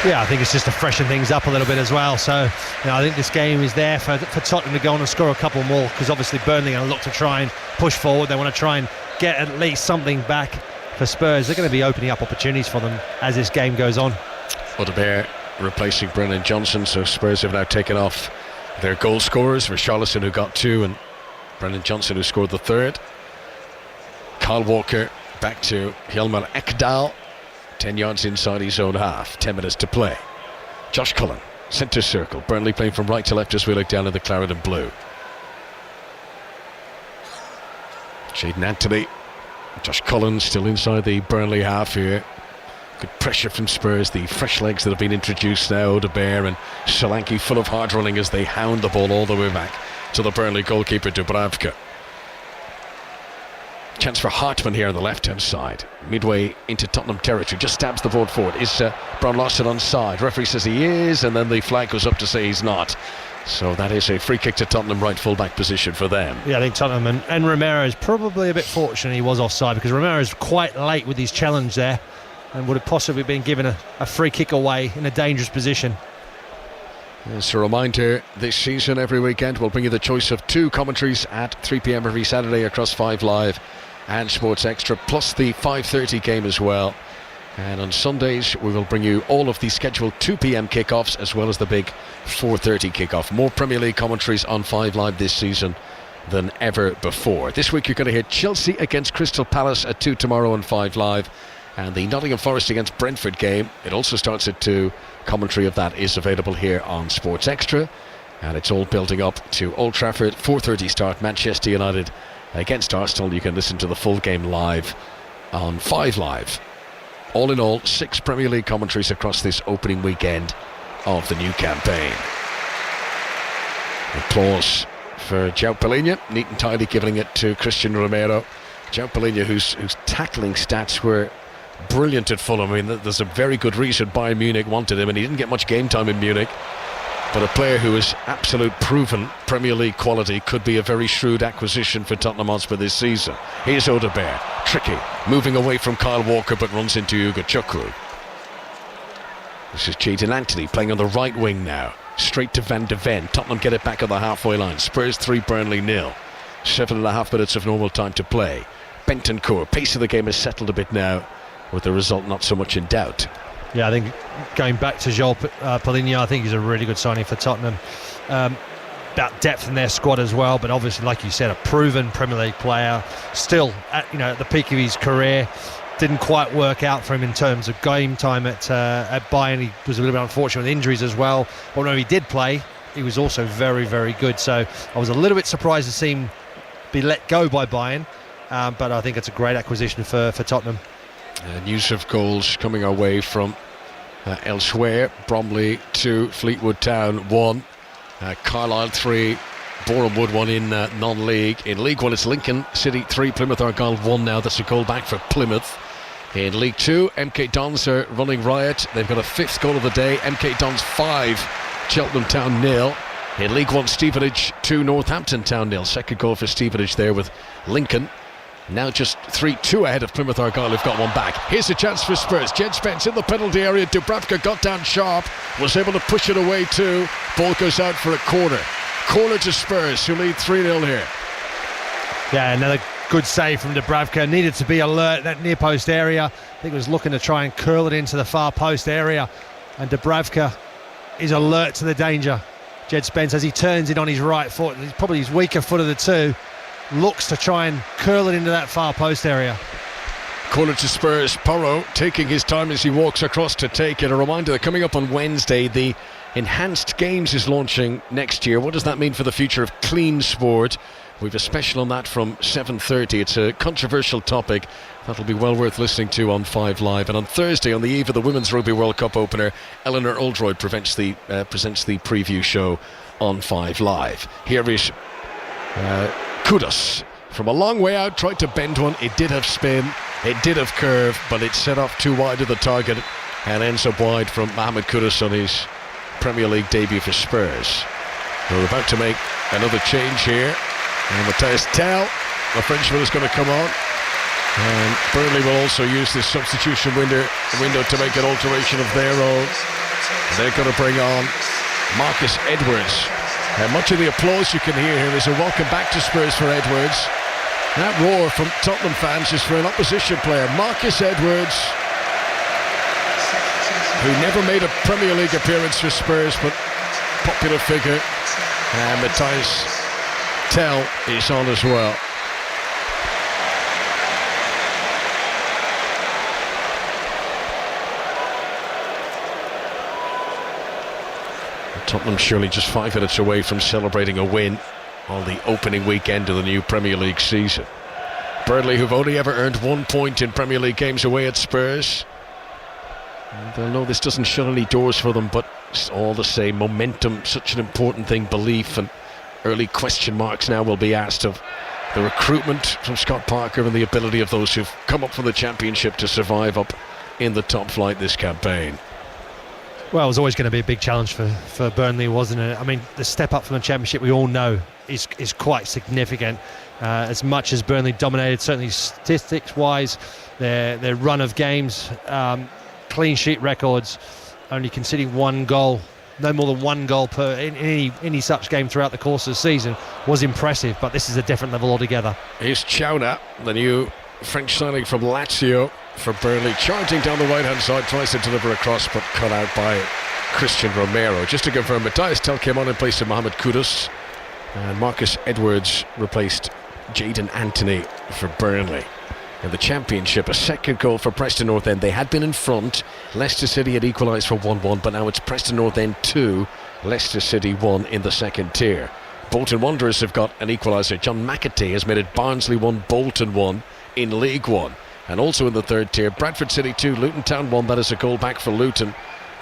Yeah, I think it's just to freshen things up a little bit as well. So, I think this game is there for Tottenham to go on and score a couple more, because obviously Burnley are going to look to try and push forward. They want to try and get at least something back for Spurs. They're going to be opening up opportunities for them as this game goes on. Odobert replacing Brennan Johnson, so Spurs have now taken off their goal scorers. Richarlison, who got 2, and Brennan Johnson, who scored the 3rd. Kyle Walker back to Hjalmar Ekdal, 10 yards inside his own half. 10 minutes to play. Josh Cullen, centre circle. Burnley playing from right to left as we look down at the claret and blue. Jadon Anthony, Josh Cullen still inside the Burnley half here. Good pressure from Spurs. The fresh legs that have been introduced now, Odobert and Solanke, full of hard running as they hound the ball all the way back to the Burnley goalkeeper Dubravka. Chance for Hartman here on the left-hand side, midway into Tottenham territory. Just stabs the ball forward. Is Brown-Larsen onside? Referee says he is, and then the flag goes up to say he's not. So that is a free kick to Tottenham, right full-back position for them. Yeah, I think Tottenham and Romero is probably a bit fortunate he was offside, because Romero is quite late with his challenge there and would have possibly been given a free kick away in a dangerous position. As a reminder, this season every weekend we'll bring you the choice of 2 commentaries at 3 p.m. every Saturday across 5 Live and Sports Extra, plus the 5:30 game as well. And on Sundays we will bring you all of the scheduled 2 p.m. kickoffs as well as the big 4:30 kickoff. More Premier League commentaries on 5 Live this season than ever before. This week you're going to hear Chelsea against Crystal Palace at 2 tomorrow on 5 Live, and the Nottingham Forest against Brentford game, it also starts at 2. Commentary of that is available here on Sports Extra, and it's all building up to Old Trafford. 4:30 start, Manchester United against Arsenal. You can listen to the full game live on 5 Live. All in all, 6 Premier League commentaries across this opening weekend of the new campaign. Applause for João Palhinha, neat and tidy, giving it to Christian Romero. João Palhinha, whose tackling stats were brilliant at Fulham. I mean, there's a very good reason Bayern Munich wanted him, and he didn't get much game time in Munich. But a player who is absolute proven Premier League quality could be a very shrewd acquisition for Tottenham Hotspur this season. Here's Odegaard, tricky, moving away from Kyle Walker, but runs into Ugo Chukwu. This is Jadon Anthony playing on the right wing now. Straight to Van de Ven. Tottenham get it back on the halfway line. Spurs 3, Burnley 0. 7.5 minutes of normal time to play. Bentancur, pace of the game has settled a bit now, with the result not so much in doubt. Yeah, I think going back to Joel Paulinho, I think he's a really good signing for Tottenham. About depth in their squad as well, but obviously, like you said, a proven Premier League player. Still, at the peak of his career, didn't quite work out for him in terms of game time at Bayern. He was a little bit unfortunate with injuries as well. But when he did play, he was also very, very good. So I was a little bit surprised to see him be let go by Bayern, but I think it's a great acquisition for Tottenham. News of goals coming our way from elsewhere. Bromley 2, Fleetwood Town 1, Carlisle 3, Boreham Wood 1 in non-league. In League 1 it's Lincoln City 3, Plymouth Argyle 1 now. That's a goal back for Plymouth. In League 2, MK Dons are running riot. They've got a 5th goal of the day. MK Dons 5, Cheltenham Town 0. In League 1, Stevenage 2, Northampton Town 0. Second goal for Stevenage there with Lincoln. Now just 3-2 ahead of Plymouth Argyle, who've got one back. Here's a chance for Spurs. Jed Spence in the penalty area. Dubravka got down sharp, was able to push it away too. Ball goes out for a corner. Corner to Spurs, who lead 3-0 here. Yeah, another good save from Dubravka. Needed to be alert, that near post area. I think he was looking to try and curl it into the far post area. And Dubravka is alert to the danger. Jed Spence, as he turns it on his right foot, he's probably his weaker foot of the two, looks to try and curl it into that far post area. Corner to Spurs. Porro taking his time as he walks across to take it. A reminder that coming up on Wednesday, the Enhanced Games is launching next year. What does that mean for the future of clean sport? We've a special on that from 7:30. It's a controversial topic that'll be well worth listening to on 5 Live. And on Thursday, on the eve of the Women's Rugby World Cup opener, Eleanor Oldroyd presents the preview show on 5 Live. Here is Kudus from a long way out, tried to bend one. It did have spin, it did have curve, but it set off too wide of the target and ends up wide from Mohamed Kudus on his Premier League debut for Spurs. We're about to make another change here, and Matthias Tell, the Frenchman, is going to come on, and Burnley will also use this substitution window to make an alteration of their own. They're going to bring on Marcus Edwards. And much of the applause you can hear here is a welcome back to Spurs for Edwards. That roar from Tottenham fans is for an opposition player, Marcus Edwards, who never made a Premier League appearance for Spurs, but popular figure. And Matthias Tell is on as well. Tottenham surely just 5 minutes away from celebrating a win on the opening weekend of the new Premier League season. Burnley, who've only ever earned 1 point in Premier League games away at Spurs, and they'll know this doesn't shut any doors for them, but it's all the same. Momentum, such an important thing. Belief, and early question marks now will be asked of the recruitment from Scott Parker and the ability of those who've come up from the Championship to survive up in the top flight this campaign. Well, it was always going to be a big challenge for Burnley, wasn't it? I mean, the step up from the Championship, we all know, is quite significant. As much as Burnley dominated, certainly statistics-wise, their run of games, clean sheet records, only conceding 1 goal, no more than 1 goal per in any such game throughout the course of the season, was impressive. But this is a different level altogether. Here's Chauna, the new French signing from Lazio for Burnley, charging down the right-hand side, tries to deliver a cross, but cut out by Christian Romero. Just to confirm, Matthias Tell came on in place of Mohamed Kudus, and Marcus Edwards replaced Jadon Anthony for Burnley. In the Championship, a second goal for Preston North End. They had been in front. Leicester City had equalised for 1-1, but now it's Preston North End 2, Leicester City 1 in the second tier. Bolton Wanderers have got an equaliser. John McAtee has made it Barnsley 1, Bolton 1 in League 1. And also in the third tier, Bradford City 2, Luton Town 1. That is a goal back for Luton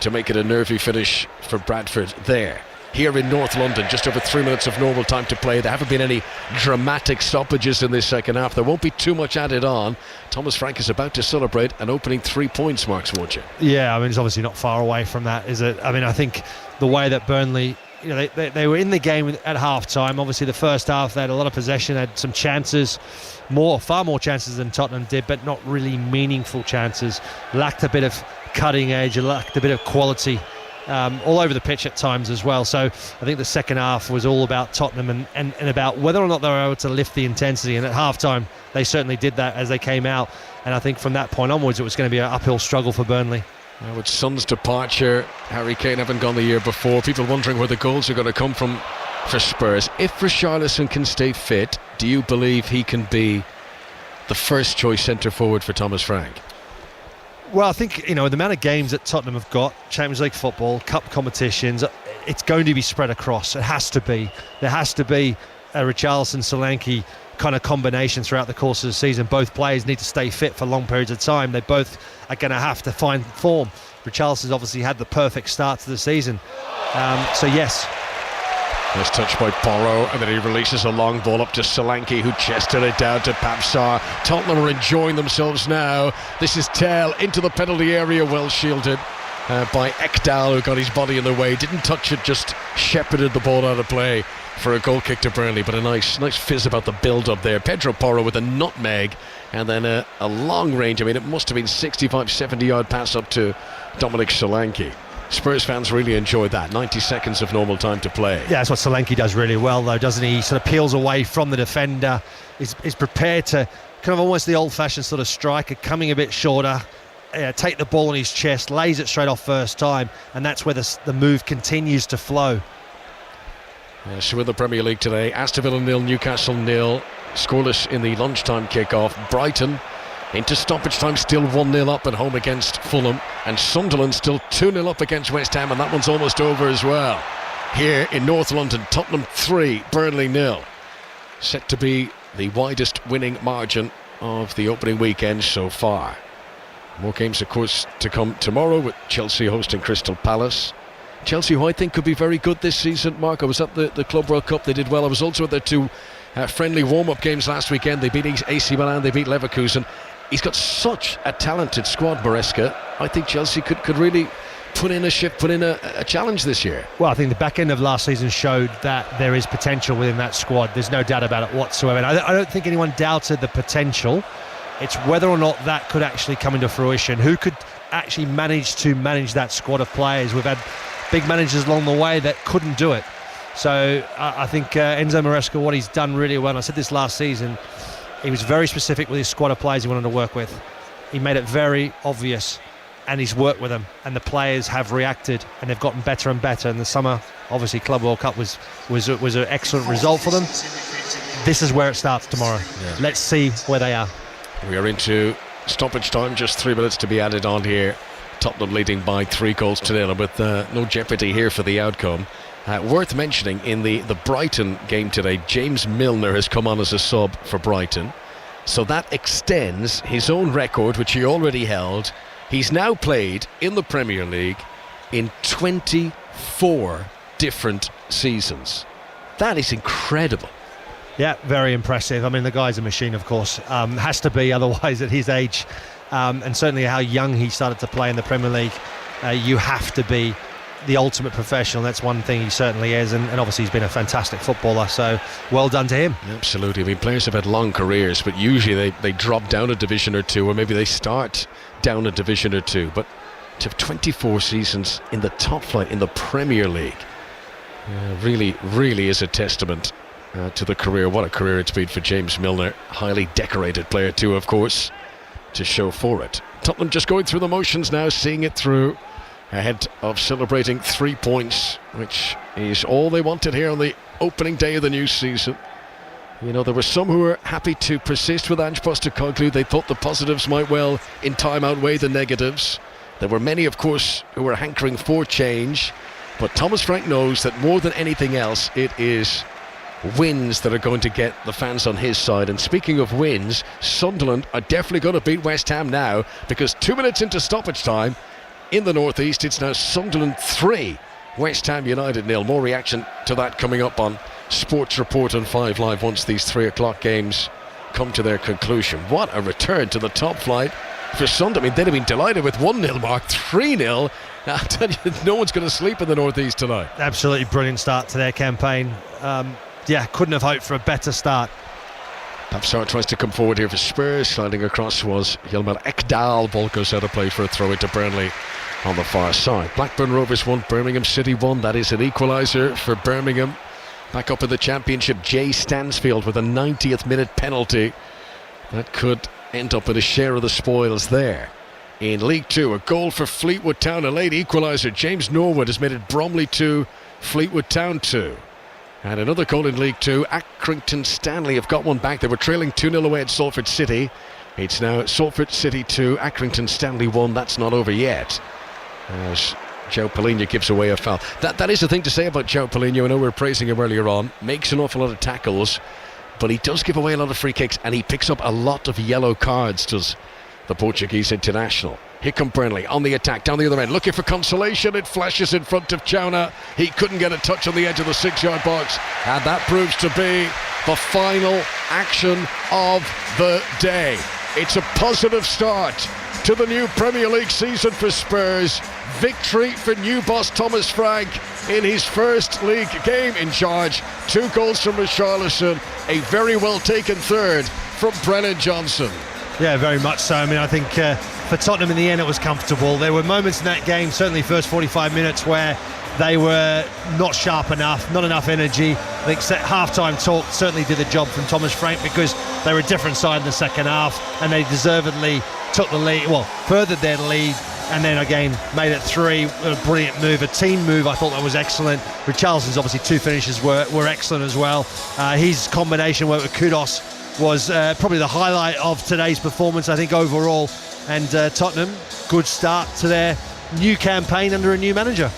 to make it a nervy finish for Bradford there. here in North London. Just over 3 minutes of normal time to play. There haven't been any dramatic stoppages in this second half. There won't be too much added on. Thomas Frank is about to celebrate an opening 3 points, Mark Swartz. Yeah, I mean, it's obviously not far away from that, is it? I mean, I think the way that Burnley, you know, they were in the game at half-time. Obviously, the first half, they had a lot of possession, had some chances, far more chances than Tottenham did, but not really meaningful chances. Lacked a bit of cutting edge, lacked a bit of quality all over the pitch at times as well. So I think the second half was all about Tottenham and about whether or not they were able to lift the intensity. And at half-time, they certainly did that as they came out. And I think from that point onwards, it was going to be an uphill struggle for Burnley. Now, with Son's departure, Harry Kane having gone the year before, people wondering where the goals are going to come from for Spurs. If Richarlison can stay fit, do you believe he can be the first choice centre forward for Thomas Frank? Well, I think, you know, the amount of games that Tottenham have got, Champions League football, cup competitions, it's going to be spread across. It has to be. There has to be a Richarlison-Solanke kind of combination throughout the course of the season. Both players need to stay fit for long periods of time. They both are going to have to find form. Richarlison's obviously had the perfect start to the season. So yes. Nice touch by Porro, and then he releases a long ball up to Solanke, who chested it down to Papsar. Tottenham are enjoying themselves now. This is Tell into the penalty area, well shielded by Ekdal, who got his body in the way. Didn't touch it, just shepherded the ball out of play for a goal kick to Burnley. But a nice fizz about the build-up there. Pedro Porro with a nutmeg, and then a long range. I mean, it must have been 65, 70-yard pass up to Dominic Solanke. Spurs fans really enjoyed that. 90 seconds of normal time to play. Yeah, that's what Solanke does really well, though, doesn't he? He sort of peels away from the defender. He's prepared to kind of almost the old-fashioned sort of striker, coming a bit shorter, take the ball on his chest, lays it straight off first time, and that's where the move continues to flow. So in the Premier League today, Aston Villa 0, Newcastle 0. Scoreless in the lunchtime kick-off. Brighton into stoppage time, still 1-0 up at home against Fulham, and Sunderland still 2-0 up against West Ham, and that one's almost over as well. Here in North London, Tottenham 3, Burnley 0. Set to be the widest winning margin of the opening weekend so far. More games, of course, to come tomorrow, with Chelsea hosting Crystal Palace. Chelsea, who I think could be very good this season, Mark. I was at the Club World Cup, they did well. I was also at their two friendly warm-up games last weekend. They beat AC Milan, they beat Leverkusen. He's got such a talented squad, Maresca. I think Chelsea could really put in a challenge this year. Well, I think the back end of last season showed that there is potential within that squad. There's no doubt about it whatsoever. And I don't think anyone doubted the potential. It's whether or not that could actually come into fruition. Who could actually manage that squad of players? We've had big managers along the way that couldn't do it. So I think Enzo Maresca, what he's done really well, and I said this last season, he was very specific with his squad of players he wanted to work with. He made it very obvious, and he's worked with them, and the players have reacted, and they've gotten better and better. And the summer, obviously, Club World Cup was an excellent result for them. This is where it starts tomorrow. Yeah. Let's see where they are. We are into stoppage time, just 3 minutes to be added on here. Tottenham leading by 3-0, with no jeopardy here for the outcome. Worth mentioning, in the Brighton game today, James Milner has come on as a sub for Brighton. So that extends his own record, which he already held. He's now played in the Premier League in 24 different seasons. That is incredible. Yeah, very impressive. I mean, the guy's a machine, of course. Has to be, otherwise at his age, and certainly how young he started to play in the Premier League, you have to be the ultimate professional. That's one thing he certainly is, and obviously he's been a fantastic footballer, so well done to him. Absolutely. I mean, players have had long careers, but usually they drop down a division or two, or maybe they start down a division or two, but to have 24 seasons in the top flight in the Premier League really is a testament to the career. What a career it's been for James Milner. Highly decorated player too, of course, to show for it. Tottenham just going through the motions now, seeing it through, ahead of celebrating 3 points, which is all they wanted here on the opening day of the new season. You know, there were some who were happy to persist with Ange Postecoglou. They thought the positives might well in time outweigh the negatives. There were many, of course, who were hankering for change, but Thomas Frank knows that more than anything else, it is wins that are going to get the fans on his side. And speaking of wins, Sunderland are definitely going to beat West Ham now, because 2 minutes into stoppage time, in the northeast, it's now Sunderland 3, West Ham United 0. More reaction to that coming up on Sports Report on 5 Live once these 3 o'clock games come to their conclusion. What a return to the top flight for Sunderland. I mean, they'd have been delighted with 1-0 mark, 3-0. I tell you, no one's going to sleep in the northeast tonight. Absolutely brilliant start to their campaign. Couldn't have hoped for a better start. Papsar tries to come forward here for Spurs. Sliding across was Yilmaz Ekdal. Ball goes out of play for a throw into Burnley on the far side. Blackburn Rovers 1, Birmingham City 1. That is an equaliser for Birmingham. Back up in the Championship, Jay Stansfield with a 90th minute penalty. That could end up with a share of the spoils there. In League 2, a goal for Fleetwood Town, a late equaliser. James Norwood has made it Bromley 2, Fleetwood Town 2. And another goal in League 2, Accrington Stanley have got one back. They were trailing 2-0 away at Salford City. It's now Salford City 2, Accrington Stanley 1. That's not over yet, as João Palhinha gives away a foul. That is the thing to say about João Palhinha. I know we were praising him earlier on. Makes an awful lot of tackles, but he does give away a lot of free kicks, and he picks up a lot of yellow cards, does the Portuguese international. Here come Burnley on the attack, down the other end, looking for consolation. It flashes in front of Chowna. He couldn't get a touch on the edge of the 6-yard box, and that proves to be the final action of the day. It's a positive start to the new Premier League season for Spurs. Victory for new boss Thomas Frank in his first league game in charge. 2 goals from Richarlison, a very well taken third from Brennan Johnson. Yeah, very much so. I mean, I think for Tottenham in the end it was comfortable. There were moments in that game, certainly first 45 minutes, where they were not sharp enough, not enough energy. I think half-time talk certainly did the job from Thomas Frank, because they were a different side in the second half, and they deservedly took the lead, furthered their lead, and then again made it 3. A brilliant move, a team move. I thought that was excellent. Richarlison's obviously 2 finishes were excellent as well. His combination work with Kudos was probably the highlight of today's performance, I think, overall. And Tottenham, good start to their new campaign under a new manager.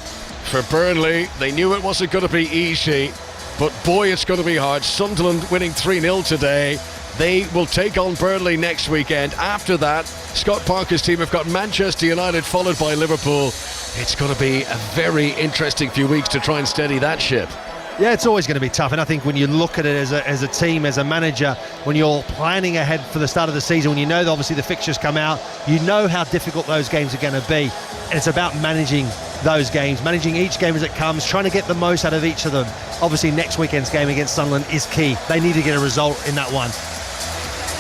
For Burnley, they knew it wasn't going to be easy, but boy, it's going to be hard. Sunderland winning 3-0 today. They will take on Burnley next weekend. After that, Scott Parker's team have got Manchester United, followed by Liverpool. It's going to be a very interesting few weeks to try and steady that ship. Yeah, it's always going to be tough, and I think when you look at it as a team, as a manager, when you're planning ahead for the start of the season, when you know that obviously the fixtures come out, you know how difficult those games are going to be, and it's about managing those games, managing each game as it comes, trying to get the most out of each of them. Obviously next weekend's game against Sunderland is key. They need to get a result in that one.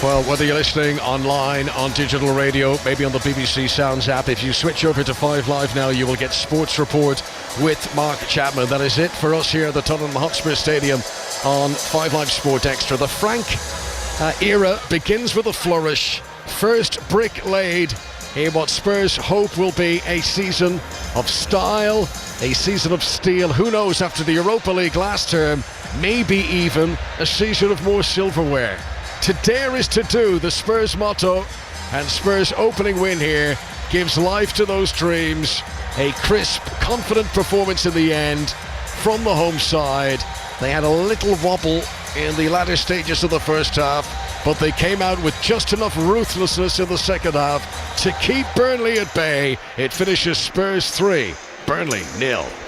Well, whether you're listening online, on digital radio, maybe on the BBC Sounds app, if you switch over to 5 Live now, you will get Sports Report with Mark Chapman. That is it for us here at the Tottenham Hotspur Stadium on 5 Live Sport Extra. The Frank era begins with a flourish. First brick laid in what Spurs hope will be a season of style, a season of steel. Who knows, after the Europa League last term, maybe even a season of more silverware. To dare is to do, the Spurs motto, and Spurs' opening win here gives life to those dreams. A crisp, confident performance in the end from the home side. They had a little wobble in the latter stages of the first half, but they came out with just enough ruthlessness in the second half to keep Burnley at bay. It finishes Spurs 3, Burnley 0.